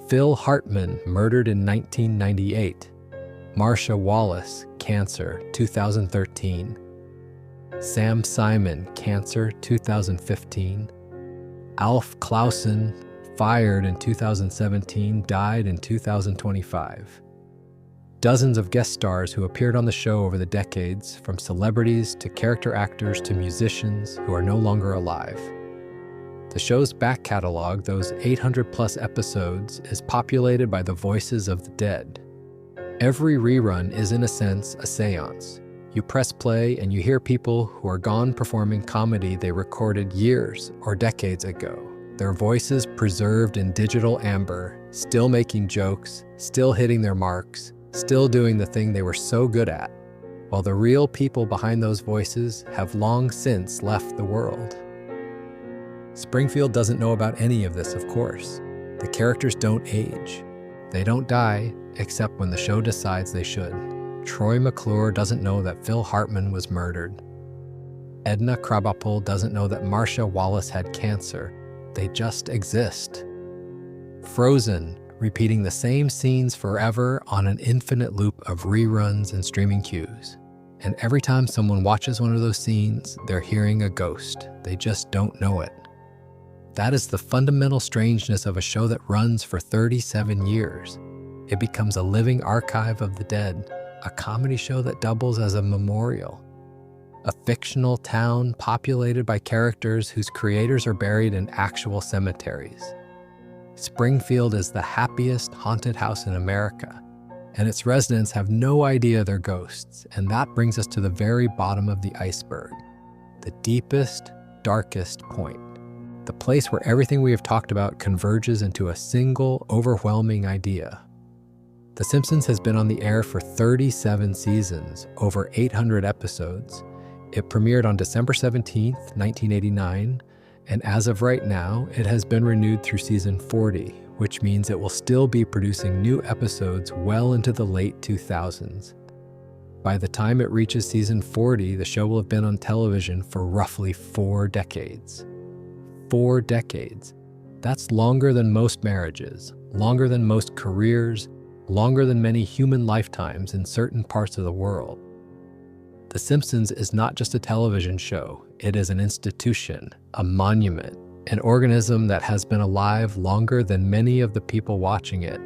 Phil Hartman, murdered in 1998. Marcia Wallace, cancer, 2013. Sam Simon, cancer, 2015. Alf Clausen, fired in 2017, died in 2025. Dozens of guest stars who appeared on the show over the decades, from celebrities to character actors to musicians who are no longer alive. The show's back catalog, those 800-plus episodes, is populated by the voices of the dead. Every rerun is, in a sense, a seance. You press play and you hear people who are gone performing comedy they recorded years or decades ago. Their voices preserved in digital amber, still making jokes, still hitting their marks, still doing the thing they were so good at, while the real people behind those voices have long since left the world. Springfield doesn't know about any of this, of course. The characters don't age. They don't die, except when the show decides they should. Troy McClure doesn't know that Phil Hartman was murdered. Edna Krabappel doesn't know that Marcia Wallace had cancer. They just exist. Frozen, repeating the same scenes forever on an infinite loop of reruns and streaming queues. And every time someone watches one of those scenes, they're hearing a ghost. They just don't know it. That is the fundamental strangeness of a show that runs for 37 years. It becomes a living archive of the dead, a comedy show that doubles as a memorial. A fictional town populated by characters whose creators are buried in actual cemeteries. Springfield is the happiest haunted house in America, and its residents have no idea they're ghosts, and that brings us to the very bottom of the iceberg, the deepest, darkest point. The place where everything we have talked about converges into a single, overwhelming idea. The Simpsons has been on the air for 37 seasons, over 800 episodes. It premiered on December 17th, 1989, and as of right now, it has been renewed through season 40, which means it will still be producing new episodes well into the late 2000s. By the time it reaches season 40, the show will have been on television for roughly 4 decades. 4 decades. That's longer than most marriages, longer than most careers, longer than many human lifetimes in certain parts of the world. The Simpsons is not just a television show, it is an institution, a monument, an organism that has been alive longer than many of the people watching it.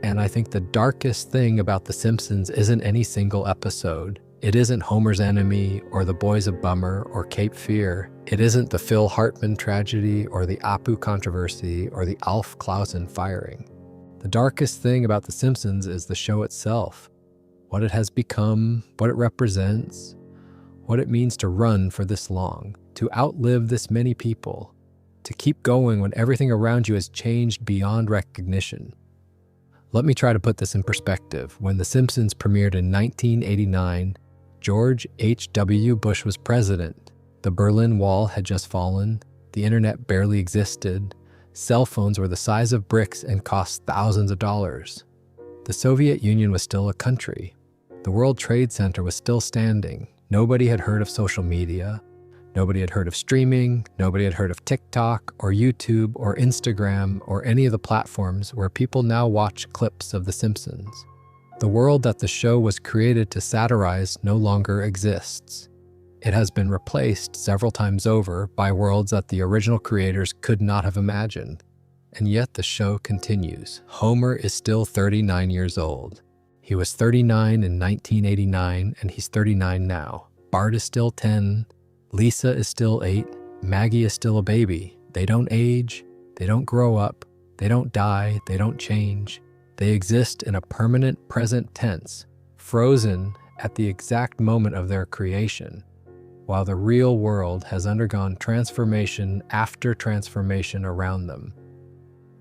And I think the darkest thing about The Simpsons isn't any single episode. It isn't Homer's Enemy, or The Boys of Bummer, or Cape Fear. It isn't the Phil Hartman tragedy, or the Apu controversy, or the Alf Clausen firing. The darkest thing about The Simpsons is the show itself. What it has become, what it represents, what it means to run for this long, to outlive this many people, to keep going when everything around you has changed beyond recognition. Let me try to put this in perspective. When The Simpsons premiered in 1989, George H.W. Bush was president. The Berlin Wall had just fallen. The internet barely existed. Cell phones were the size of bricks and cost thousands of dollars. The Soviet Union was still a country. The World Trade Center was still standing. Nobody had heard of social media. Nobody had heard of streaming. Nobody had heard of TikTok or YouTube or Instagram or any of the platforms where people now watch clips of The Simpsons. The world that the show was created to satirize no longer exists. It has been replaced several times over by worlds that the original creators could not have imagined. And yet the show continues. Homer is still 39 years old. He was 39 in 1989, and he's 39 now. Bart is still 10, Lisa is still 8, Maggie is still a baby. They don't age, they don't grow up, they don't die, they don't change. They exist in a permanent present tense, frozen at the exact moment of their creation, while the real world has undergone transformation after transformation around them.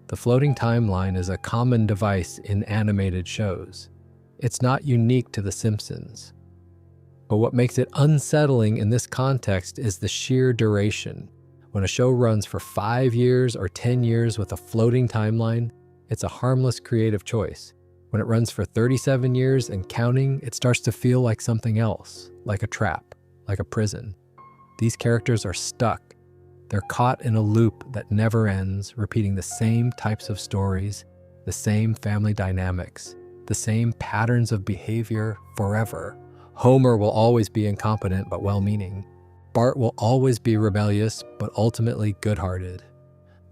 The floating timeline is a common device in animated shows. It's not unique to The Simpsons. But what makes it unsettling in this context is the sheer duration. When a show runs for 5 years or 10 years with a floating timeline, it's a harmless creative choice. When it runs for 37 years and counting, it starts to feel like something else, like a trap, like a prison. These characters are stuck. They're caught in a loop that never ends, repeating the same types of stories, the same family dynamics, the same patterns of behavior forever. Homer will always be incompetent but well-meaning. Bart will always be rebellious but ultimately good-hearted.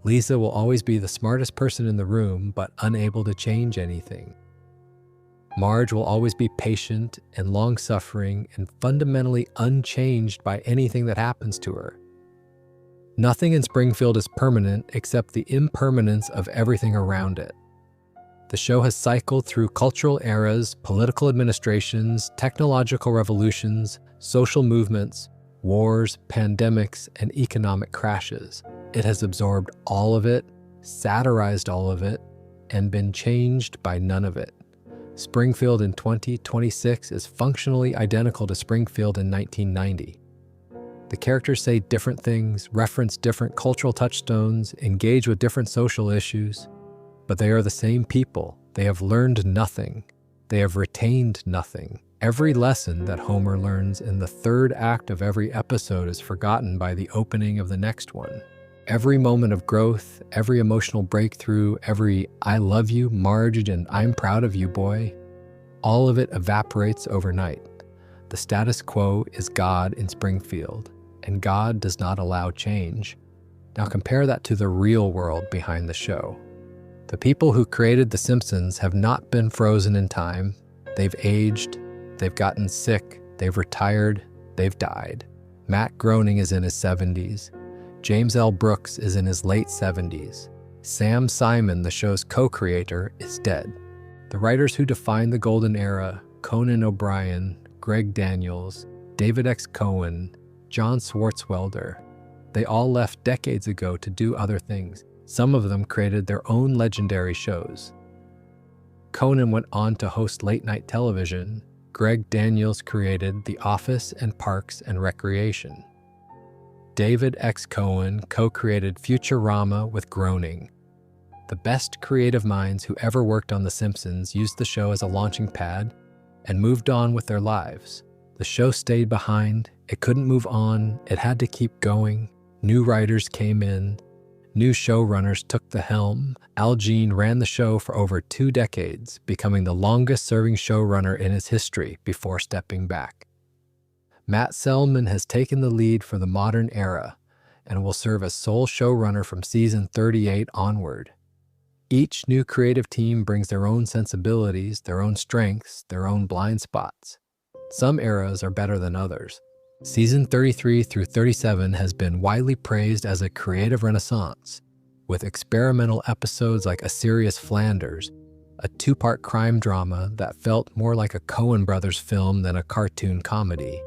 Lisa will always be the smartest person in the room but unable to change anything. Marge will always be patient and long-suffering and fundamentally unchanged by anything that happens to her. Nothing in Springfield is permanent except the impermanence of everything around it. The show has cycled through cultural eras, political administrations, technological revolutions, social movements, wars, pandemics, and economic crashes. It has absorbed all of it, satirized all of it, and been changed by none of it. Springfield in 2026 is functionally identical to Springfield in 1990. The characters say different things, reference different cultural touchstones, engage with different social issues, but they are the same people. They have learned nothing. They have retained nothing. Every lesson that Homer learns in the third act of every episode is forgotten by the opening of the next one. Every moment of growth, every emotional breakthrough, every "I love you, Marge," and "I'm proud of you, boy," all of it evaporates overnight. The status quo is God in Springfield, and God does not allow change. Now compare that to the real world behind the show. The people who created The Simpsons have not been frozen in time. They've aged, they've gotten sick, they've retired, they've died. Matt Groening is in his 70s. James L. Brooks is in his late 70s. Sam Simon, the show's co-creator, is dead. The writers who defined the golden era, Conan O'Brien, Greg Daniels, David X. Cohen, John Swartzwelder, they all left decades ago to do other things. Some of them created their own legendary shows. Conan went on to host late-night television. Greg Daniels created The Office and Parks and Recreation. David X. Cohen co-created Futurama with Groening. The best creative minds who ever worked on The Simpsons used the show as a launching pad and moved on with their lives. The show stayed behind. It couldn't move on. It had to keep going. New writers came in. New showrunners took the helm. Al Jean ran the show for over 2 decades, becoming the longest-serving showrunner in its history before stepping back. Matt Selman has taken the lead for the modern era and will serve as sole showrunner from season 38 onward. Each new creative team brings their own sensibilities, their own strengths, their own blind spots. Some eras are better than others. Season 33 through 37 has been widely praised as a creative renaissance, with experimental episodes like A Serious Flanders, a 2-part crime drama that felt more like a Coen Brothers film than a cartoon comedy.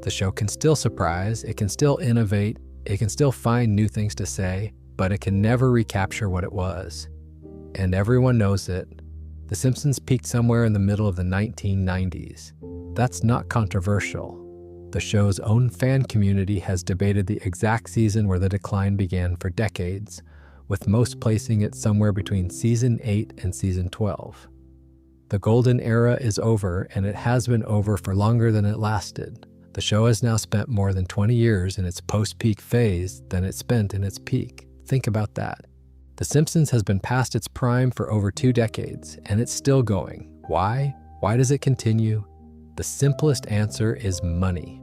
The show can still surprise, it can still innovate, it can still find new things to say, but it can never recapture what it was. And everyone knows it. The Simpsons peaked somewhere in the middle of the 1990s. That's not controversial. The show's own fan community has debated the exact season where the decline began for decades, with most placing it somewhere between season 8 and season 12. The golden era is over, and it has been over for longer than it lasted. The show has now spent more than 20 years in its post-peak phase than it spent in its peak. Think about that. The Simpsons has been past its prime for over 2 decades, and it's still going. Why? Why does it continue? The simplest answer is money.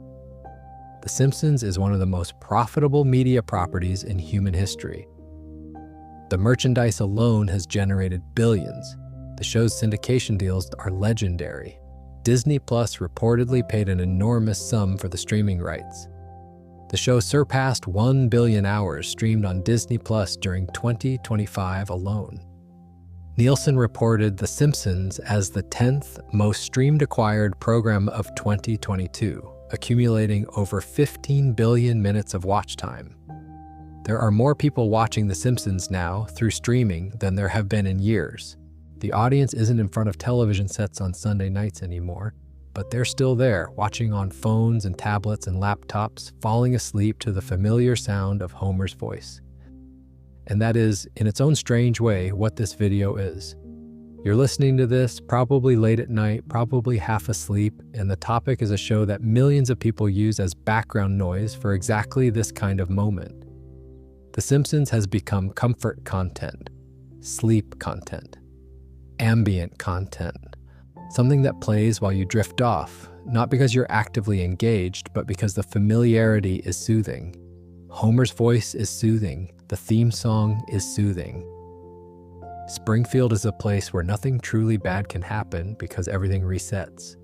The Simpsons is one of the most profitable media properties in human history. The merchandise alone has generated billions. The show's syndication deals are legendary. Disney Plus reportedly paid an enormous sum for the streaming rights. The show surpassed 1 billion hours streamed on Disney Plus during 2025 alone. Nielsen reported The Simpsons as the 10th most streamed acquired program of 2022, accumulating over 15 billion minutes of watch time. There are more people watching The Simpsons now through streaming than there have been in years. The audience isn't in front of television sets on Sunday nights anymore, but they're still there, watching on phones and tablets and laptops, falling asleep to the familiar sound of Homer's voice. And that is, in its own strange way, what this video is. You're listening to this probably late at night, probably half asleep, and the topic is a show that millions of people use as background noise for exactly this kind of moment. The Simpsons has become comfort content, sleep content, ambient content, something that plays while you drift off, not because you're actively engaged, but because the familiarity is soothing. Homer's voice is soothing. The theme song is soothing. Springfield is a place where nothing truly bad can happen because everything resets.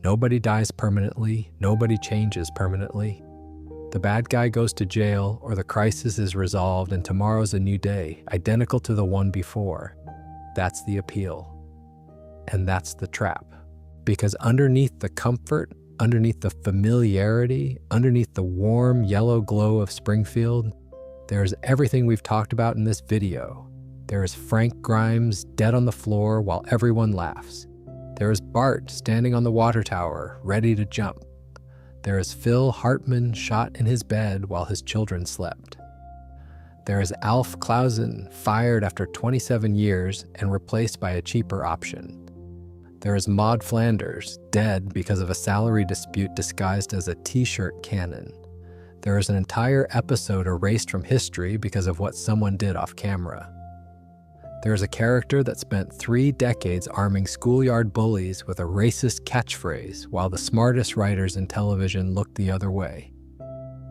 Nobody dies permanently, nobody changes permanently. The bad guy goes to jail, or the crisis is resolved and tomorrow's a new day, identical to the one before. That's the appeal. And that's the trap. Because underneath the comfort, underneath the familiarity, underneath the warm yellow glow of Springfield, there's everything we've talked about in this video. There is Frank Grimes dead on the floor while everyone laughs. There is Bart standing on the water tower, ready to jump. There is Phil Hartman shot in his bed while his children slept. There is Alf Clausen fired after 27 years and replaced by a cheaper option. There is Maud Flanders dead because of a salary dispute disguised as a t-shirt cannon. There is an entire episode erased from history because of what someone did off camera. There is a character that spent 3 decades arming schoolyard bullies with a racist catchphrase while the smartest writers in television looked the other way.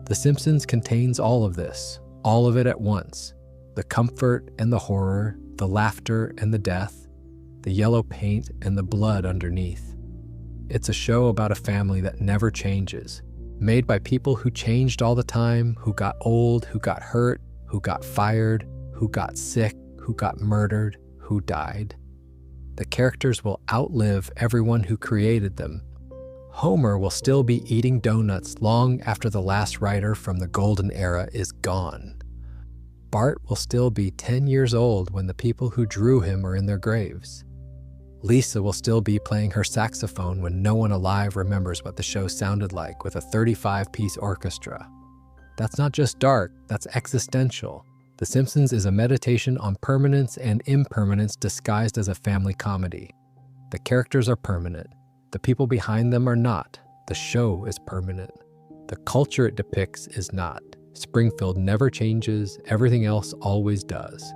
The Simpsons contains all of this, all of it at once. The comfort and the horror, the laughter and the death, the yellow paint and the blood underneath. It's a show about a family that never changes, made by people who changed all the time, who got old, who got hurt, who got fired, who got sick, who got murdered, who died. The characters will outlive everyone who created them. Homer will still be eating donuts long after the last writer from the golden era is gone. Bart will still be 10 years old when the people who drew him are in their graves. Lisa will still be playing her saxophone when no one alive remembers what the show sounded like with a 35-piece orchestra. That's not just dark, that's existential. The Simpsons is a meditation on permanence and impermanence disguised as a family comedy. The characters are permanent. The people behind them are not. The show is permanent. The culture it depicts is not. Springfield never changes, everything else always does.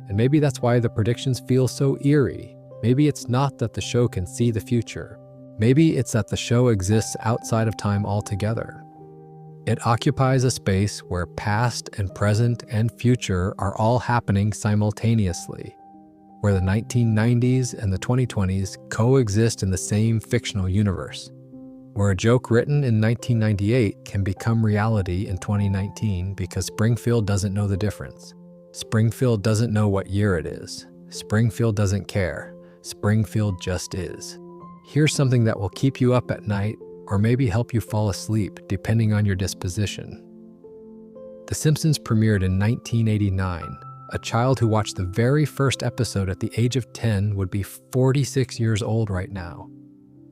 And maybe that's why the predictions feel so eerie. Maybe it's not that the show can see the future. Maybe it's that the show exists outside of time altogether. It occupies a space where past and present and future are all happening simultaneously, where the 1990s and the 2020s coexist in the same fictional universe, where a joke written in 1998 can become reality in 2019 because Springfield doesn't know the difference. Springfield doesn't know what year it is. Springfield doesn't care. Springfield just is. Here's something that will keep you up at night or maybe help you fall asleep, depending on your disposition. The Simpsons premiered in 1989. A child who watched the very first episode at the age of 10 would be 46 years old right now.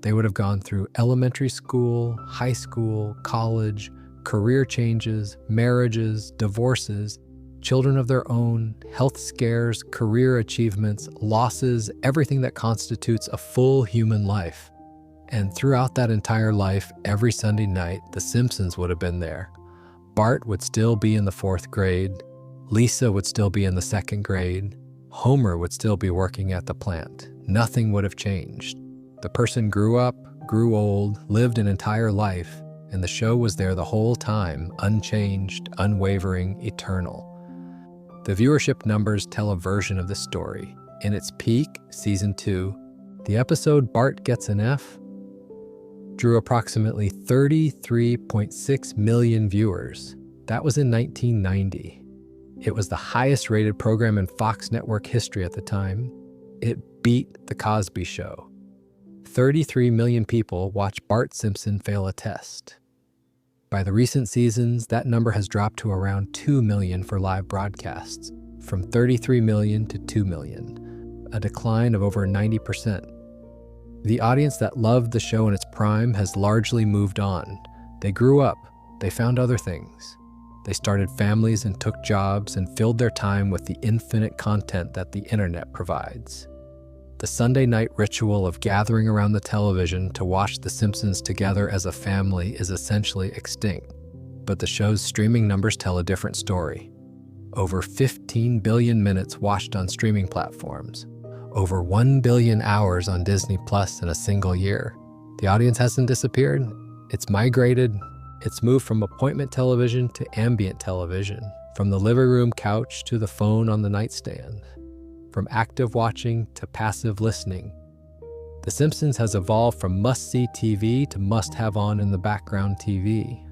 They would have gone through elementary school, high school, college, career changes, marriages, divorces, children of their own, health scares, career achievements, losses, everything that constitutes a full human life. And throughout that entire life, every Sunday night, The Simpsons would have been there. Bart would still be in the 4th grade. Lisa would still be in the 2nd grade. Homer would still be working at the plant. Nothing would have changed. The person grew up, grew old, lived an entire life, and the show was there the whole time, unchanged, unwavering, eternal. The viewership numbers tell a version of the story. In its peak, season 2, the episode Bart Gets an F drew approximately 33.6 million viewers. That was in 1990. It was the highest rated program in Fox network history at the time. It beat The Cosby Show. 33 million people watched Bart Simpson fail a test. By the recent seasons, that number has dropped to around 2 million for live broadcasts, from 33 million to 2 million, a decline of over 90%. The audience that loved the show in its prime has largely moved on. They grew up, they found other things. They started families and took jobs and filled their time with the infinite content that the internet provides. The Sunday night ritual of gathering around the television to watch The Simpsons together as a family is essentially extinct, but the show's streaming numbers tell a different story. Over 15 billion minutes watched on streaming platforms, over 1 billion hours on Disney Plus in a single year. The audience hasn't disappeared, it's migrated. It's moved from appointment television to ambient television, from the living room couch to the phone on the nightstand, from active watching to passive listening. The Simpsons has evolved from must-see TV to must-have-on in the background TV,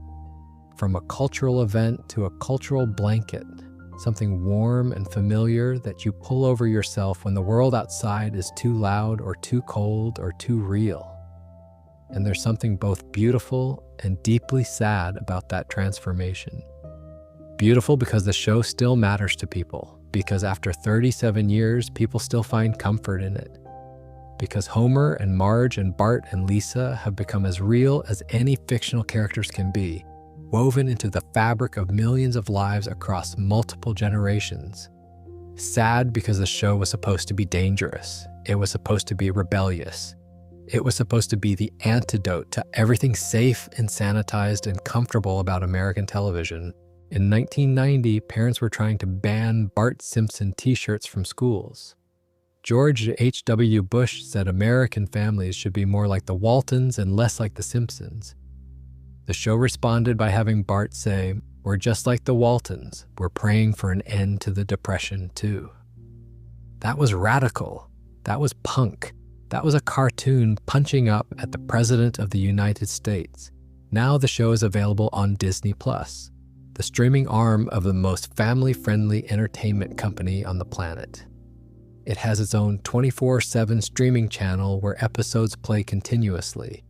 from a cultural event to a cultural blanket, something warm and familiar that you pull over yourself when the world outside is too loud or too cold or too real. And there's something both beautiful and deeply sad about that transformation. Beautiful because the show still matters to people, because after 37 years, people still find comfort in it. Because Homer and Marge and Bart and Lisa have become as real as any fictional characters can be, woven into the fabric of millions of lives across multiple generations. Sad because the show was supposed to be dangerous. It was supposed to be rebellious. It was supposed to be the antidote to everything safe and sanitized and comfortable about American television. In 1990, parents were trying to ban Bart Simpson t-shirts from schools. George H.W. Bush said American families should be more like the Waltons and less like the Simpsons. The show responded by having Bart say, "We're just like the Waltons. We're praying for an end to the Depression, too." That was radical. That was punk. That was a cartoon punching up at the President of the United States. Now the show is available on Disney Plus, the streaming arm of the most family-friendly entertainment company on the planet. It has its own 24/7 streaming channel where episodes play continuously.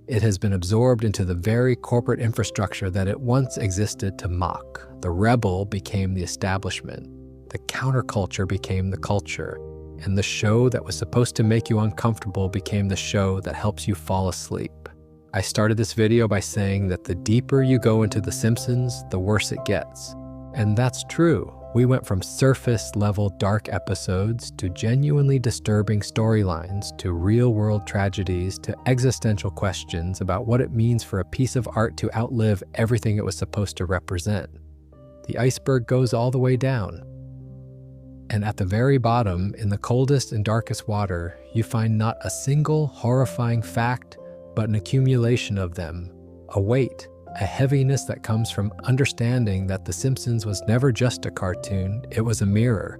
It has been absorbed into the very corporate infrastructure that it once existed to mock. The rebel became the establishment. The counterculture became the culture. And the show that was supposed to make you uncomfortable became the show that helps you fall asleep. I started this video by saying that the deeper you go into The Simpsons, the worse it gets. And that's true. We went from surface-level dark episodes to genuinely disturbing storylines to real-world tragedies to existential questions about what it means for a piece of art to outlive everything it was supposed to represent. The iceberg goes all the way down. And at the very bottom, in the coldest and darkest water, you find not a single horrifying fact, but an accumulation of them, a weight, a heaviness that comes from understanding that The Simpsons was never just a cartoon, it was a mirror.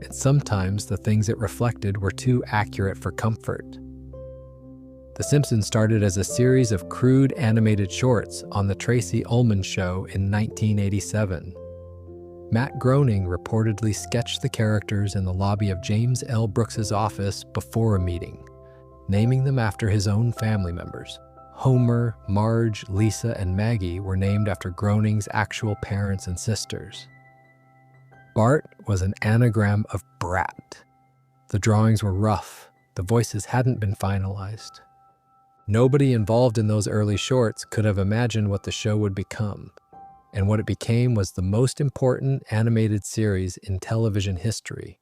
And sometimes the things it reflected were too accurate for comfort. The Simpsons started as a series of crude animated shorts on The Tracy Ullman Show in 1987. Matt Groening reportedly sketched the characters in the lobby of James L. Brooks's office before a meeting, naming them after his own family members. Homer, Marge, Lisa, and Maggie were named after Groening's actual parents and sisters. Bart was an anagram of brat. The drawings were rough. The voices hadn't been finalized. Nobody involved in those early shorts could have imagined what the show would become. And what it became was the most important animated series in television history.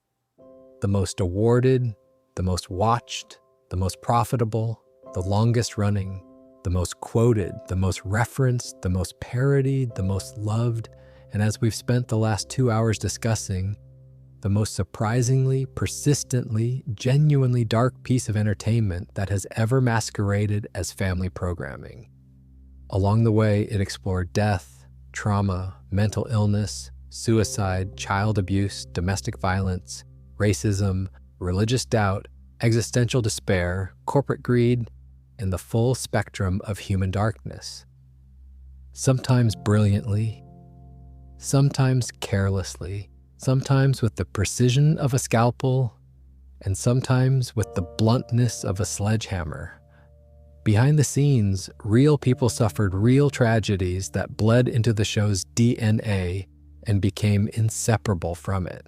The most awarded, the most watched, the most profitable, the longest running, the most quoted, the most referenced, the most parodied, the most loved, and as we've spent the last 2 hours discussing, the most surprisingly, persistently, genuinely dark piece of entertainment that has ever masqueraded as family programming. Along the way, it explored death, trauma, mental illness, suicide, child abuse, domestic violence, racism, religious doubt, existential despair, corporate greed, and the full spectrum of human darkness. Sometimes brilliantly, sometimes carelessly, sometimes with the precision of a scalpel, and sometimes with the bluntness of a sledgehammer. Behind the scenes, real people suffered real tragedies that bled into the show's DNA and became inseparable from it.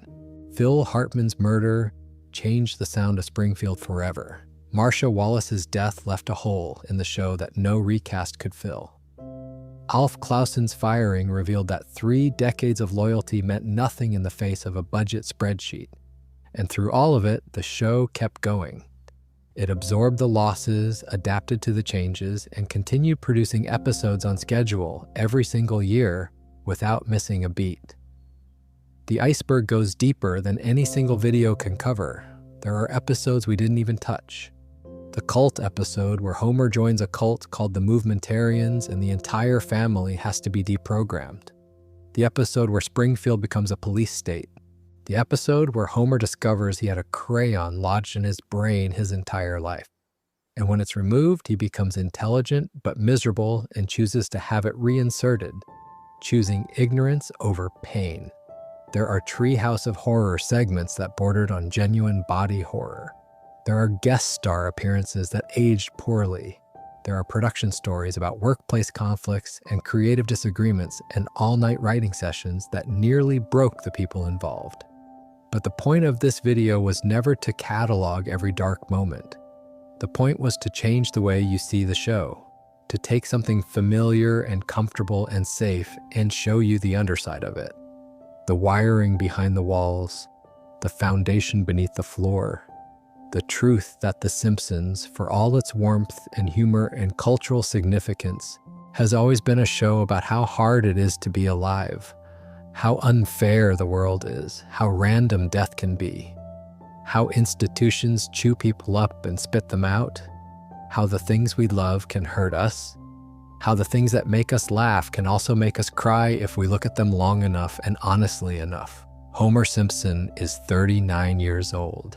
Phil Hartman's murder changed the sound of Springfield forever. Marcia Wallace's death left a hole in the show that no recast could fill. Alf Clausen's firing revealed that 3 decades of loyalty meant nothing in the face of a budget spreadsheet. And through all of it, the show kept going. It absorbed the losses, adapted to the changes, and continued producing episodes on schedule every single year without missing a beat. The iceberg goes deeper than any single video can cover. There are episodes we didn't even touch. The cult episode where Homer joins a cult called the Movementarians and the entire family has to be deprogrammed. The episode where Springfield becomes a police state. The episode where Homer discovers he had a crayon lodged in his brain his entire life. And when it's removed, he becomes intelligent but miserable and chooses to have it reinserted, choosing ignorance over pain. There are Treehouse of Horror segments that bordered on genuine body horror. There are guest star appearances that aged poorly. There are production stories about workplace conflicts and creative disagreements and all-night writing sessions that nearly broke the people involved. But the point of this video was never to catalog every dark moment. The point was to change the way you see the show, to take something familiar and comfortable and safe and show you the underside of it. The wiring behind the walls, the foundation beneath the floor, the truth that The Simpsons, for all its warmth and humor and cultural significance, has always been a show about how hard it is to be alive, how unfair the world is, how random death can be, how institutions chew people up and spit them out, how the things we love can hurt us, how the things that make us laugh can also make us cry if we look at them long enough and honestly enough. Homer Simpson is 39 years old.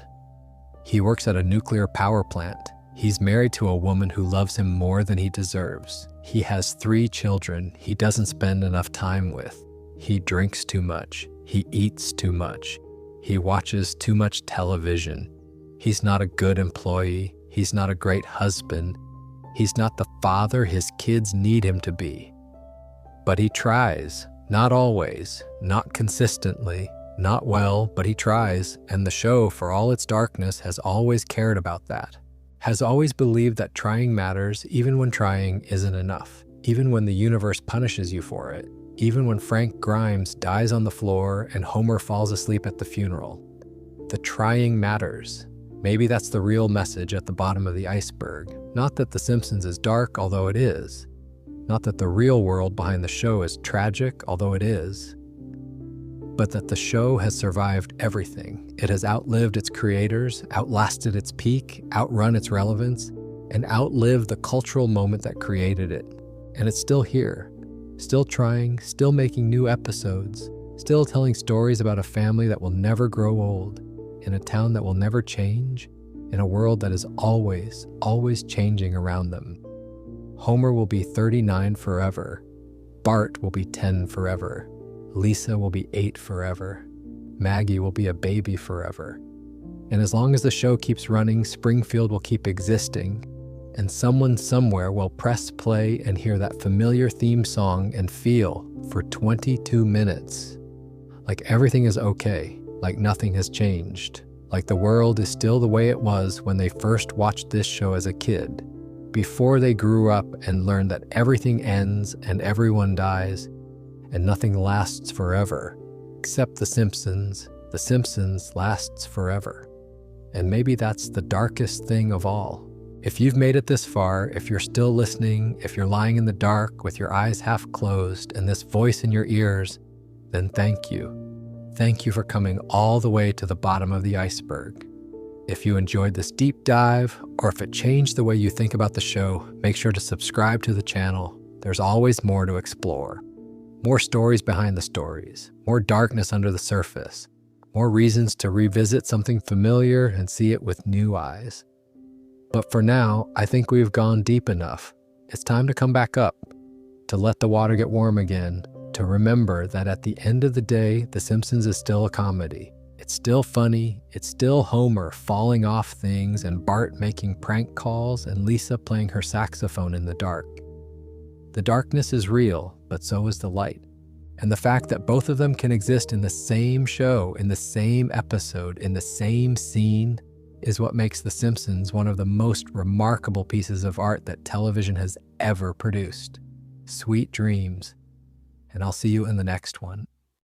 He works at a nuclear power plant. He's married to a woman who loves him more than he deserves. He has 3 children he doesn't spend enough time with. He drinks too much. He eats too much. He watches too much television. He's not a good employee. He's not a great husband. He's not the father his kids need him to be. But he tries. Not always. Not consistently. Not well, but he tries, and the show, for all its darkness, has always cared about that. Has always believed that trying matters even when trying isn't enough, even when the universe punishes you for it, even when Frank Grimes dies on the floor and Homer falls asleep at the funeral. The trying matters. Maybe that's the real message at the bottom of the iceberg. Not that The Simpsons is dark, although it is. Not that the real world behind the show is tragic, although it is. But that the show has survived everything. It has outlived its creators, outlasted its peak, outrun its relevance, and outlived the cultural moment that created it. And it's still here, still trying, still making new episodes, still telling stories about a family that will never grow old, in a town that will never change, in a world that is always, always changing around them. Homer will be 39 forever. Bart will be 10 forever. Lisa will be 8 forever. Maggie will be a baby forever. And as long as the show keeps running, Springfield will keep existing, and someone somewhere will press play and hear that familiar theme song and feel, for 22 minutes, like everything is okay, like nothing has changed, like the world is still the way it was when they first watched this show as a kid, before they grew up and learned that everything ends and everyone dies, and nothing lasts forever, except The Simpsons. The Simpsons lasts forever. And maybe that's the darkest thing of all. If you've made it this far, if you're still listening, if you're lying in the dark with your eyes half closed and this voice in your ears, then thank you. Thank you for coming all the way to the bottom of the iceberg. If you enjoyed this deep dive, or if it changed the way you think about the show, make sure to subscribe to the channel. There's always more to explore. More stories behind the stories, more darkness under the surface, more reasons to revisit something familiar and see it with new eyes. But for now, I think we've gone deep enough. It's time to come back up, to let the water get warm again, to remember that at the end of the day, The Simpsons is still a comedy. It's still funny, it's still Homer falling off things and Bart making prank calls and Lisa playing her saxophone in the dark. The darkness is real, but so is the light. And the fact that both of them can exist in the same show, in the same episode, in the same scene, is what makes The Simpsons one of the most remarkable pieces of art that television has ever produced. Sweet dreams, and I'll see you in the next one.